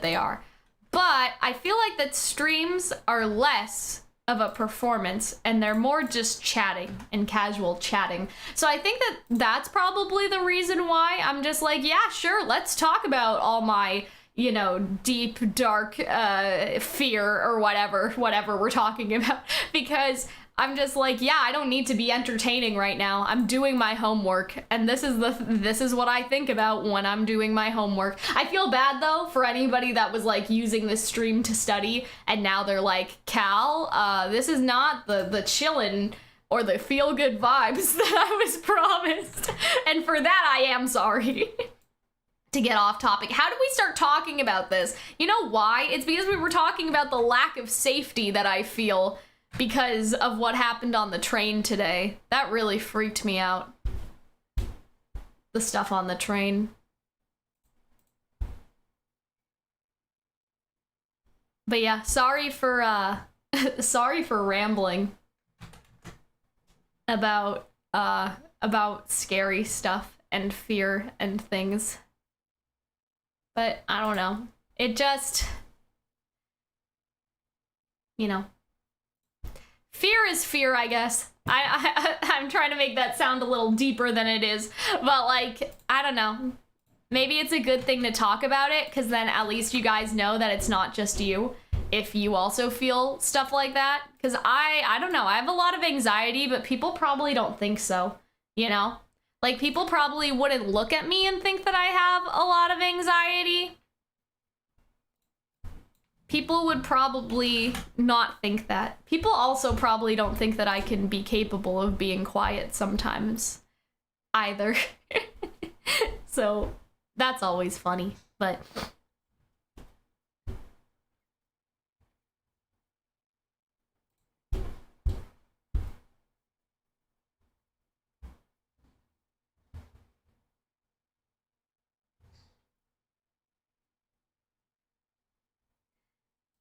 they are. But I feel like that streams are less of a performance and they're more just chatting and casual chatting. So I think that that's probably the reason why I'm just like, yeah, sure, let's talk about all my, you know, deep, dark fear or whatever we're talking about, because I'm just like, yeah, I don't need to be entertaining right now. I'm doing my homework, and this is what I think about when I'm doing my homework. I feel bad though for anybody that was like using this stream to study, and now they're like, Cal, this is not the chillin' or the feel-good vibes that I was promised. And for that, I am sorry. To get off topic, how did we start talking about this? You know why? It's because we were talking about the lack of safety that I feel because of what happened on the train today. That really freaked me out. The stuff on the train. But yeah, sorry for rambling about scary stuff and fear and things. But I don't know. It just, you know, fear is fear, I guess. I'm trying to make that sound a little deeper than it is, but like, I don't know. Maybe it's a good thing to talk about it, because then at least you guys know that it's not just you. if you also feel stuff like that. Because I don't know, I have a lot of anxiety, but people probably don't think so, you know? Like, people probably wouldn't look at me and think that I have a lot of anxiety. People would probably not think that. People also probably don't think that I can be capable of being quiet sometimes either. So that's always funny, but...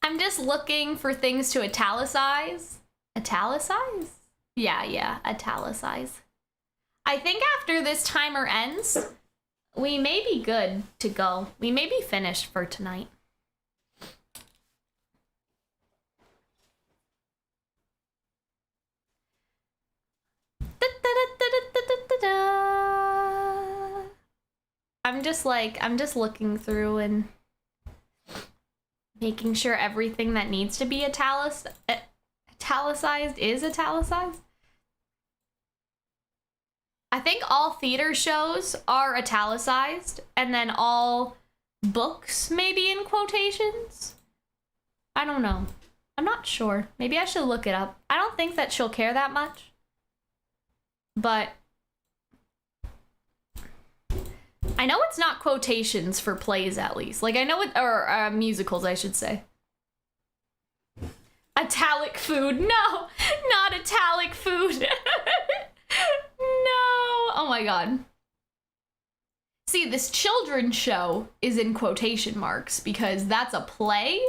I'm just looking for things to italicize. Italicize? Yeah, italicize. I think after this timer ends, we may be good to go. We may be finished for tonight. I'm just looking through and making sure everything that needs to be italicized is italicized. I think all theater shows are italicized, and then all books maybe in quotations. I don't know. I'm not sure. Maybe I should look it up. I don't think that she'll care that much. But I know it's not quotations for plays, at least. Like, I know it, or musicals, I should say. Italic food. No, not italic food. No. Oh my god. See, this children's show is in quotation marks because that's a play,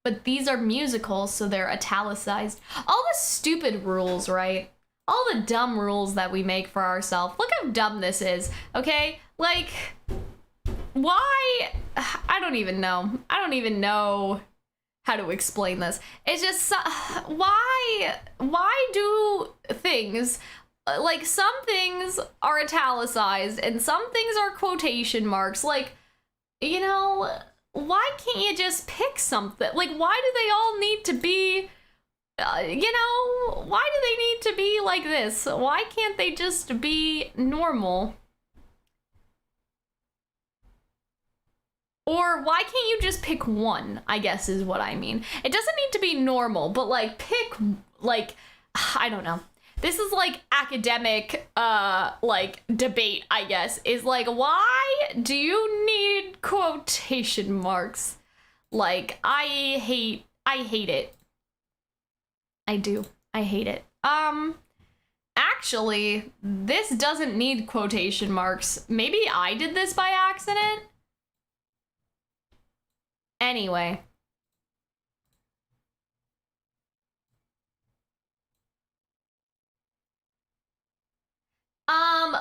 but these are musicals, so they're italicized. All the stupid rules, right? All the dumb rules that we make for ourselves. Look how dumb this is, okay? Like, why? I don't even know. I don't even know how to explain this. It's just, why do things, like, some things are italicized and some things are quotation marks? Like, you know, why can't you just pick something? Like, why do they all need to be, you know, why do they need to be like this? Why can't they just be normal? Or why can't you just pick one, I guess is what I mean. It doesn't need to be normal, but like pick, like, I don't know. This is like academic, like debate, I guess, is like, why do you need quotation marks? Like, I hate it. I do. I hate it. Actually, this doesn't need quotation marks. Maybe I did this by accident? Anyway.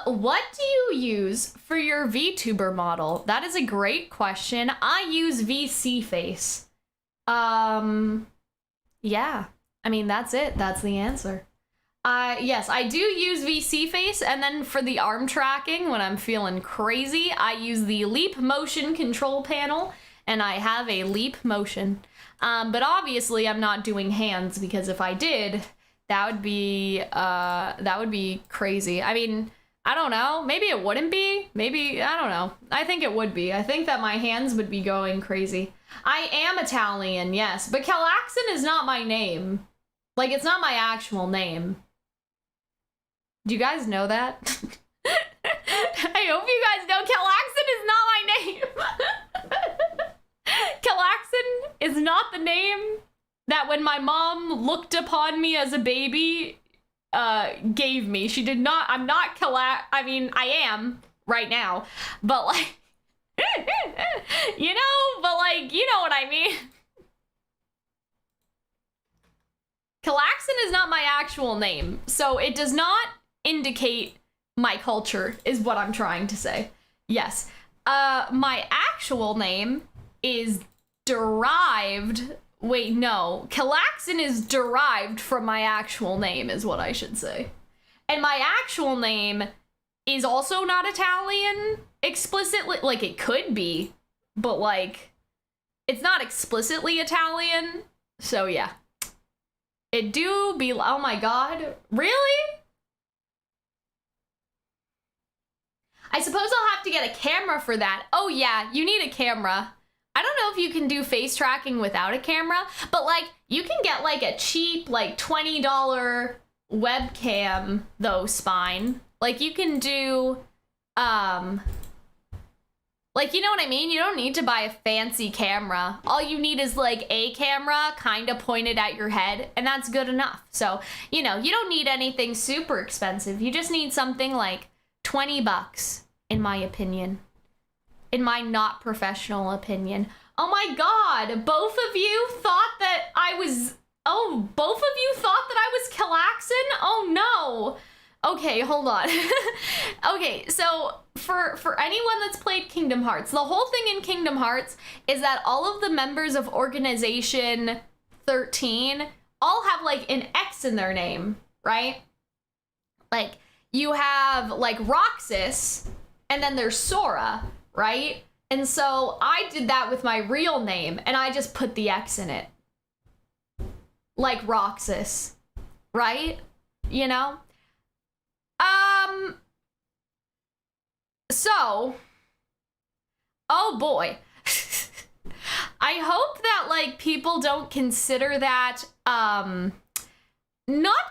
What do you use for your VTuber model? That is a great question. I use VC Face. Yeah. I mean, that's it. That's the answer. Yes, I do use VC Face, and then for the arm tracking, when I'm feeling crazy, I use the Leap Motion control panel, and I have a Leap Motion. But obviously, I'm not doing hands, because if I did, that would be crazy. I mean, I don't know. Maybe it wouldn't be. Maybe, I don't know. I think it would be. I think that my hands would be going crazy. I am Italian, yes, but Calxiyn is not my name. Like, it's not my actual name. Do you guys know that? I hope you guys know Calxiyn is not my name. Calxiyn is not the name that when my mom looked upon me as a baby, gave me. She did not, I'm not I mean, I am right now, but like, you know, but like, you know what I mean? Calxiyn is not my actual name, so it does not indicate my culture, is what I'm trying to say. Yes. My actual name is derived... Wait, no. Calxiyn is derived from my actual name, is what I should say. And my actual name is also not Italian explicitly. Like, it could be, but like, it's not explicitly Italian, so yeah. It do be, oh my god, really? I suppose I'll have to get a camera for that. Oh yeah, you need a camera. I don't know if you can do face tracking without a camera, but like you can get like a cheap like $20 webcam though, Spine. Like you can do like, you know what I mean? You don't need to buy a fancy camera. All you need is like a camera kind of pointed at your head, and that's good enough. So, you know, you don't need anything super expensive. You just need something like 20 bucks, in my opinion. In my not professional opinion. Oh my god, both of you thought that I was... Oh, both of you thought that I was Calxiyn? Oh no. Okay, hold on. Okay, so for anyone that's played Kingdom Hearts, the whole thing in Kingdom Hearts is that all of the members of Organization 13 all have like an X in their name, right? Like you have like Roxas and then there's Sora, right? And so I did that with my real name and I just put the X in it. Like Roxas, right? You know? So, oh boy. I hope that like people don't consider that not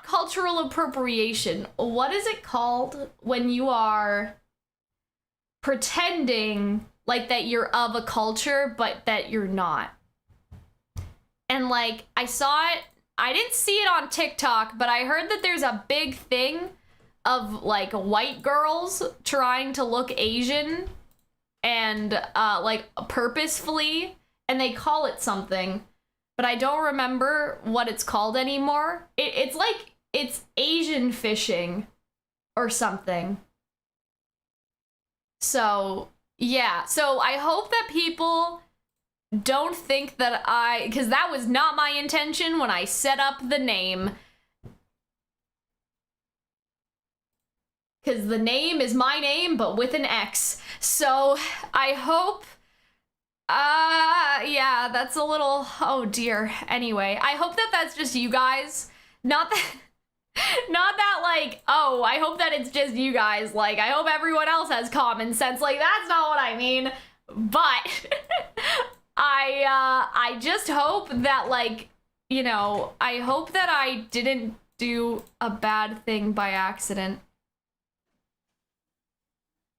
cultural appropriation. What is it called when you are pretending like that you're of a culture but that you're not? And like I saw it, I didn't see it on TikTok, but I heard that there's a big thing of like white girls trying to look Asian and like purposefully, and they call it something, but I don't remember what it's called anymore. It's like it's Asian fishing or something. So yeah, so I hope that people don't think that because that was not my intention when I set up the name. Because the name is my name, but with an X. So I hope, yeah, that's a little, oh dear. Anyway, I hope that that's just you guys. Not that like, oh, I hope that it's just you guys. Like, I hope everyone else has common sense. Like, that's not what I mean. But I just hope that like, you know, I hope that I didn't do a bad thing by accident.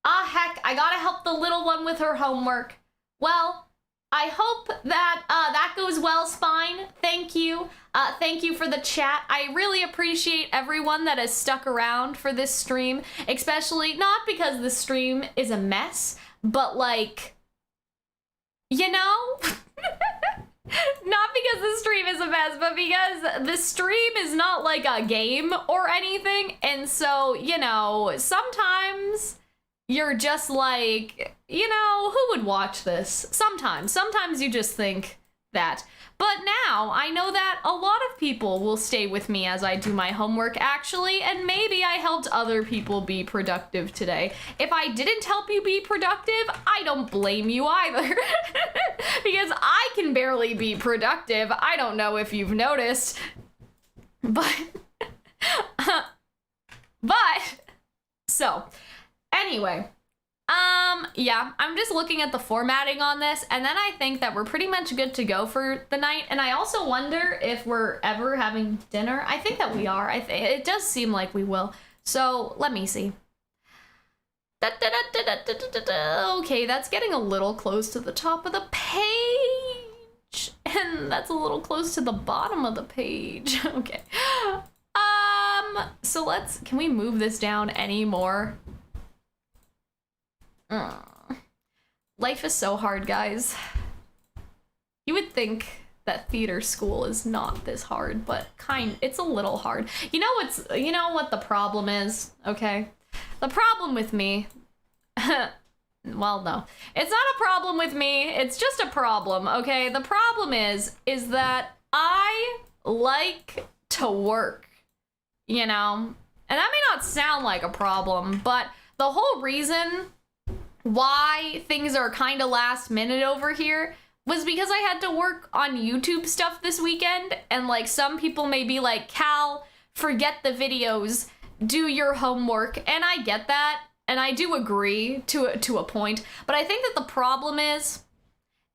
Ah, heck, I gotta help the little one with her homework. Well, I hope that that goes well, Spine. Thank you. Thank you for the chat. I really appreciate everyone that has stuck around for this stream, especially not because the stream is a mess, but like, you know? Not because the stream is a mess, but because the stream is not like a game or anything. And so, you know, sometimes you're just like, you know, who would watch this? Sometimes you just think that. But now I know that a lot of people will stay with me as I do my homework, actually, and maybe I helped other people be productive today. If I didn't help you be productive, I don't blame you either. Because I can barely be productive. I don't know if you've noticed. But so anyway, yeah, I'm just looking at the formatting on this, and then I think that we're pretty much good to go for the night. And I also wonder if we're ever having dinner. I think that we are. It does seem like we will. So let me see. Okay, that's getting a little close to the top of the page, and that's a little close to the bottom of the page. Okay. So can we move this down any more? Life is so hard, guys. You would think that theater school is not this hard, but it's a little hard. You know what the problem is, okay? The problem with me, well, no. It's not a problem with me, it's just a problem, okay? The problem is that I like to work, you know? And that may not sound like a problem, but the whole reason why things are kind of last minute over here, was because I had to work on YouTube stuff this weekend, and like some people may be like, Cal, forget the videos, do your homework, and I get that, and I do agree to a point, but I think that the problem is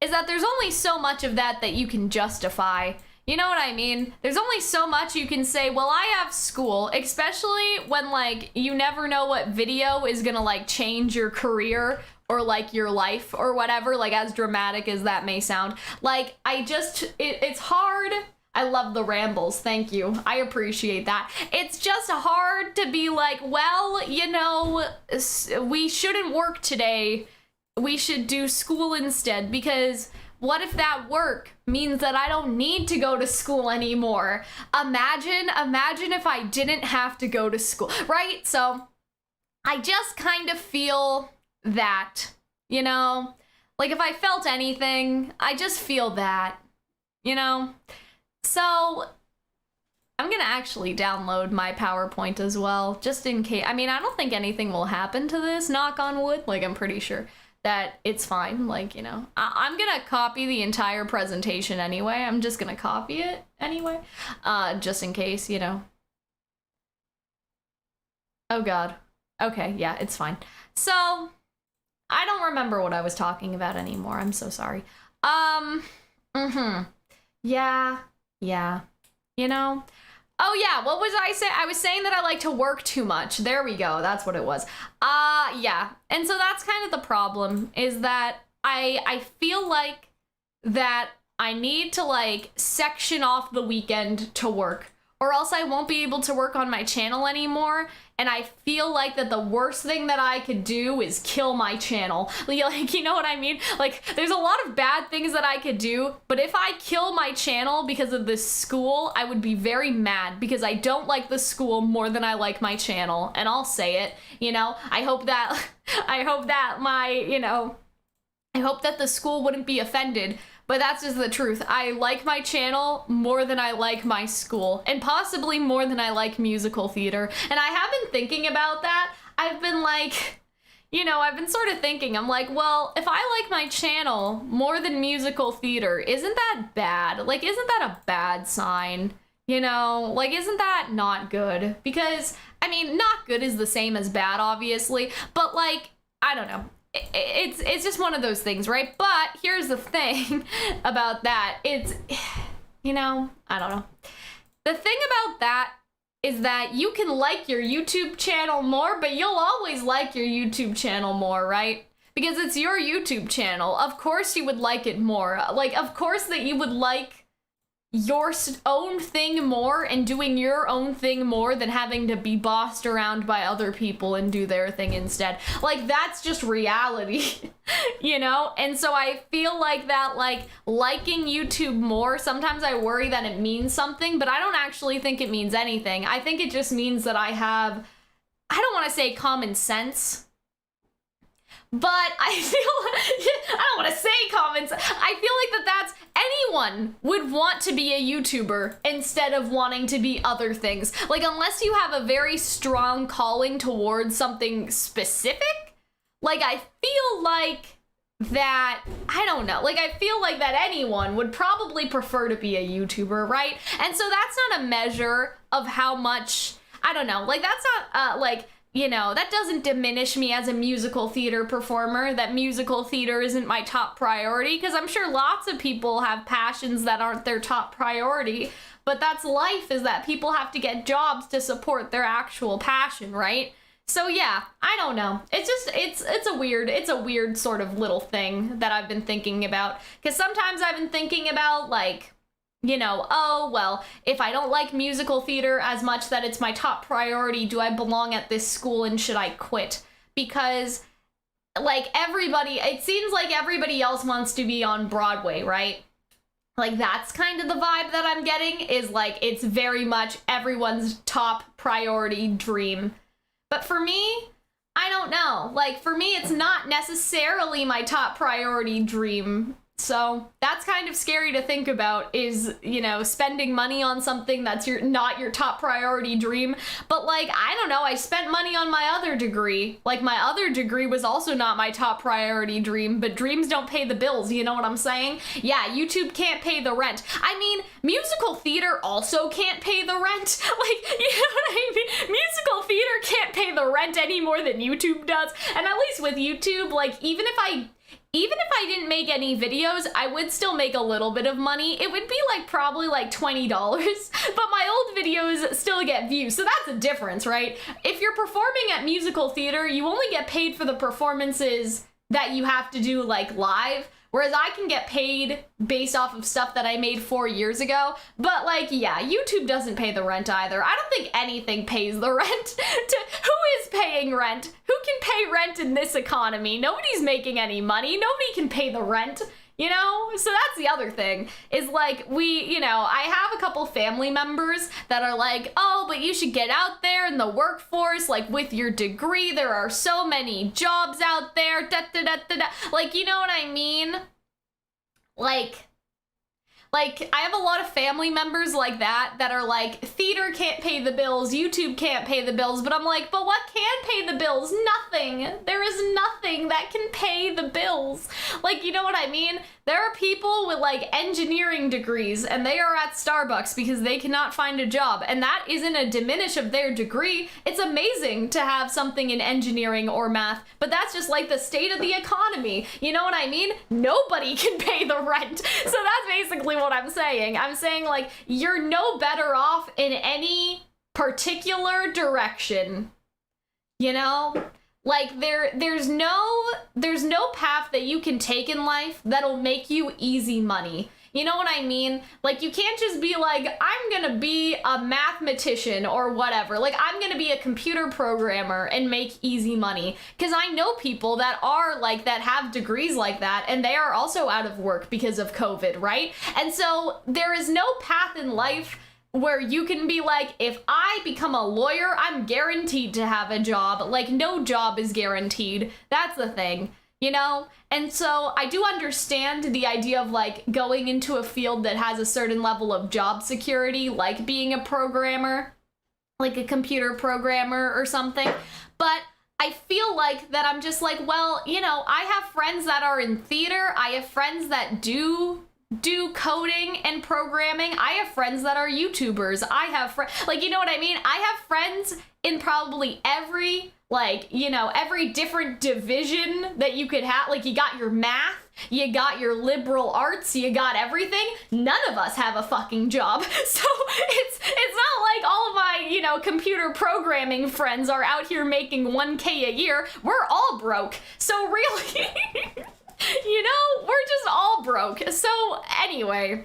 that there's only so much of that you can justify. You know what I mean? There's only so much you can say, well, I have school, especially when, like, you never know what video is gonna, like, change your career or, like, your life or whatever, like, as dramatic as that may sound. Like, it's hard. I love the rambles, thank you. I appreciate that. It's just hard to be like, well, you know, we shouldn't work today. We should do school instead, because what if that work means that I don't need to go to school anymore? Imagine if I didn't have to go to school, right? So I just kind of feel that, you know, like if I felt anything, I just feel that, you know? So I'm gonna actually download my PowerPoint as well, just in case. I mean, I don't think anything will happen to this, knock on wood. Like, I'm pretty sure that it's fine, like, you know. I'm gonna copy the entire presentation anyway. I'm just gonna copy it anyway, just in case, you know. Oh god. Okay, yeah, it's fine. So, I don't remember what I was talking about anymore. I'm so sorry. Yeah. You know? Oh yeah, what was I saying? I was saying that I like to work too much. There we go, that's what it was. Yeah. And so that's kind of the problem, is that I feel like that I need to, like, section off the weekend to work, or else I won't be able to work on my channel anymore. And I feel like that the worst thing that I could do is kill my channel. Like, you know what I mean? Like, there's a lot of bad things that I could do, but if I kill my channel because of this school, I would be very mad, because I don't like the school more than I like my channel. And I'll say it, you know? I hope that the school wouldn't be offended, but that's just the truth. I like my channel more than I like my school, and possibly more than I like musical theater. And I have been thinking about that. I've been like, you know, I've been sort of thinking, I'm like, well, if I like my channel more than musical theater, isn't that bad? Like, isn't that a bad sign? You know, like, isn't that not good? Because, I mean, not good is the same as bad, obviously, but, like, I don't know. It's just one of those things, right? But here's the thing about that. It's, you know, I don't know. The thing about that is that you can like your YouTube channel more, but you'll always like your YouTube channel more, right? Because it's your YouTube channel. Of course you would like it more. Like, of course that you would like your own thing more and doing your own thing more than having to be bossed around by other people and do their thing instead. Like, that's just reality, you know? And so I feel like that, like, liking YouTube more, sometimes I worry that it means something, but I don't actually think it means anything. I think it just means that I don't want to say common sense, but I don't want to say common sense. I feel like that's anyone would want to be a YouTuber instead of wanting to be other things. Like, unless you have a very strong calling towards something specific, like, I feel like that, I don't know, like, I feel like that anyone would probably prefer to be a YouTuber, right? And so that's not a measure of how much, I don't know, like, that's not, like, you know, that doesn't diminish me as a musical theater performer, that musical theater isn't my top priority, because I'm sure lots of people have passions that aren't their top priority, but that's life, is that people have to get jobs to support their actual passion, right? So yeah, I don't know. It's just, it's a weird sort of little thing that I've been thinking about, because sometimes I've been thinking about, like, you know, oh, well, if I don't like musical theater as much that it's my top priority, do I belong at this school and should I quit? Because, like, it seems like everybody else wants to be on Broadway, right? Like, that's kind of the vibe that I'm getting, is like, it's very much everyone's top priority dream. But for me, I don't know. Like, for me, it's not necessarily my top priority dream. So that's kind of scary to think about, is, you know, spending money on something that's not your top priority dream. But like, I don't know, I spent money on my other degree. Like, my other degree was also not my top priority dream, but dreams don't pay the bills, you know what I'm saying? Yeah, YouTube can't pay the rent. I mean, musical theater also can't pay the rent. Like, you know what I mean? Musical theater can't pay the rent any more than YouTube does. And at least with YouTube, like, even if I didn't make any videos, I would still make a little bit of money. It would be like probably like $20, but my old videos still get views. So that's a difference, right? If you're performing at musical theater, you only get paid for the performances that you have to do like live, whereas I can get paid based off of stuff that I made 4 years ago. But like, yeah, YouTube doesn't pay the rent either. I don't think anything pays the rent. Who is paying rent? Who can pay rent in this economy? Nobody's making any money. Nobody can pay the rent, you know? So that's the other thing, is like, I have a couple family members that are like, oh, but you should get out there in the workforce, like with your degree, there are so many jobs out there, da da da da da. Like, you know what I mean? Like, I have a lot of family members like that are like, theater can't pay the bills, YouTube can't pay the bills, but I'm like, but what can pay the bills? Nothing. There is nothing that can pay the bills. Like, you know what I mean? There are people with like engineering degrees and they are at Starbucks because they cannot find a job, and that isn't a diminish of their degree. It's amazing to have something in engineering or math, but that's just like the state of the economy. You know what I mean? Nobody can pay the rent. So that's basically what I'm saying. I'm saying, like, you're no better off in any particular direction, you know? Like, there's no path that you can take in life that'll make you easy money. You know what I mean? Like, you can't just be like, I'm gonna be a mathematician or whatever. Like, I'm gonna be a computer programmer and make easy money. Because I know people that are like, that have degrees like that, and they are also out of work because of COVID, right? And so there is no path in life where you can be like, if I become a lawyer, I'm guaranteed to have a job. Like, no job is guaranteed. That's the thing, you know? And so I do understand the idea of like going into a field that has a certain level of job security, like being a programmer, like a computer programmer or something. But I feel like that I'm just like, well, you know, I have friends that are in theater. I have friends that do coding and programming. I have friends that are YouTubers. I have like, you know what I mean? I have friends in probably every, like, you know, every different division that you could have. Like, you got your math, you got your liberal arts, you got everything. None of us have a fucking job. So it's not like all of my, you know, computer programming friends are out here making 1K a year. We're all broke. So really, you know, we're just all broke. So anyway,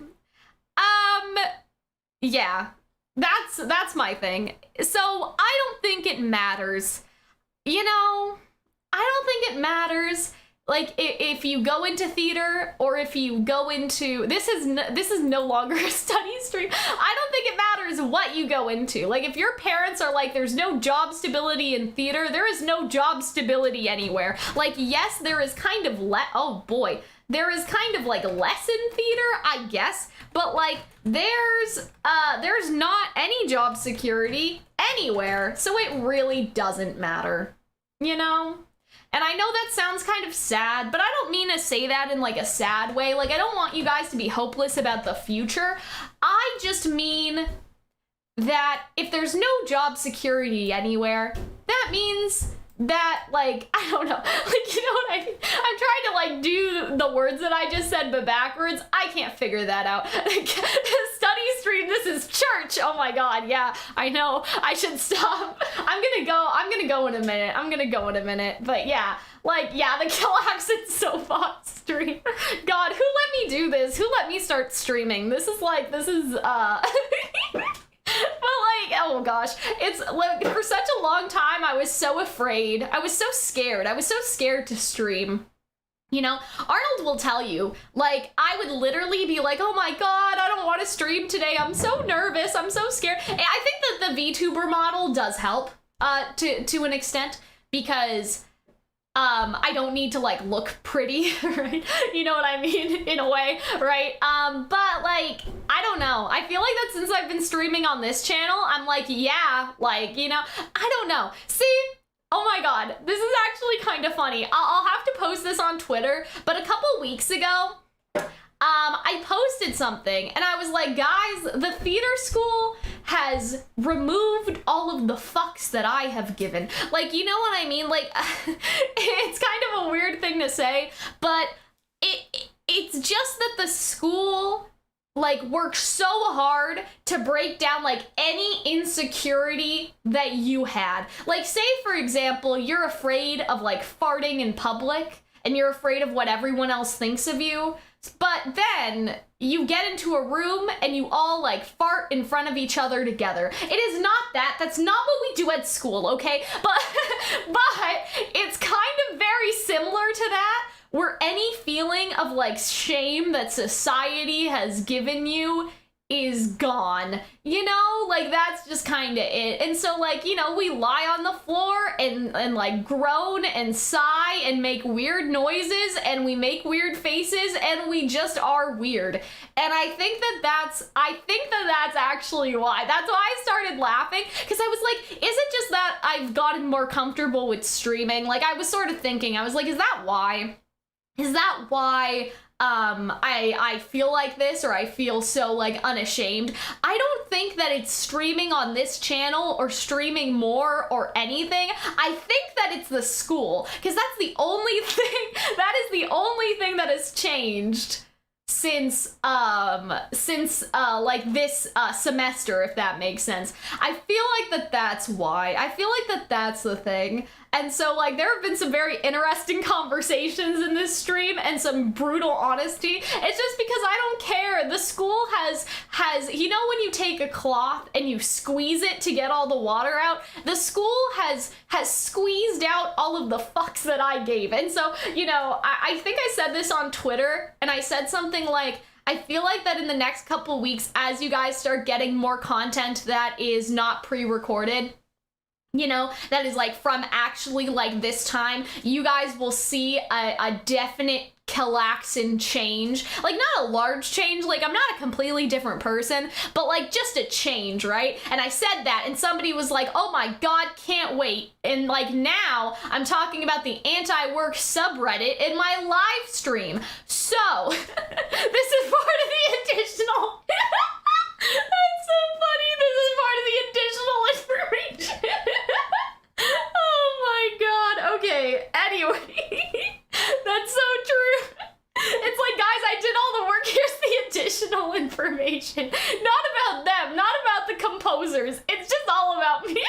yeah, that's my thing. So I don't think it matters. You know, I don't think it matters. Like, if you go into theater or if you go into, this is no longer a study stream. I don't think it matters what you go into. Like, if your parents are like, there's no job stability in theater, there is no job stability anywhere. Like, yes, there is kind of there is kind of like less in theater, I guess, but like there's not any job security anywhere, so it really doesn't matter, you know? And I know that sounds kind of sad, but I don't mean to say that in like a sad way. Like, I don't want you guys to be hopeless about the future. I just mean that if there's no job security anywhere, that means that, like, I don't know, like, you know what I mean? I'm trying to like do the words that I just said but backwards. I can't figure that out. Study stream, this is church. Oh my god, yeah, I know, I should stop. I'm gonna go in a minute. But yeah, like, yeah, the Calxiyn soapbox stream. God, who let me do this? Who let me start streaming? This is but like, oh gosh, it's like, for such a long time I was so afraid. I was so scared. I was so scared to stream. You know, Arnold will tell you, like, I would literally be like, oh my god, I don't want to stream today. I'm so nervous. I'm so scared. And I think that the VTuber model does help to an extent, because I don't need to like look pretty, right? You know what I mean? In a way, right? But like, I don't know. I feel like that since I've been streaming on this channel, I'm like, yeah, like, you know, I don't know. See? Oh my god, this is actually kind of funny. I'll have to post this on Twitter, but a couple weeks ago, I posted something and I was like, guys, the theater school has removed all of the fucks that I have given. Like, you know what I mean? Like, it's kind of a weird thing to say, but it's just that the school like worked so hard to break down like any insecurity that you had. Like, say for example, you're afraid of like farting in public and you're afraid of what everyone else thinks of you. But then you get into a room and you all like fart in front of each other together. It is not that. That's not what we do at school, okay? But it's kind of very similar to that, where any feeling of like shame that society has given you is gone, you know? Like, that's just kind of it. And so like, you know, we lie on the floor and like groan and sigh and make weird noises and we make weird faces and we just are weird. And I think that that's actually why. That's why I started laughing, because I was like, is it just that I've gotten more comfortable with streaming? Like, I was sort of thinking, I was like, is that why? Is that why I feel like this, or I feel so like unashamed? I don't think that it's streaming on this channel or streaming more or anything. I think that it's the school, because that's the only thing, that is the only thing that has changed since like this semester, if that makes sense. I feel like that's why. I feel like that's the thing. And so like there have been some very interesting conversations in this stream and some brutal honesty. It's just because I don't care. The school has you know, when you take a cloth and you squeeze it to get all the water out, the school has squeezed out all of the fucks that I gave. And so, you know, I think I said this on Twitter, and I said something like, I feel like that in the next couple weeks, as you guys start getting more content that is not pre-recorded, you know, that is like from actually like this time, you guys will see a definite Calxiyn change. Like, not a large change, like I'm not a completely different person, but like just a change, right? And I said that and somebody was like, oh my god, can't wait. And like now I'm talking about the anti-work subreddit in my live stream. So this is part of the additional that's so funny. This is part of the additional information. Oh my god. Okay, anyway. That's so true. It's like, guys, I did all the work. Here's the additional information. Not about them, not about the composers. It's just all about me.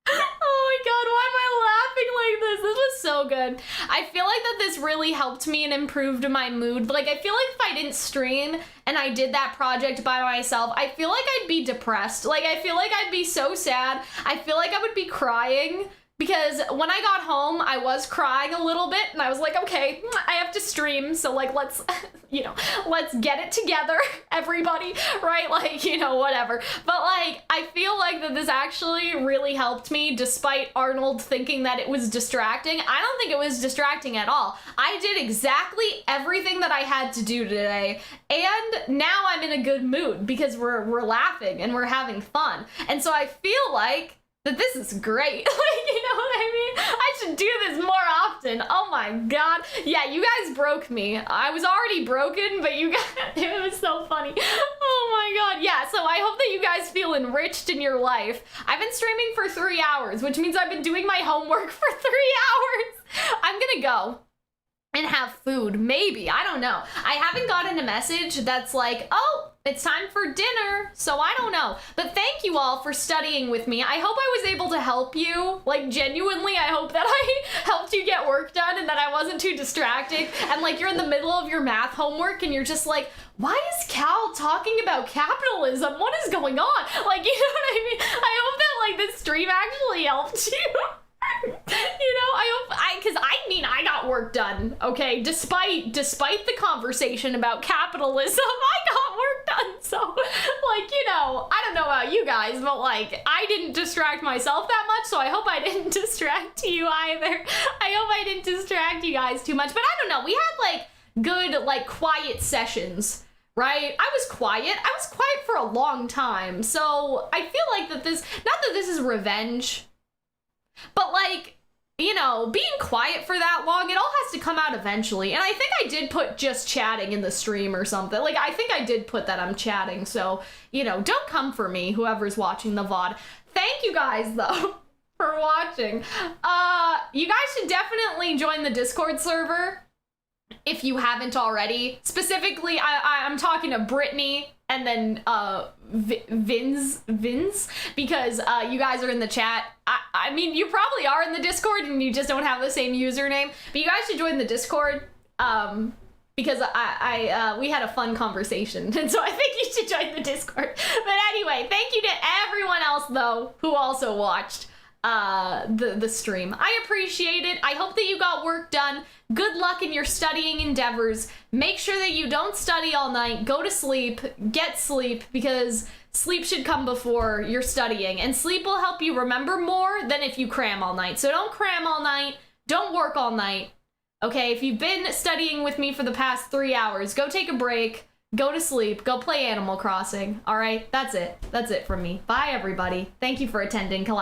Oh my god, why am I laughing like this? This was so good. I feel like that this really helped me and improved my mood. Like, I feel like if I didn't stream and I did that project by myself, I feel like I'd be depressed. Like, I feel like I'd be so sad. I feel like I would be crying. Because when I got home, I was crying a little bit, and I was like, okay, I have to stream, so like, let's, you know, let's get it together, everybody, right? Like, you know, whatever. But like, I feel like that this actually really helped me, despite Arnold thinking that it was distracting. I don't think it was distracting at all. I did exactly everything that I had to do today, and now I'm in a good mood, because we're laughing, and we're having fun. And so I feel like that this is great. Like, you know what I mean? I should do this more often. Oh my god. Yeah, you guys broke me. I was already broken, but you guys, it was so funny. Oh my god. Yeah, so I hope that you guys feel enriched in your life. I've been streaming for 3 hours, which means I've been doing my homework for 3 hours. I'm gonna go and have food, maybe. I don't know. I haven't gotten a message that's like, oh, it's time for dinner, so I don't know. But thank you all for studying with me. I hope I was able to help you. Like, genuinely, I hope that I helped you get work done and that I wasn't too distracted. And like, you're in the middle of your math homework and you're just like, why is Cal talking about capitalism? What is going on? Like, you know what I mean? I hope that like this stream actually helped you. You know, because I got work done, okay? Despite the conversation about capitalism, I got work done. So, like, you know, I don't know about you guys. guys, but like, I didn't distract myself that much, so I hope I didn't distract you either. I hope I didn't distract you guys too much, but I don't know. We had like good, like, quiet sessions, right? I was quiet for a long time, so I feel like that this, not that this is revenge, but like, you know, being quiet for that long, it all has to come out eventually. And I think I did put just chatting in the stream or something. Like, I think I did put that I'm chatting. So, you know, don't come for me, whoever's watching the VOD. Thank you guys, though, for watching. You guys should definitely join the Discord server if you haven't already. Specifically, I'm talking to Brittany and then Vins, because you guys are in the chat. I mean, you probably are in the Discord and you just don't have the same username, but you guys should join the Discord because we had a fun conversation, and so I think you should join the Discord. But anyway, thank you to everyone else, though, who also watched the stream. I appreciate it. I hope that you got work done. Good luck in your studying endeavors. Make sure that you don't study all night. Go to sleep. Get sleep, because sleep should come before you're studying, and sleep will help you remember more than if you cram all night. So don't cram all night. Don't work all night. Okay, if you've been studying with me for the past 3 hours, go take a break. Go to sleep. Go play Animal Crossing. All right, that's it. That's it from me. Bye, everybody. Thank you for attending.